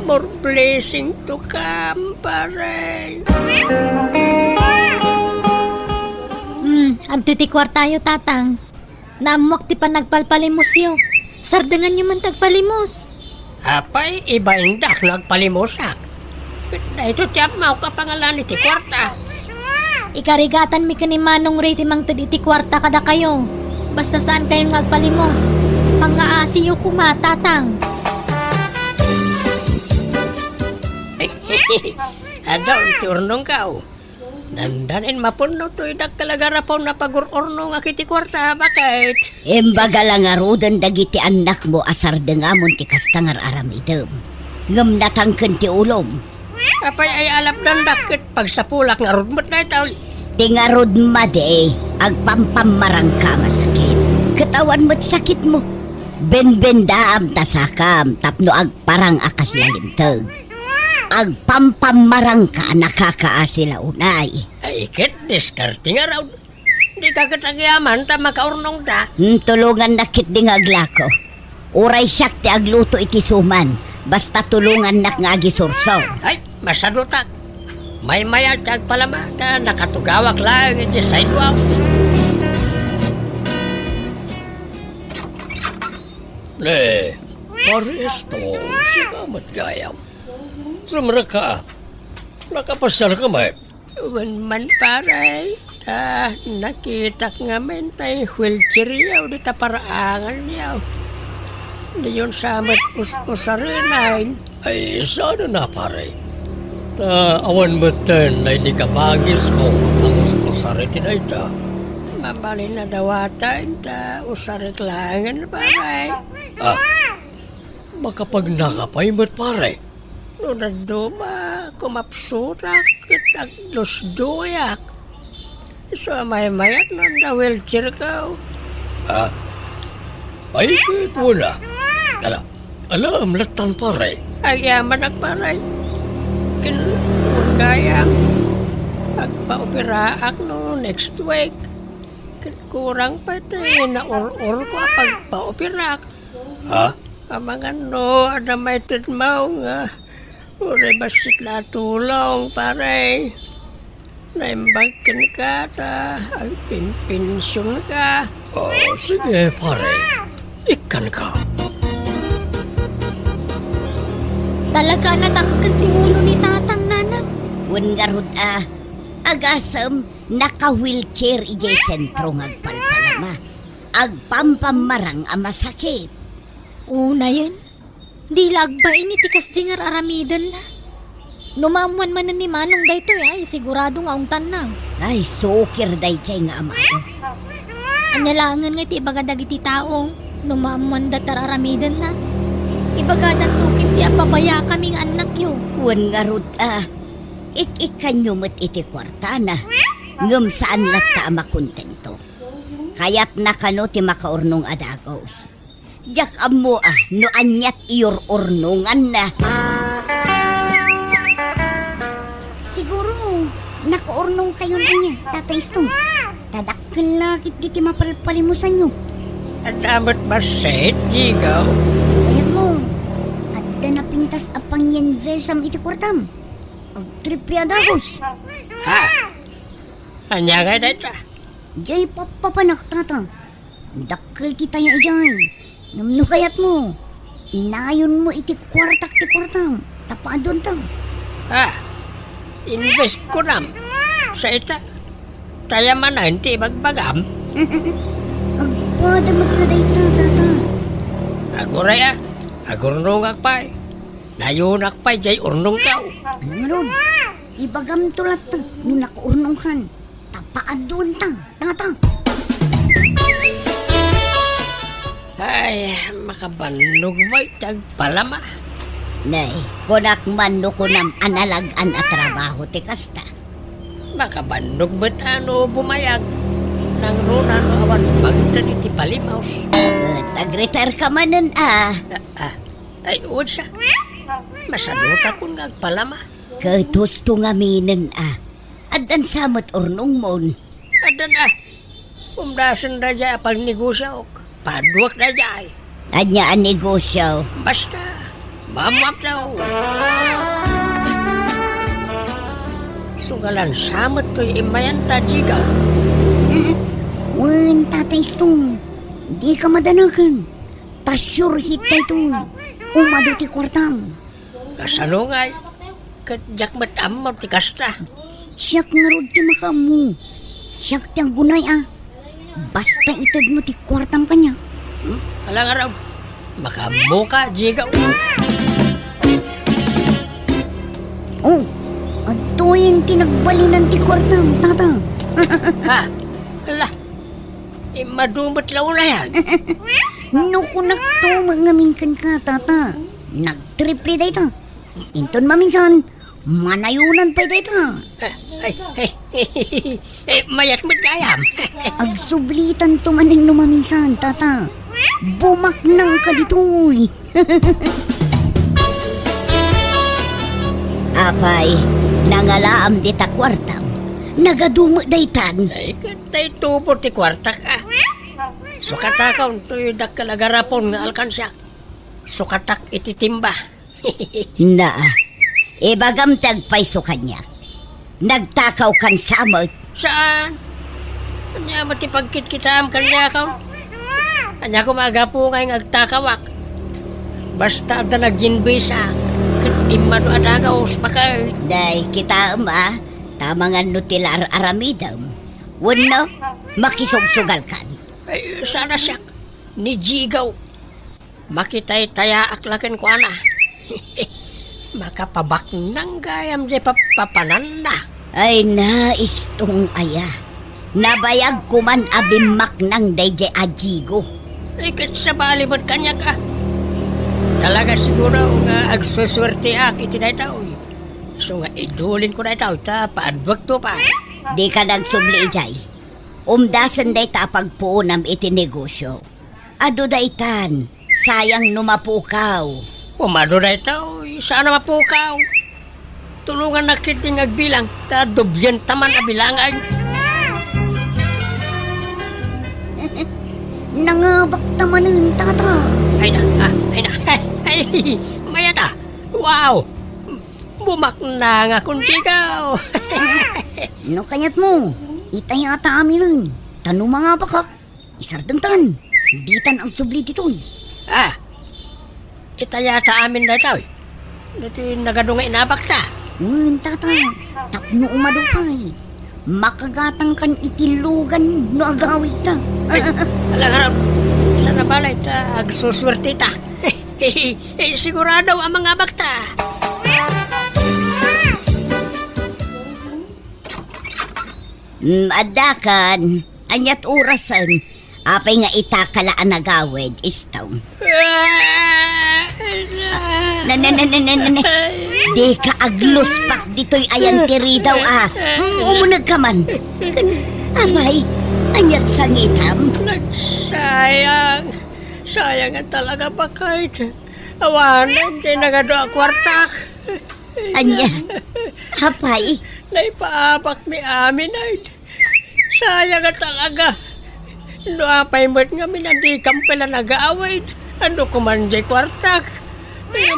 [SPEAKER 6] More blessing to come, pare.
[SPEAKER 1] Adto ti kwartayo tatang. Naamwak ti panagpalpalimos yo. Sardengan nyo man tagpalimos.
[SPEAKER 6] Apay, iba indak nagpalimusak. Ito tiyap mau kapangalan iti kwarta.
[SPEAKER 1] Ikarigatan mi kanimanong rate mang iti kwarta kada kayo. Basta saan kayong magpalimos. Pangaasiyo kuma tatang.
[SPEAKER 6] Adaw, turnong ka. Nandanin mapuno to idak kalagarapaw na pagurorno nga kiti kwarta, bakit?
[SPEAKER 4] Embaga lang arudan dagiti anak mo asar dengamon ti kastangar aramidem. Ngem natangken ti ulom.
[SPEAKER 6] Apay ay alap ng dakit pagsapulak nga rudmot na itaw.
[SPEAKER 4] Tingarod made, agpampamarang ka masakit. Katawan mo't sakit mo. Ben-bendaam tasakam, tapno agparang akas lalimtag. Agpampamarang ka nakakaasila unay.
[SPEAKER 6] Ay ikit, diskarte nga raw. Di ka katagyaman ta makaurnong ta.
[SPEAKER 4] Tulungan nakit ding aglako. Uray siyak ti agluto iti suman. Basta tulungan nak nga agisurso.
[SPEAKER 6] Ay, masado tak. May mayag tag palama na nakatugawak lang iti sidewalk. Ne, paresto, sikamat gayam. Sumra ka. Nakapasal ka may. Wan man paray. Nakita nga men tay wheelchair yaw di ta paraangan yaw. Di yun samat usarinain. Ay, sana na paray. Awan mo ten na di ka bagis ko ang usaritin ay ta. Mabalin na dawatan ta usarik langan paray. Makapag nakapay mo't paray. Nunad duma, kumapsurak, at aglos-duyak. So, may-mayat na wheelchair ka. Ay, kahit wala. Alam, latan pare. Ayaman ang pare. Kinugayang. Pagpa-operaak no next week. Kurang pa ito na or ko pagpa-operaak. Kamangan no, ada may titmaw nga. Ure basit na tulong, pare. Naimbagkan ka, ay pinsyon ka. Sige, pare. Ikan ka.
[SPEAKER 1] Talaga natangkan ti ulo ni tatang nanang.
[SPEAKER 4] Wan nga rod agasam naka-wheelchair ijay sentro ngagpalpalama. Agpampamarang masakit.
[SPEAKER 1] Una yun. Di lagba ini tikas jingar aramidan na. Numamuan man ni Manong dayto ay sigurado nga ang tanang.
[SPEAKER 4] Ay, sukir day chay nga amado.
[SPEAKER 1] Anyalangan nga ti ibaga dagiti tao. Numamuan datar aramidan na. Ibaga tukim ti apabaya kaming anak yo.
[SPEAKER 4] Wan nga rod ikanyo mo't iti kwartana. Ngam saan latta makontento. Kayat na kano ti makaurnong adagos. Jak amo no anyat iyor urnungan na.
[SPEAKER 5] Siguro, nakaurnong kayo na niya, Tatay Stong. Tadakkel lakit di ti mapalpalimusan nyo.
[SPEAKER 6] At dapat maset, Jigaw.
[SPEAKER 5] Kayat mo, at na pintas apang yan vesam iti kwartam. Ang tripi adagos.
[SPEAKER 6] Ha? Anya nga na ita?
[SPEAKER 5] Jay papapanak, tata. Dakkel kita ya ijay. Namno kayat mo. Inayon mo iti kwartak ti kwartam. Tapaadon tam.
[SPEAKER 6] Ha? Invest ko nam. Sa ita. Taya man na hindi magbagam.
[SPEAKER 5] Agpada magkaday ta, tata.
[SPEAKER 6] Aguray agurnong akpay. Nayunak pa jay urnong kau.
[SPEAKER 5] Alam nga ron, ibagam tulat ta. Nung nakaurnong kan. Tapaadon ta, tata.
[SPEAKER 6] Ay, makabannog mo tagpalama.
[SPEAKER 4] Nay, kunak man no kunam analagan at trabaho ti kasta.
[SPEAKER 6] Makabannog ba't ano bumayag? Nang runa no awan magdan iti palimaws.
[SPEAKER 4] Tag-retire ka manen
[SPEAKER 6] Ay, uod siya. Masaduta kung nagpalama.
[SPEAKER 4] Katusto nga minen Adan samot urnong mon.
[SPEAKER 6] Adan umdasan na dya apal negosyo. Padwak na dya ay.
[SPEAKER 4] Anya ang negosyo.
[SPEAKER 6] Basta, mamap daw. Sugalan samot ko'y imayan ta, Jigaw.
[SPEAKER 5] Wan, Tatay Stong. Di ka madanagan. Tasyur hit na ito. Umado ti kwartam.
[SPEAKER 6] Kasano nga'y, kadyak matamam ti kasta.
[SPEAKER 5] Siyak nga rod ti makamu. Siyak ti ang gunay Basta itad mo ti kwartam kanya.
[SPEAKER 6] Alang araw, makamuka, Jigaw.
[SPEAKER 5] Oh, ato yung tinagbalinan ti kwartam, tata.
[SPEAKER 6] Ha? Ala, madumot lang na yan.
[SPEAKER 5] No kunak to mangaminkan ka, tata. Nagtriple day ta. Inton maminsan, manayunan pa day ta.
[SPEAKER 6] Mayat mo kayam.
[SPEAKER 5] Agsublitan to maning numaminsan, tata. Bumak nang ka ditoy.
[SPEAKER 4] Apay, nangalaam di ta kwartam. Nagadumo daytan.
[SPEAKER 6] Ay, katay tupo ti kwartak Sukatakaw to'y dakalagarapon nga alkansya. Sukatak ititimba.
[SPEAKER 4] Na, ibagam tagpaiso kanya. Nagtakaw kan samot.
[SPEAKER 6] Saan? Kanya matipagkit kita am kanya ka. Kanya kumagapo ngay ngagtakawak. Basta da naginbisa. Katimado adagaw spakay.
[SPEAKER 4] Day, kita tamangan nutilar aramidam. Wano, makisugsugal kan.
[SPEAKER 6] Ay, sana siya. Ni Jigaw. Makitay taya aklakin ko ana. Makapabak nang gayam di papanan na.
[SPEAKER 4] Ay naistong aya. Nabayag ko man abimak ng dayjay ajigo.
[SPEAKER 6] Ikit sa balibot kanya ka. Talaga siguro nga agsuswerte iti na itaw. So nga idulin ko na itaw, paadwag to pa.
[SPEAKER 4] Di ka nagsubli ijay. Umdasan day ta pagpuunam iti negosyo. Ado daytan, sayang numapukaw.
[SPEAKER 6] Umado na itaw, sana mapukaw. Tulungan na kiting agbilang, dobyan taman abilangan.
[SPEAKER 5] Nangabak naman ng tata.
[SPEAKER 6] Ay na, maya na. Wow! Bumak na nga kung sigaw.
[SPEAKER 5] No kayat mo, itay ata amin nun. Tanong mga bakak, isardangtan. Ditan ang subli ditoy.
[SPEAKER 6] Itayata amin na ito. Ito yung nagadungay inabak ta.
[SPEAKER 5] Wan tata, tapno umadupay. Makagatang kan itilugan no agawid ta.
[SPEAKER 6] Alang harap, sana balay ta agsuswerte ta. Sigurado ang mga bakta.
[SPEAKER 4] Adakan, anyat orasan. Apay nga itakalaan nagawid, istaw. Di ka aglos pak dito'y ayan tiri daw umunag ka man. Abay, anyat sangitam.
[SPEAKER 6] Nagsayang. Sayang nga talaga pa kahit awanan di na nga doa kwartak.
[SPEAKER 4] Anya, apay,
[SPEAKER 6] Naipaabak mi amin ay. Sayang nga talaga. Doapay mo't nga minandikam pala nag-aaway. Ano ko man di kwartak.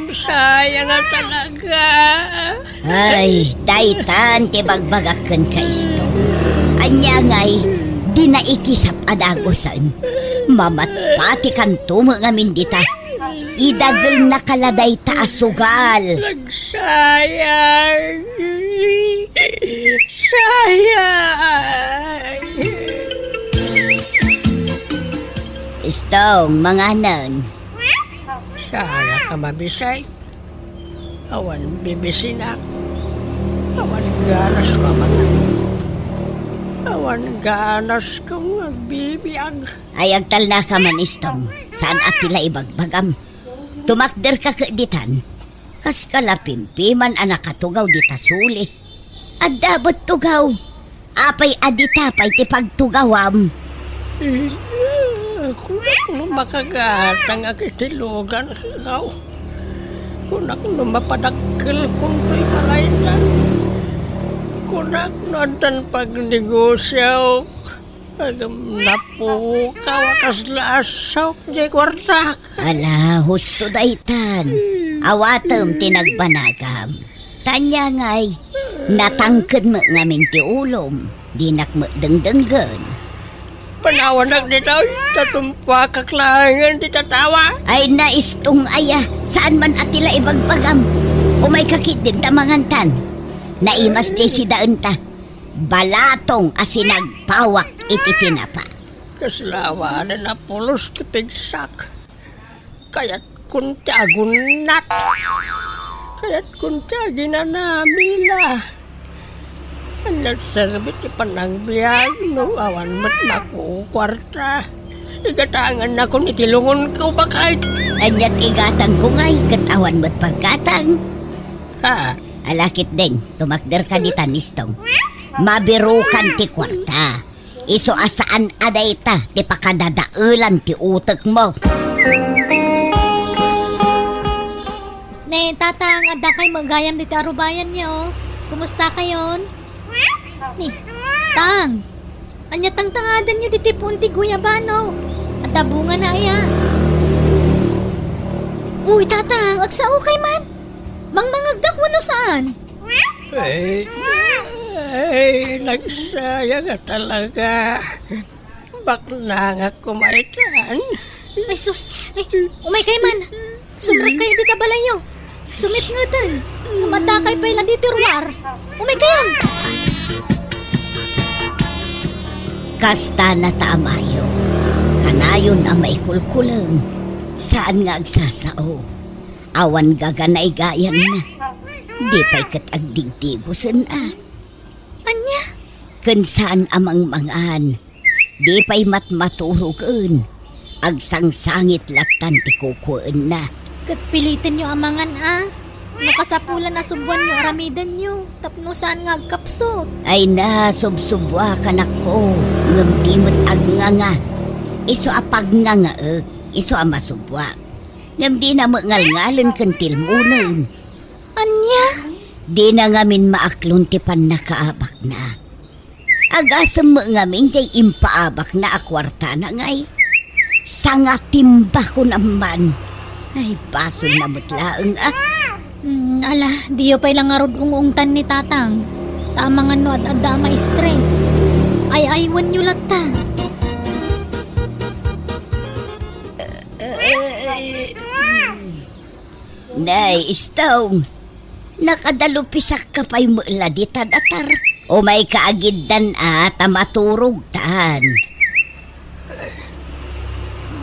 [SPEAKER 6] Sayang nga talaga.
[SPEAKER 4] ay, daytan ti bagbagaken ka isto. Anya ngay, di na ikisap adagosan. Mamatpati kan tumo ngamin dita. Idagel na kaladay ta asugal.
[SPEAKER 6] Nagsayang. Sayang.
[SPEAKER 4] Istong, mga nan.
[SPEAKER 6] Sana ka mabisay. Awan bibisinak. Awan ganas ka man. Awan ganas kong nagbibiyag.
[SPEAKER 4] Ayagtal na ka man istong. Saan at tila ibagbagam. Tumakder ka kaeditan. Kas kalapimpiman anak katugaw di tasuli. Adabot tugaw. Apay aditapay ti pagtugawam.
[SPEAKER 6] Kunak no makagatang akitilugan ikaw. Kunak no mapadakkel kung to'y malaytan. Kunak no dan pagnegosyo. Agam napukaw akas lasaw di kwartak.
[SPEAKER 4] Ala, husto daytan. Awatem tinagbanagam. Tanya ngay, natangked mo ngamin ti ulom. Dinak mo dengdenggen.
[SPEAKER 6] Panawanag ni daw sa tumpa kaklangan di tatawa.
[SPEAKER 4] Ay naistong aya, saan man atila ibagbagam. O may kakit din tamangantan. Naimas di si daan ta. Balatong asinagpawak iti tinapa.
[SPEAKER 6] Kaslawanan na pulos ti pigsak. Kaya't kunti agunat. Kaya't kunti aginanamila. Ang serbit ti panagbiag no awan mat makukwarta. Igatangan na kung itilungon ko ba kahit.
[SPEAKER 4] Anyat igatang ko ngay, katawan mo't pagkatang.
[SPEAKER 6] Ha?
[SPEAKER 4] Alakit ding, tumakder ka di tanistong. Mabirukan ti kwarta. Iso asaan aday ta, ti pakadadaulan ti utek mo.
[SPEAKER 1] Ne, tatang, adda kay magayam dito arubayan niyo. Kumusta kayon? Ni, tang. Anya tang tangadan niyo dito punti guyabano. At tabunga na aya. Uy, tatang, agsao kay man. Mangmangagdak wano saan?
[SPEAKER 6] Nagsayang nga talaga. Bakla nga kumaitan.
[SPEAKER 1] Ay, sus. Ay, umay kay man. Sumrag kayo dito balayo. Sumit nga tan. Kumatakay pa ilan dito ruwar. Umay kayo.
[SPEAKER 4] Kasta na taamayo. Kanayon ang maikulkulang. Saan nga agsasao? Awan gaganay gayan na. Di pa'y kat agdigdigusan
[SPEAKER 1] Anya?
[SPEAKER 4] Kun saan amang mangan. Di pa'y matmaturugan. Agsangsangit latan ti kukuan na.
[SPEAKER 1] Kat pilitin nyo amangan Nakasapulan na subuan nyo aramidan nyo. Tapno saan nga agkapsot.
[SPEAKER 4] Ay na, subsubwa kanak ko. Ngam di mo't agnganga. Iso apag nga iso amasubwa. Ngam di na mangalngalan kantil munan.
[SPEAKER 1] Anya?
[SPEAKER 4] Di na ngamin maaklon ti pan nakaabak na. Agasam mo ngamin jay impaabak na akwarta na ngay. Sanga timba ko naman. Ay, baso na mutlaang
[SPEAKER 1] Ala, diyo pa ilang arod ungungtan ni tatang. Tama nga no at adda ma stress. Ay aywan nyo lata.
[SPEAKER 4] Nay, istong. Nakadalupisak ka pa'y mula di tadatar. O may kaagiddan maturog tan.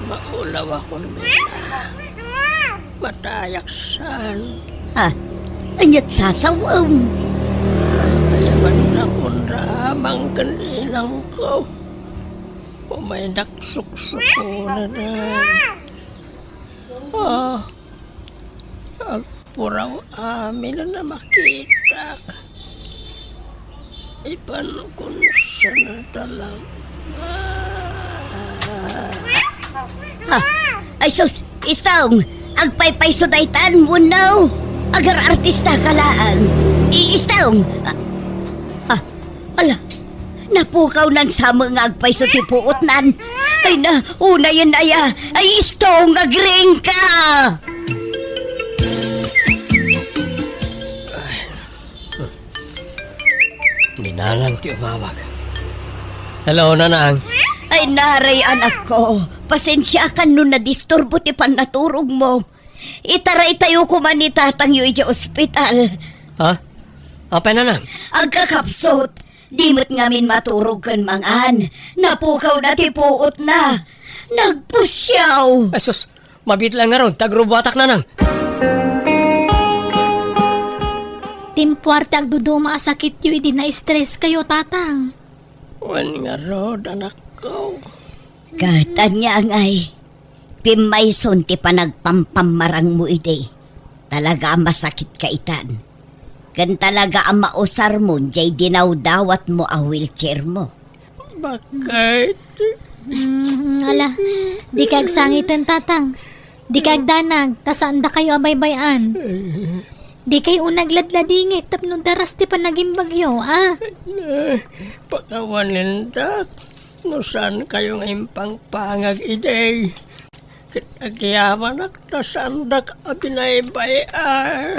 [SPEAKER 6] Maulaw ako nila. Matayaksan.
[SPEAKER 4] Anyat sasawam.
[SPEAKER 6] Ayaman na kung ramang kanilang ko. O may naksuksok na. Agpuraw amin na makita. Ipanukon siya na talaga.
[SPEAKER 4] Ay sus, istong, agpaypay sudaytan mo now. Agar artista ka lang. Istong, ala, napukaw nan sa mga agpay sutipuot nan. Ay na, una yan aya, ay istong, agring ka.
[SPEAKER 6] Hindi na lang ti umawag. Hello, Nanang.
[SPEAKER 4] Ay naray anak ko, pasensya ka nun na disturbo ti panaturog mo. Itaray tayo ko man ni tatang yu iti ospital.
[SPEAKER 6] Ha? Apa Nanang?
[SPEAKER 4] Agkakapsot, di mo't ngamin maturog kan mangan. Napukaw na ti puot na. Nagpusyaw.
[SPEAKER 6] Asus, mabit lang nga ron. Tagrubatak, Nanang.
[SPEAKER 1] Timpuarte agduduma asakit yu idi na stress kayo tatang.
[SPEAKER 6] Wan nga ron, anak ko.
[SPEAKER 4] Katanya ay, pimayson ti panagpampamarang mo ide. Talaga masakit ka itan. Kan talaga ang mausar mo, jay dinawdawat mo a wheelchair mo.
[SPEAKER 6] Bakit?
[SPEAKER 1] Ala, di kag sangitan tatang. Di kag danag, tasaan da kayo abaybayan. Di kayo unagladladingit tapno daras ti panaging bagyo,
[SPEAKER 6] Pakawanin dat. No saan kayo ngayong pangpangag ide? Kitagiyaman at nasandak abinaybayan.